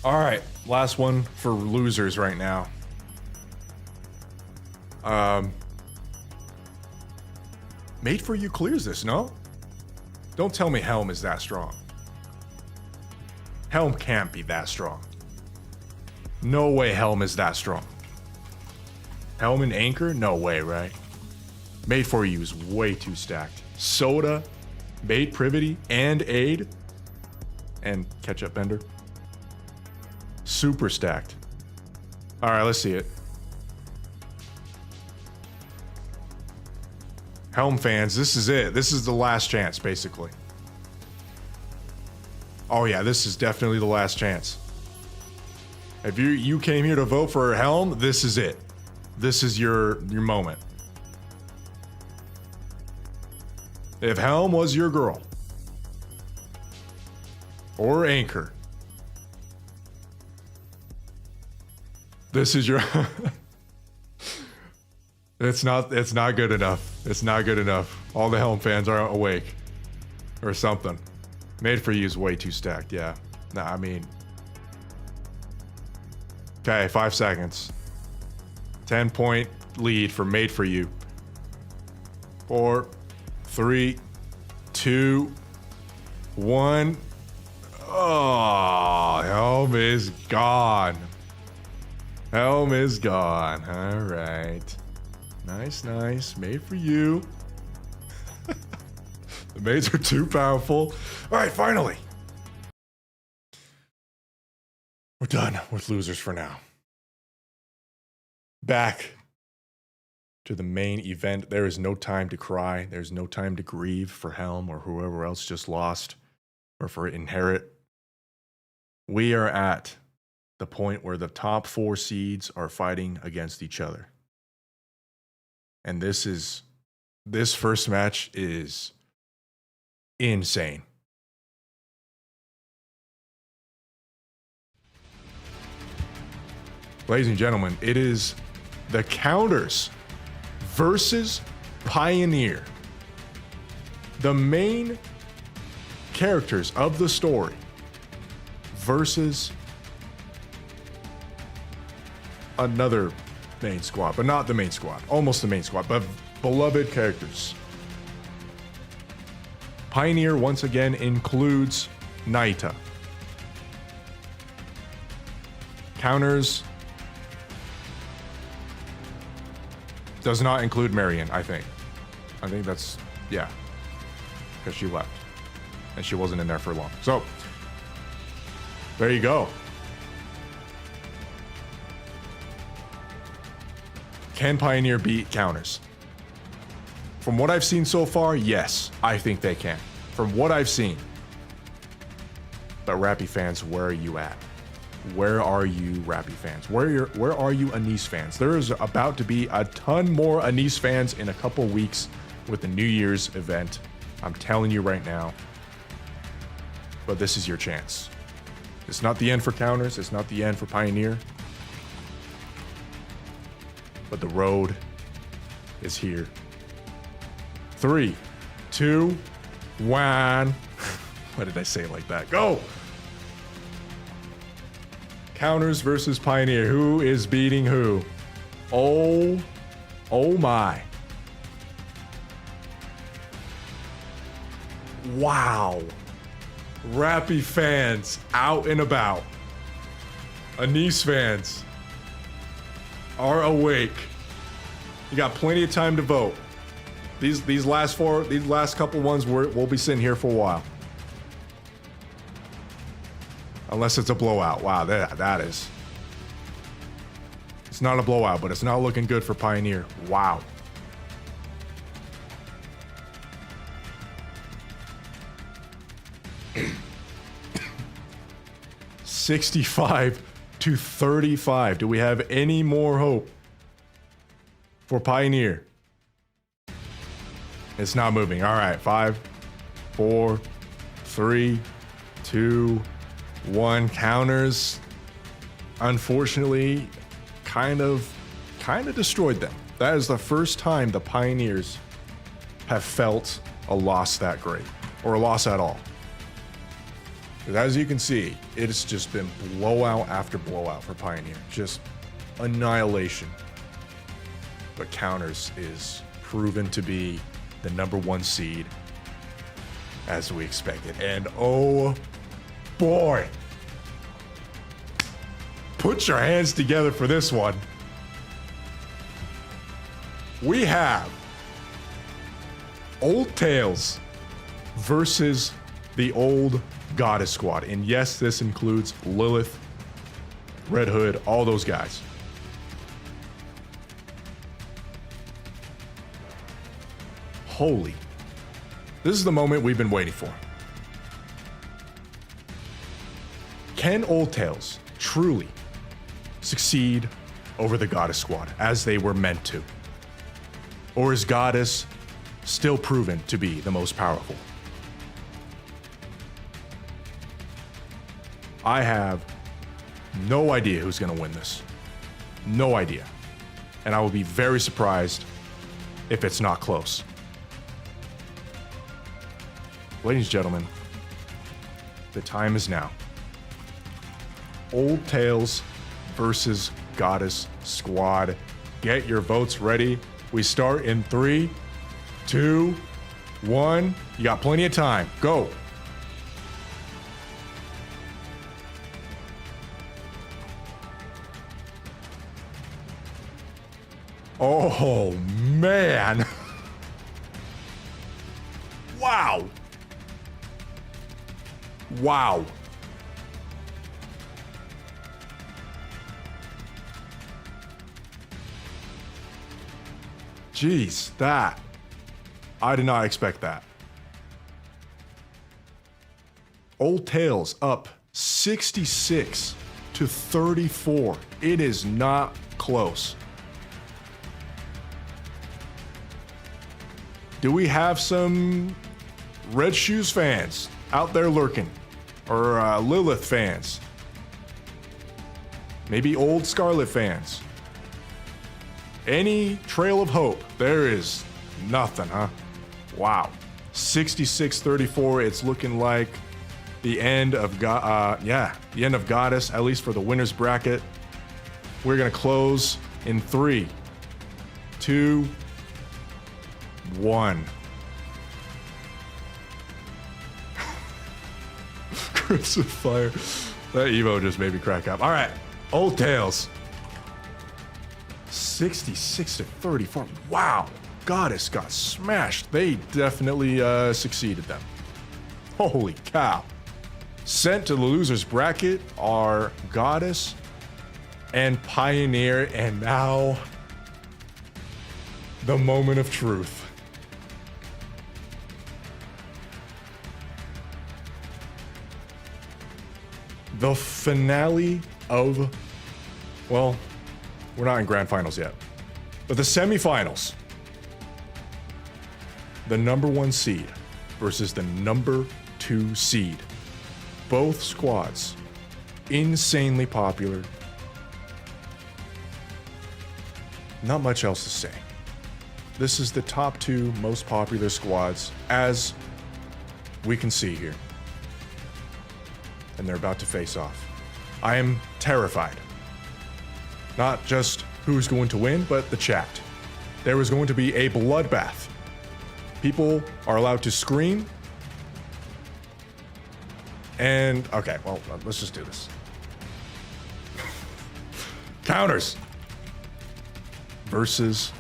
Speaker 1: All right, last one for losers right now. Made for You clears this, no? Don't tell me Helm is that strong. Helm can't be that strong. No way Helm is that strong. Helm and Anchor? No way, right? Made for You is way too stacked. Soda, Made Privity, and Aid, and Ketchup Bender. Super stacked. All right, let's see it. Helm fans, this is it. This is the last chance, basically. Oh yeah, this is definitely the last chance. If you came here to vote for Helm, this is it. This is your moment. If Helm was your girl, or Anchor, this is your. It's not good enough. It's not good enough. All the Helm fans are awake, or something. Made for You is way too stacked. Yeah. Nah, I mean. Okay, 5 seconds. 10-point lead for Made for You. 4, 3, 2, 1. Oh, Helm is gone. Helm is gone. All right. Nice, nice. Made for You. The maids are too powerful. All right, finally. We're done with losers for now. Back to the main event. There is no time to cry. There's no time to grieve for Helm or whoever else just lost, or for Inherit. We are at the point where the top 4 seeds are fighting against each other. And this first match is insane. Ladies and gentlemen, it is the Counters versus Pioneer. The main characters of the story versus another main squad, but not the main squad. Almost the main squad, but beloved characters. Pioneer once again includes Naita. Counters does not include Marion, I think. I think that's, yeah, because she left and she wasn't in there for long. So there you go. Can Pioneer beat Counters? From what I've seen so far, yes, I think they can. From what I've seen. But Rappy fans, where are you at? Where are you, Rappy fans? Where are you, Anise fans? There is about to be a ton more Anise fans in a couple weeks with the New Year's event. I'm telling you right now. But this is your chance. It's not the end for Counters. It's not the end for Pioneer. But the road is here. 3, 2, 1. Why did I say it like that? Go! Counters versus Pioneer. Who is beating who? Oh my. Wow. Rappy fans out and about. Anise fans are awake. You got plenty of time to vote. These last couple ones we'll be sitting here for a while. Unless it's a blowout. Wow, that is. It's not a blowout, but it's not looking good for Pioneer. Wow. $65-35. Do we have any more hope for Pioneer? It's not moving. All right, 5, 4, 3, 2, 1. Counters, unfortunately, kind of destroyed them. That is the first time the Pioneers have felt a loss that great, or a loss at all. As you can see, it's just been blowout after blowout for Pioneer. Just annihilation. But Counters is proven to be the number 1 seed, as we expected. And oh boy, put your hands together for this one. We have Old Tales versus the Old Goddess Squad. And yes, this includes Lilith, Red Hood, all those guys. Holy. This is the moment we've been waiting for. Can Old Tales truly succeed over the Goddess Squad as they were meant to? Or is Goddess still proven to be the most powerful? I have no idea who's going to win this. No idea. And I will be very surprised if it's not close. Ladies and gentlemen, the time is now. Old Tales versus Goddess Squad. Get your votes ready. We start in 3, 2, 1. You got plenty of time. Go. Oh, man. Wow. Wow. Jeez, that. I did not expect that. Old Tales up 66 to 34. It is not close. Do we have some Red Shoes fans out there lurking? Or Lilith fans? Maybe Old Scarlet fans? Any trail of hope? There is nothing, huh? Wow. 66-34. It's looking like the end of the end of Goddess, at least for the winner's bracket. We're gonna close in 3, 2, 1. Crimson Fire. That Evo just made me crack up. All right, Old Tales. 66 to 34. Wow. Goddess got smashed. They definitely succeeded them. Holy cow. Sent to the loser's bracket are Goddess and Pioneer, and now the moment of truth. The finale of, well, we're not in grand finals yet, but the semifinals. The number 1 seed versus the number 2 seed. Both squads insanely popular. Not much else to say. This is the top 2 most popular squads, as we can see here. And they're about to face off. I am terrified. Not just who's going to win, but the chat. There is going to be a bloodbath. People are allowed to scream. And, okay, well, let's just do this. Counters versus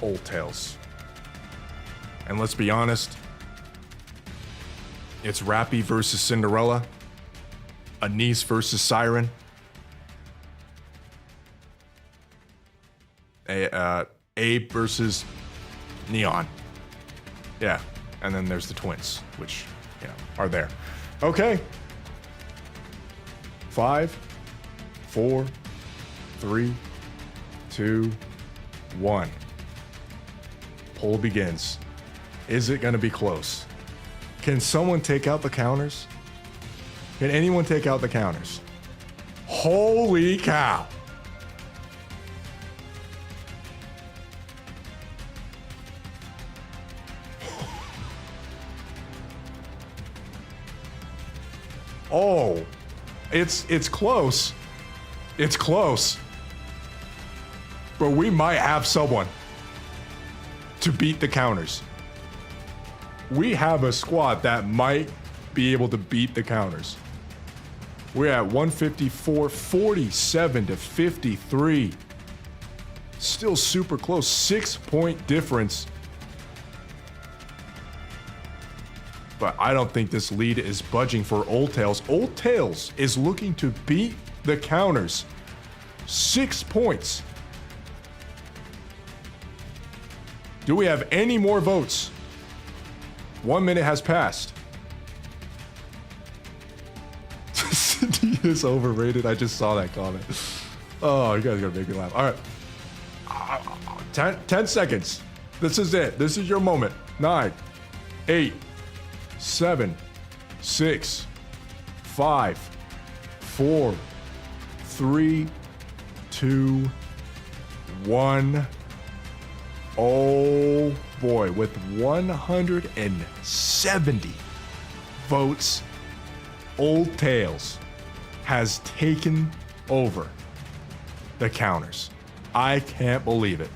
Speaker 1: Old Tales. And let's be honest, it's Rappy versus Cinderella, Anise versus Siren, Abe versus Neon. Yeah, and then there's the twins, which, you know, are there. Okay. 5, 4, 3, 2, 1. Poll begins. Is it gonna be close? Can someone take out the counters? Can anyone take out the counters? Holy cow. Oh, it's close. It's close. But we might have someone to beat the counters. We have a squad that might be able to beat the counters. We're at 154, 47 to 53. Still super close, 6-point difference. But I don't think this lead is budging for Old Tails. Old Tails is looking to beat the counters. 6 points. Do we have any more votes? 1 minute has passed. Cindy is overrated. I just saw that comment. Oh, you guys are gonna make me laugh. All right. 10 seconds. This is it. This is your moment. 9, 8, 7, 6, 5, 4, 3, 2, 1. Oh boy, with 170 votes, Old Tails has taken over the counters. I can't believe it.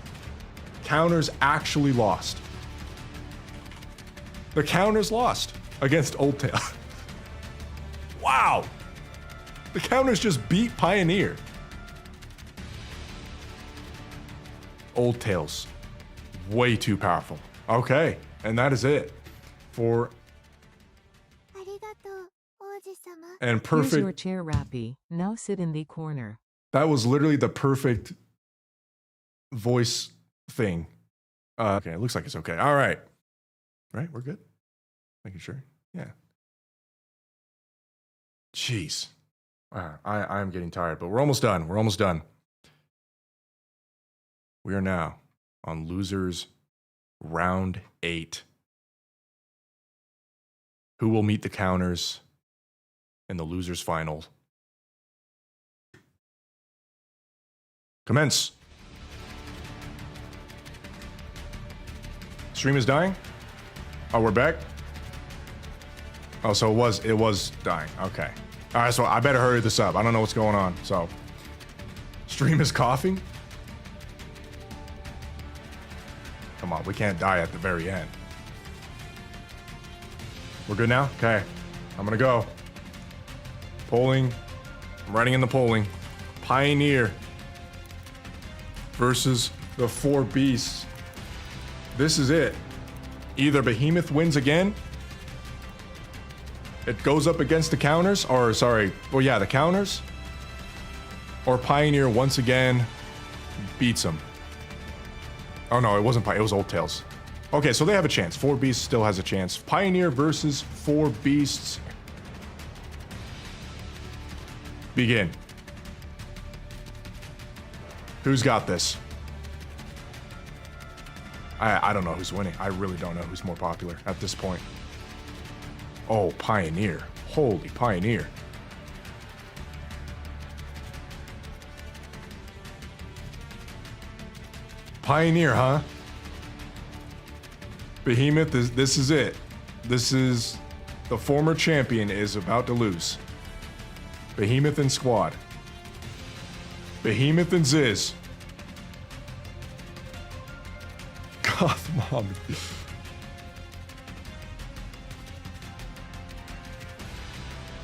Speaker 1: Counters actually lost. The counters lost against Old Tails. Wow. The counters just beat Pioneer. Old Tails. Way too powerful. Okay, and that is it for and
Speaker 2: Here's your
Speaker 1: perfect.
Speaker 2: chair, Rappy. Now sit in the corner.
Speaker 1: That was literally the perfect voice thing. Okay, it looks like it's okay. All right, right, we're good. Making sure. Yeah. Jeez, I am getting tired, but we're almost done. We're almost done. We are now on losers round 8. Who will meet the counters in the losers final? Commence. Stream is dying. Oh, we're back. Oh, so it was dying. Okay. All right, so I better hurry this up. I don't know what's going on. So, stream is coughing. Come on, we can't die at the very end. We're good now? Okay. I'm gonna go. Polling. I'm writing in the polling. Pioneer versus the 4 beasts. This is it. Either Behemoth wins again. It goes up against the counters, or sorry, well yeah, the counters. Or Pioneer once again beats them. Oh no, it wasn't Pioneer, it was Old Tails. Okay, so they have a chance. 4 Beasts still has a chance. Pioneer versus 4 Beasts. Begin. Who's got this? I don't know who's winning. I really don't know who's more popular at this point. Oh, Pioneer. Holy Pioneer. Pioneer, huh? Behemoth, this is it. This is the former champion is about to lose. Behemoth and Squad. Behemoth and Ziz. Goth Mommy.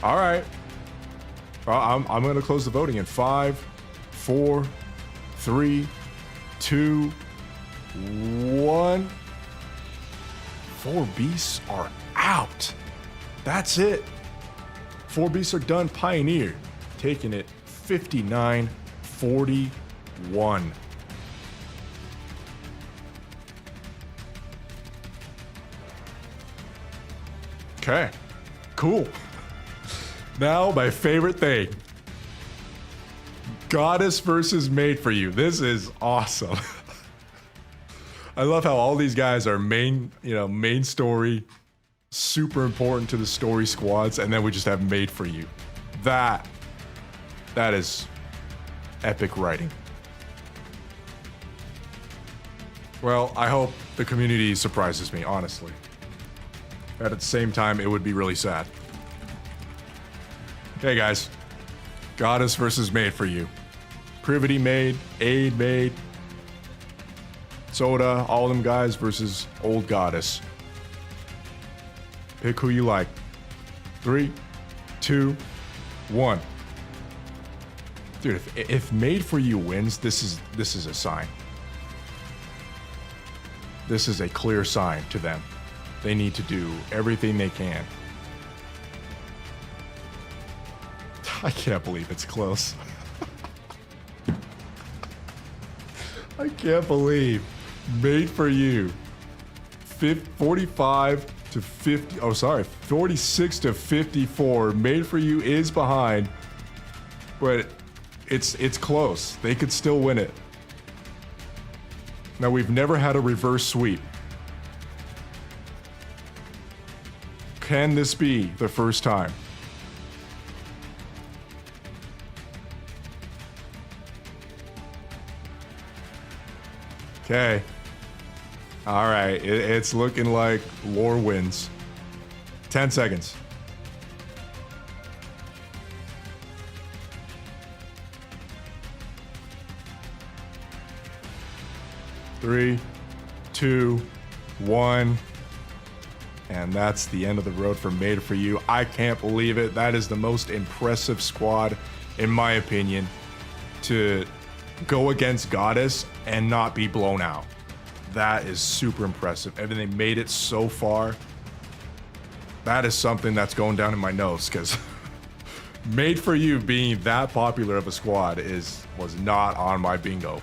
Speaker 1: All right. Well, I'm going to close the voting in 5, 4, 3, 2, 1. 4 Beasts are out. That's it. 4 Beasts are done. Pioneer taking it 59-41. Okay, cool. Now my favorite thing. Goddess versus Made for You. This is awesome. I love how all these guys are main story, super important to the story squads, and then we just have Made for You. That is epic writing. Well, I hope the community surprises me, honestly. But at the same time, it would be really sad. Okay, guys. Goddess versus Made for You. Privity Made, Aid Made. Soda, all them guys versus Old Goddess. Pick who you like. 3, 2, 1. Dude, if Made for You wins, this is a sign. This is a clear sign to them. They need to do everything they can. I can't believe it's close. I can't believe Made for You 45 to 50. Oh, sorry, 46 to 54. Made for You is behind, but it's close. They could still win it. Now, we've never had a reverse sweep. Can this be the first time? Okay. All right. It's looking like Lore wins. 10 seconds. Three, 2, 1. And that's the end of the road for Made for You. I can't believe it. That is the most impressive squad, in my opinion, to go against Goddess and not be blown out. That is super impressive. And they made it so far. That is something that's going down in my notes, because Made for You being that popular of a squad was not on my bingo.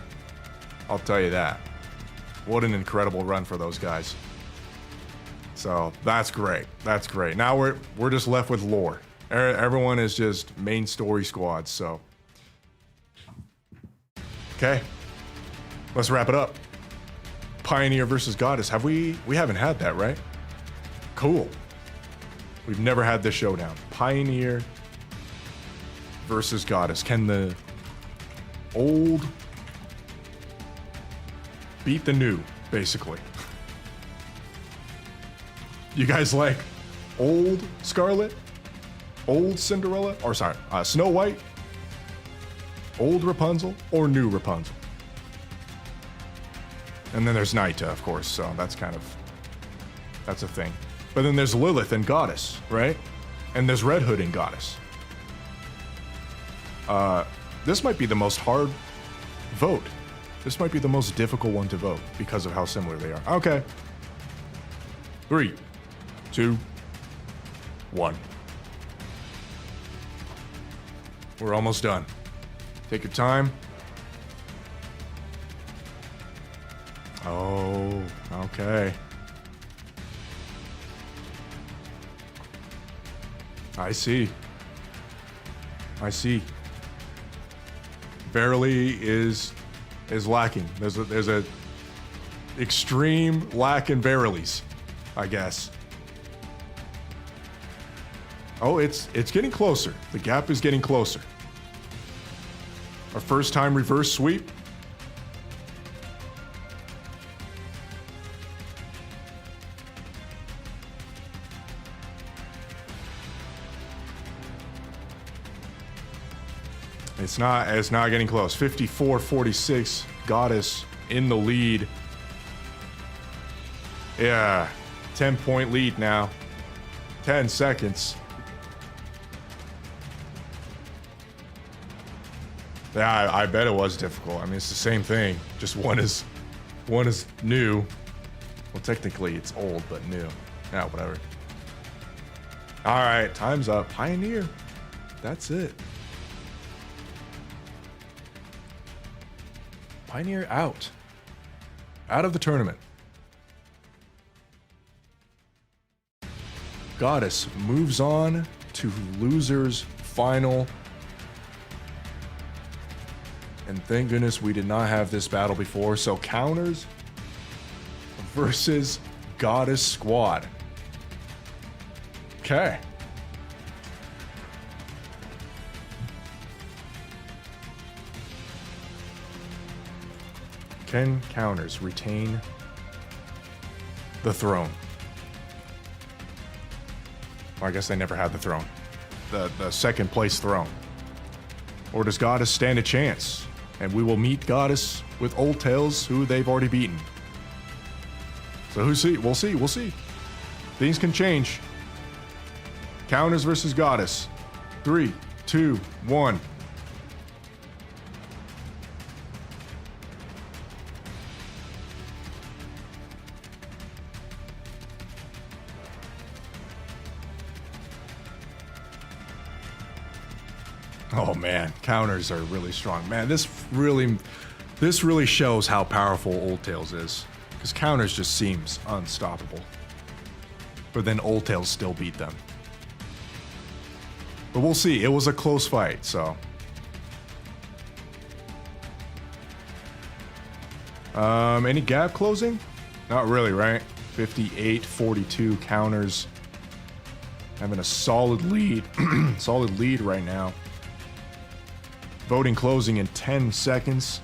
Speaker 1: I'll tell you that. What an incredible run for those guys. So that's great. That's great. Now we're just left with Lore. Everyone is just main story squads. So okay, let's wrap it up. Pioneer versus Goddess. We haven't had that, right? Cool. We've never had this showdown. Pioneer versus Goddess. Can the old beat the new, basically? You guys like old Scarlet, old Cinderella, or sorry, Snow White, old Rapunzel, or new Rapunzel? And then there's Naita, of course, so that's a thing. But then there's Lilith and Goddess, right? And there's Red Hood and Goddess. This might be the most hard vote. This might be the most difficult one to vote because of how similar they are. Okay. 3, 2, 1. We're almost done. Take your time. Oh, okay. I see. Verily is lacking. There's a extreme lack in Verilies, I guess. Oh, it's getting closer. The gap is getting closer. Our first time reverse sweep. It's not getting close. 54-46, Goddess in the lead. Yeah, 10-point lead now. 10 seconds. Yeah, I bet it was difficult. I mean, it's the same thing. Just one is new. Well, technically it's old, but new. Yeah, whatever. All right, time's up. Pioneer. That's it. Pioneer out of the tournament. Goddess moves on to losers final. And thank goodness we did not have this battle before. So counters versus Goddess squad. Okay. Can counters retain the throne? Well, I guess they never had the throne. The second place throne. Or does Goddess stand a chance? And we will meet Goddess with Old Tails, who they've already beaten. So who's see? We'll see. We'll see. Things can change. Counters versus Goddess. 3, 2, 1. Oh man, counters are really strong. Man, this really shows how powerful Old Tails is. Because counters just seems unstoppable. But then Old Tails still beat them. But we'll see. It was a close fight, so. Any gap closing? Not really, right? 58-42 counters. Having a solid lead. Solid lead right now. Voting closing in 10 seconds.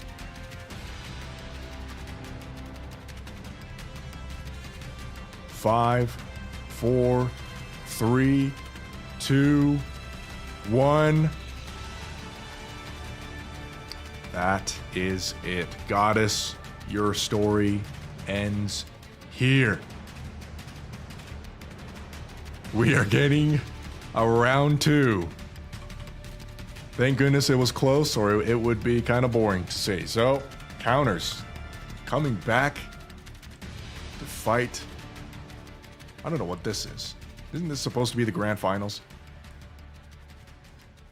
Speaker 1: Five, 4, 3, 2, 1. That is it. Goddess, your story ends here. We are getting a round 2. Thank goodness it was close, or it would be kind of boring to see. So, counters coming back to fight. I don't know what this is. Isn't this supposed to be the grand finals?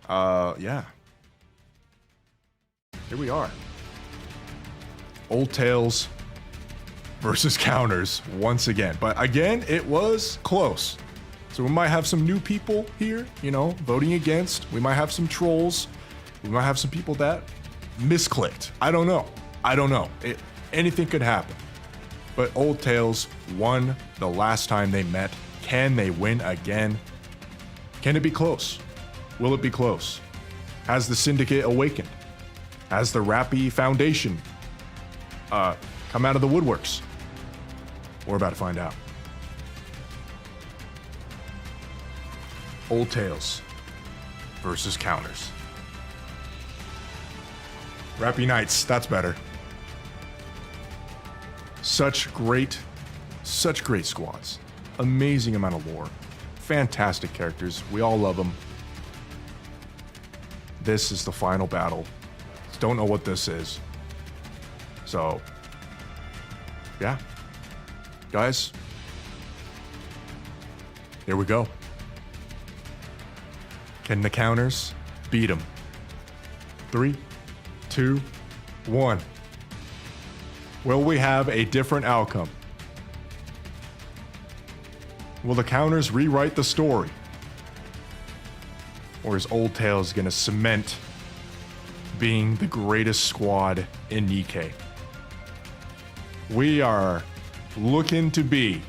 Speaker 1: Yeah. Here we are. Old Tails versus counters once again. But again, it was close. So we might have some new people here, you know, voting against. We might have some trolls. We might have some people that misclicked. I don't know. Anything could happen. But Old Tails won the last time they met. Can they win again? Can it be close? Will it be close? Has the Syndicate awakened? Has the Rappy Foundation come out of the woodworks? We're about to find out. Old Tails versus counters. Rappy Knights, that's better. Such great squads. Amazing amount of lore. Fantastic characters. We all love them. This is the final battle. Don't know what this is. So, yeah. Guys, here we go. Can the counters beat them? 3, 2, 1. Will we have a different outcome? Will the counters rewrite the story? Or is Old Tails gonna cement being the greatest squad in NIKKE? We are looking to be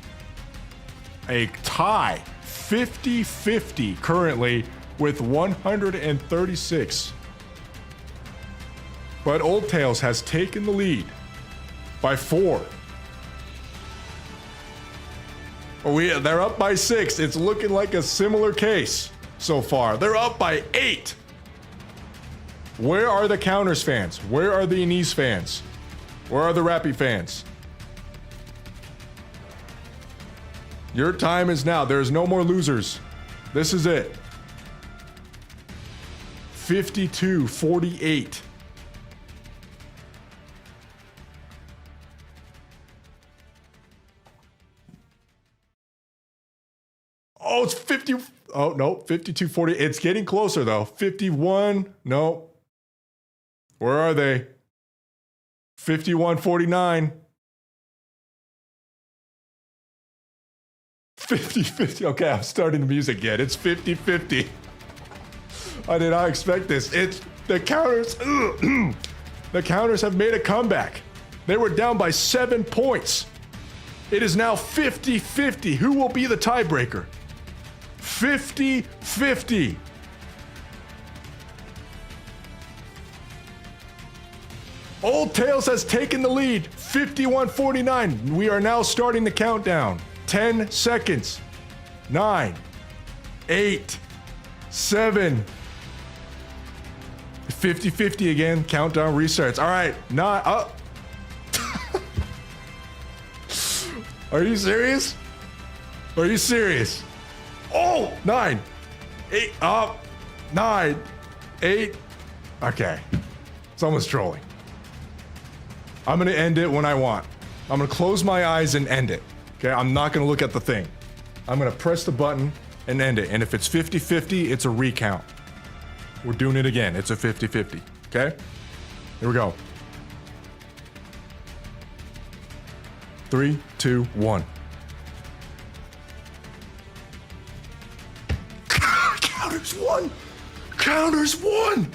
Speaker 1: a tie 50-50 currently with 136. But Old Tails has taken the lead by 4. They're up by 6. It's looking like a similar case so far. They're up by 8. Where are the counters fans? Where are the Anise fans? Where are the Rappy fans? Your time is now. There's no more losers. This is it. 52-48. Oh, it's 50. Oh, no, 52-40. It's getting closer, though. 51. No. Where are they? 51-49. 50-50. Okay, I'm starting the music yet. It's 50-50. I did not expect this. It's the counters. The counters have made a comeback. They were down by 7 points. It is now 50-50. Who will be the tiebreaker? 50-50. Old Tails has taken the lead. 51-49. We are now starting the countdown. 10 seconds. 9, 8, 7. 50-50 again. Countdown restarts. All right. Are you serious? Are you serious? Oh, 9, 8, up, 9, 8. Okay. Someone's trolling. I'm gonna end it when I want. I'm gonna close my eyes and end it. Okay, I'm not gonna look at the thing. I'm gonna press the button and end it. And if it's 50-50, it's a recount. We're doing it again. It's a 50-50. Okay? Here we go. 3, 2, 1. Counters 1! Counters 1!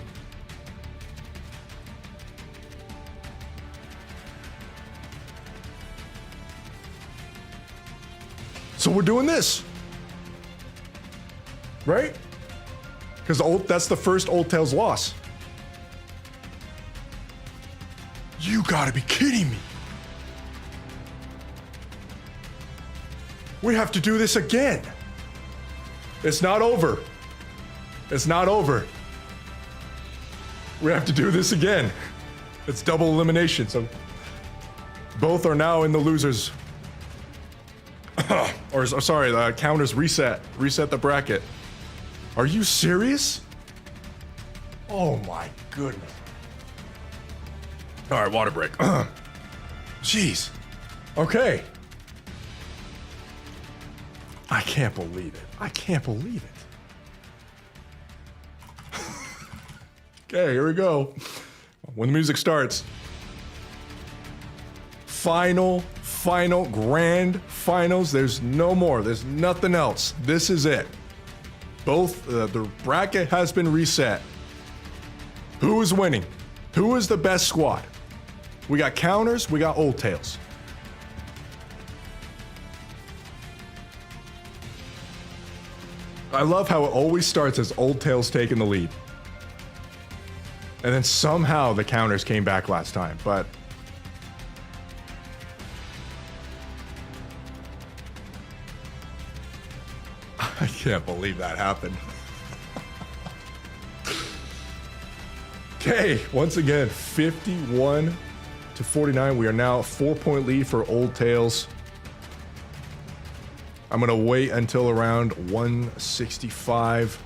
Speaker 1: So we're doing this. Right? Because that's the first Old Tails loss. You gotta be kidding me. We have to do this again. It's not over. It's not over. We have to do this again. It's double elimination, so both are now in the losers. Or sorry, the counters reset. Reset the bracket. Are you serious? Oh my goodness. All right, water break. Jeez. Okay. I can't believe it. I can't believe it. Okay, here we go. When the music starts. Final grand finals. There's no more. There's nothing else. This is it. Both, the bracket has been reset. Who is winning? Who is the best squad? We got counters, we got Old Tails. I love how it always starts as Old Tails taking the lead. And then somehow the counters came back last time, but I can't believe that happened. Okay, once again, 51 to 49. We are now a 4-point lead for Old Tails. I'm gonna wait until around 165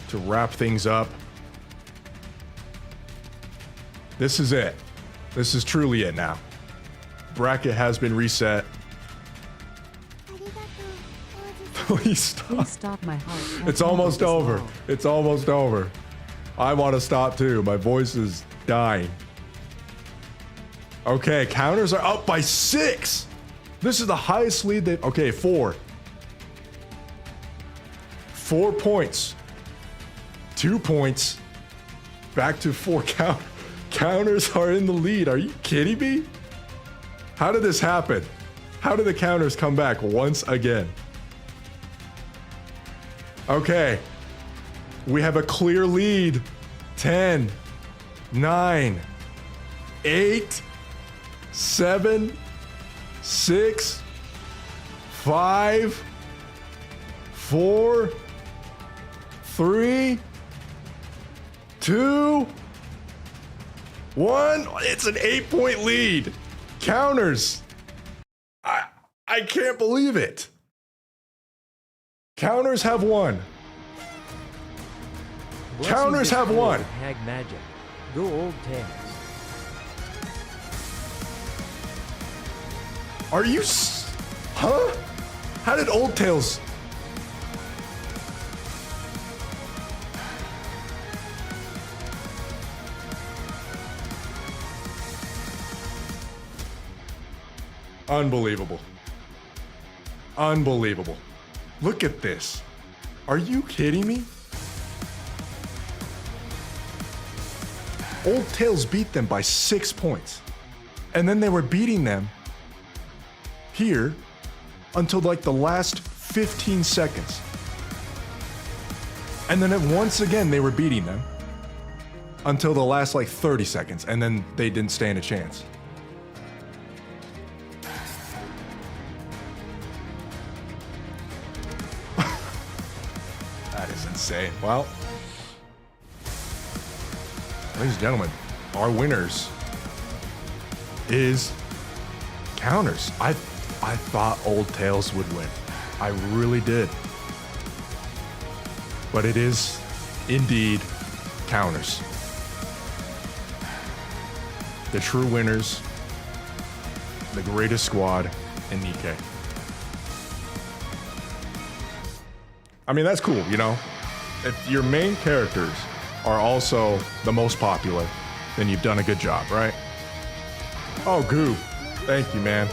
Speaker 1: to wrap things up. This is it. This is truly it now. Bracket has been reset. Please stop.
Speaker 2: Please stop, my heart.
Speaker 1: It's almost over. It's almost over. I want to stop too. My voice is dying. Okay, counters are up by 6. This is the highest lead they've... Okay, 4. 4 points. 2 points. Back to 4 counters are in the lead. Are you kidding me? How did this happen? How did the counters come back once again? Okay. We have a clear lead. 10, 9, 8, 7, 6, 5, 4, 3, 2, 1. It's an 8-point lead. Counters. I can't believe it. Counters have won. Counters have won.
Speaker 4: Hag magic. Go Old Tails.
Speaker 1: Are you huh? How did Old Tails? Unbelievable. Unbelievable. Look at this. Are you kidding me? Old Tails beat them by 6 points. And then they were beating them here until like the last 15 seconds. And then once again, they were beating them until the last like 30 seconds. And then they didn't stand a chance. That is insane. Well, ladies and gentlemen, our winners is counters. I thought Old Tails would win. I really did. But it is indeed counters. The true winners, the greatest squad in NIKKE. I mean, that's cool, you know? If your main characters are also the most popular, then you've done a good job, right? Oh, Goob. Thank you, man.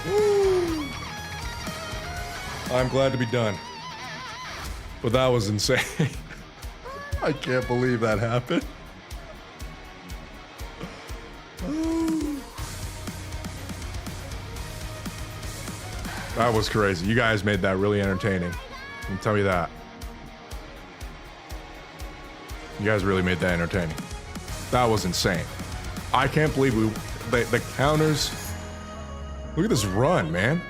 Speaker 1: Woo. I'm glad to be done. But that was insane. I can't believe that happened. That was crazy. You guys made that really entertaining. I can tell you that. You guys really made that entertaining. That was insane. I can't believe the counters. Look at this run, man.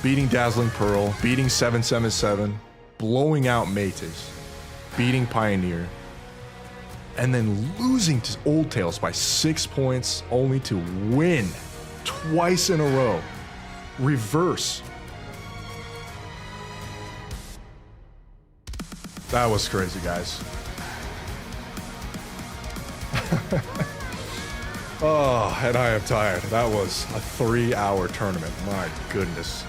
Speaker 1: Beating Dazzling Pearl, beating 777, blowing out Métis, beating Pioneer, and then losing to Old Tails by 6 points, only to win twice in a row. Reverse. That was crazy, guys. Oh, and I am tired. That was a 3-hour tournament. My goodness.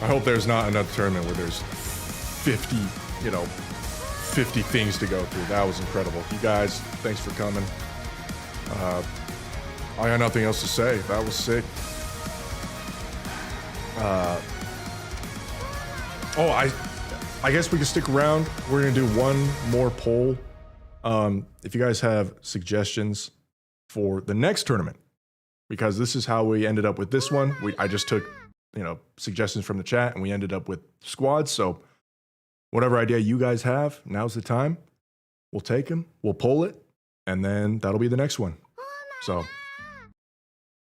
Speaker 1: I hope there's not another tournament where there's 50, 50 things to go through. That was incredible. You guys, thanks for coming. I got nothing else to say. That was sick. I guess we can stick around. We're gonna do one more poll. If you guys have suggestions for the next tournament, because this is how we ended up with this one. I just took, suggestions from the chat and we ended up with squads. So whatever idea you guys have, now's the time. We'll take them, we'll poll it, and then that'll be the next one. So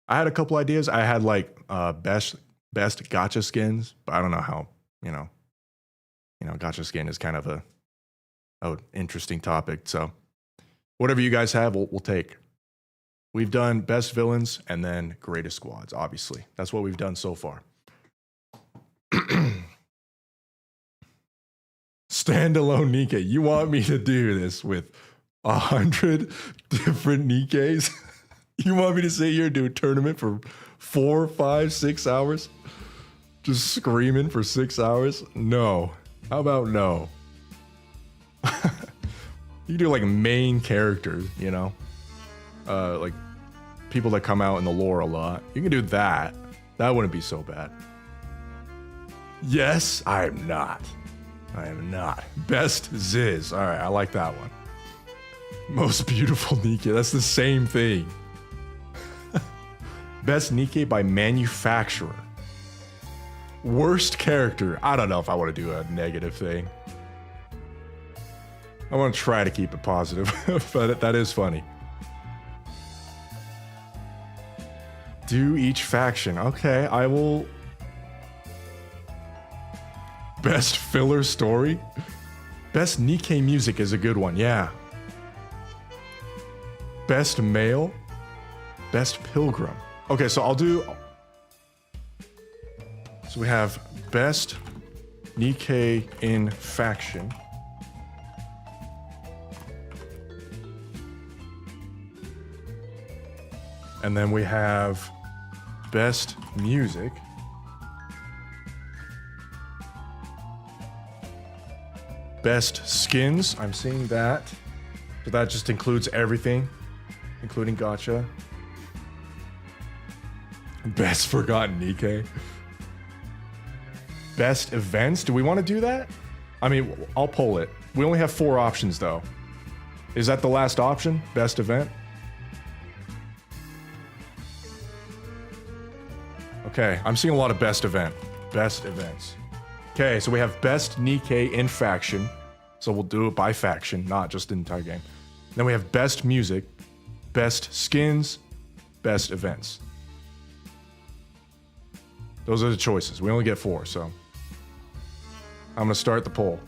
Speaker 1: I had a couple ideas. I had like best gacha skins, but I don't know how, gacha skin is kind of a interesting topic. So whatever you guys have, we'll take. We've done best villains and then greatest squads, obviously. That's what we've done so far. Standalone NIKKE. You want me to do this with 100 different NIKKEs? You want me to sit here and do a tournament for 4, 5, 6 hours? Just screaming for 6 hours? No. How about no? You do like main characters, like people that come out in the lore a lot. You can do that. That wouldn't be so bad. Yes, I am not. I am not. Best Ziz. All right, I like that one. Most beautiful NIKKE. That's the same thing. Best NIKKE by manufacturer. Worst character. I don't know if I want to do a negative thing. I want to try to keep it positive, but that is funny. Do each faction. Okay, I will. Best filler story. Best NIKKE music is a good one, yeah. Best male. Best pilgrim. Okay, so I'll do. So we have best NIKKE in faction. And then we have best music. Best skins, I'm seeing that. So that just includes everything, including gacha. Best forgotten NIKKE. Best events, do we want to do that? I mean, I'll poll it. We only have 4 options though. Is that the last option? Best event? Okay, I'm seeing a lot of best event. Best events. Okay, so we have best NIKKE in faction. So we'll do it by faction, not just the entire game. Then we have best music, best skins, best events. Those are the choices. We only get 4, so. I'm gonna start the poll.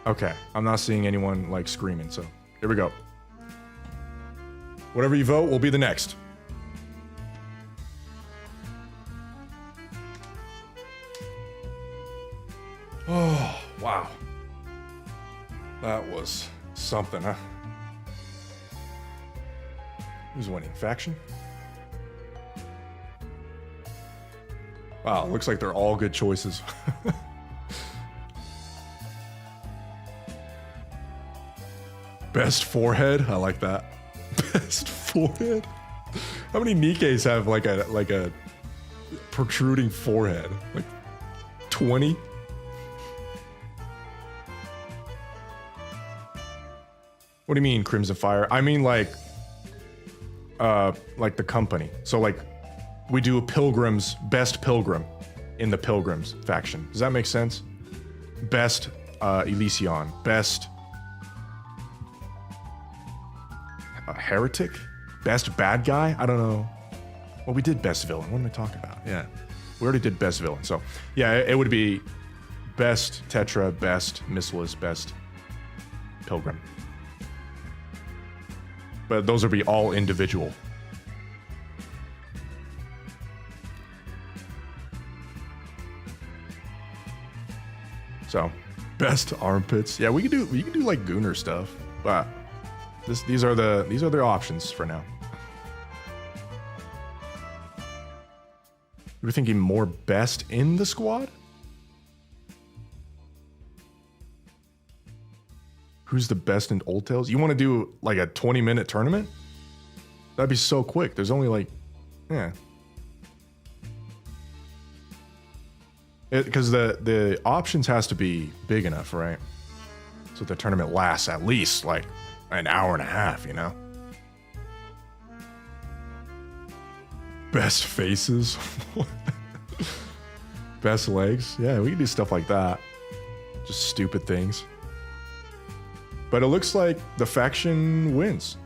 Speaker 1: Okay, I'm not seeing anyone like screaming, so here we go. Whatever you vote will be the next. Oh, wow. That was something, huh? Who's winning? Faction? Wow, looks like they're all good choices. Best forehead? I like that. Best forehead? How many Nikkes have like a protruding forehead? Like 20? What do you mean, Crimson Fire? I mean like the company. So like we do a Pilgrims, best Pilgrim in the Pilgrims faction. Does that make sense? Best Elysion, best Heretic, best bad guy. I don't know. Well, we did best villain. What am I talking about? Yeah, we already did best villain. So yeah, it would be best Tetra, best Missilus, best Pilgrim. But those would be all individual. So, best armpits. Yeah, we could do like Gooner stuff, but these are the options for now. You were thinking more best in the squad? Who's the best in Old Tales? You want to do like a 20-minute tournament? That'd be so quick. There's only like, yeah. Because the options has to be big enough, right? So the tournament lasts at least like an hour and a half, you know? Best faces. Best legs. Yeah, we can do stuff like that. Just stupid things. But it looks like the faction wins.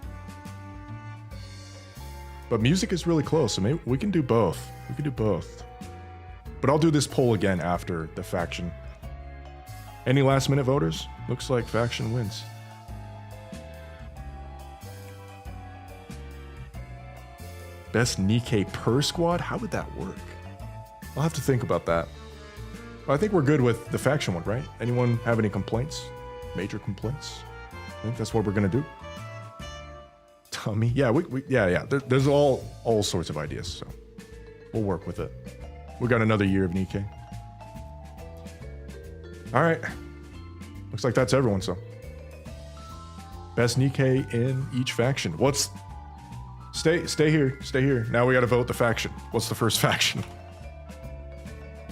Speaker 1: But music is really close, so maybe we can do both. We can do both. But I'll do this poll again after the faction. Any last minute voters? Looks like faction wins. Best Nikkei per squad? How would that work? I'll have to think about that. I think we're good with the faction one, right? Anyone have any complaints? Major complaints? I think that's what we're gonna do. Tummy? Yeah, yeah. There's all sorts of ideas, so we'll work with it. We got another year of Nikkei. All right. Looks like that's everyone, so. Best Nikkei in each faction. What's... Stay here. Stay here. Now we gotta vote the faction. What's the first faction?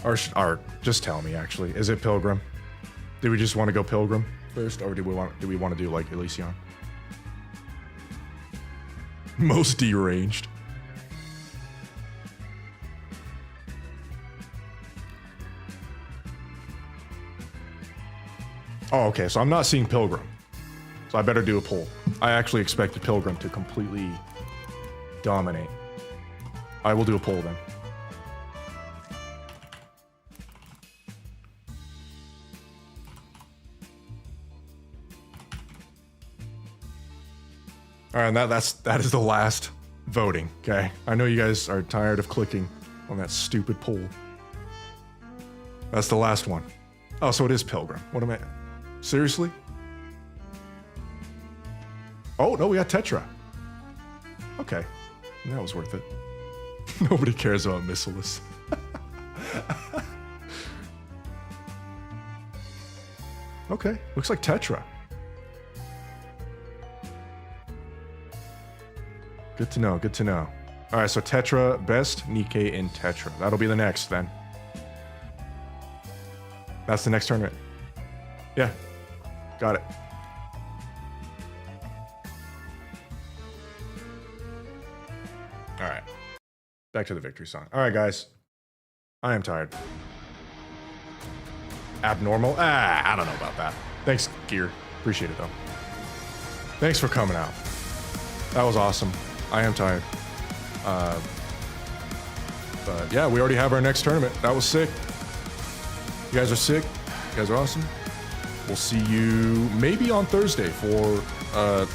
Speaker 1: Or just tell me, actually. Is it Pilgrim? Do we just want to go Pilgrim first, or do we want to do like Elysion? Most deranged. Oh, okay, so I'm not seeing Pilgrim. So I better do a poll. I actually expected Pilgrim to completely dominate. I will do a poll then. All right, and that is the last voting, okay? I know you guys are tired of clicking on that stupid poll. That's the last one. Oh, so it is Pilgrim. What am I... Seriously? Oh, no, we got Tetra. Okay. That was worth it. Nobody cares about Missilus. Okay, looks like Tetra. Good to know, good to know. All right, so Tetra, best Nikkei in Tetra. That'll be the next then. That's the next tournament. Yeah, got it. All right, back to the victory song. All right, guys, I am tired. Abnormal? I don't know about that. Thanks, Gear. Appreciate it, though. Thanks for coming out. That was awesome. I am tired. But yeah, we already have our next tournament. That was sick. You guys are sick. You guys are awesome. We'll see you maybe on Thursday for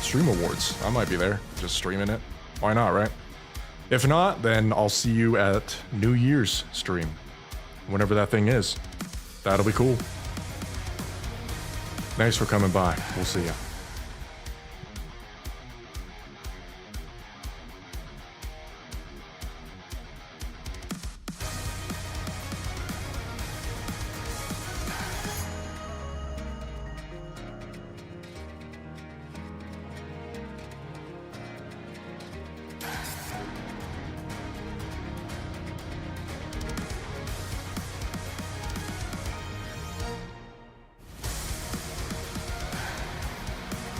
Speaker 1: Stream Awards. I might be there, just streaming it. Why not, right? If not, then I'll see you at New Year's stream, whenever that thing is. That'll be cool. Thanks for coming by. We'll see ya.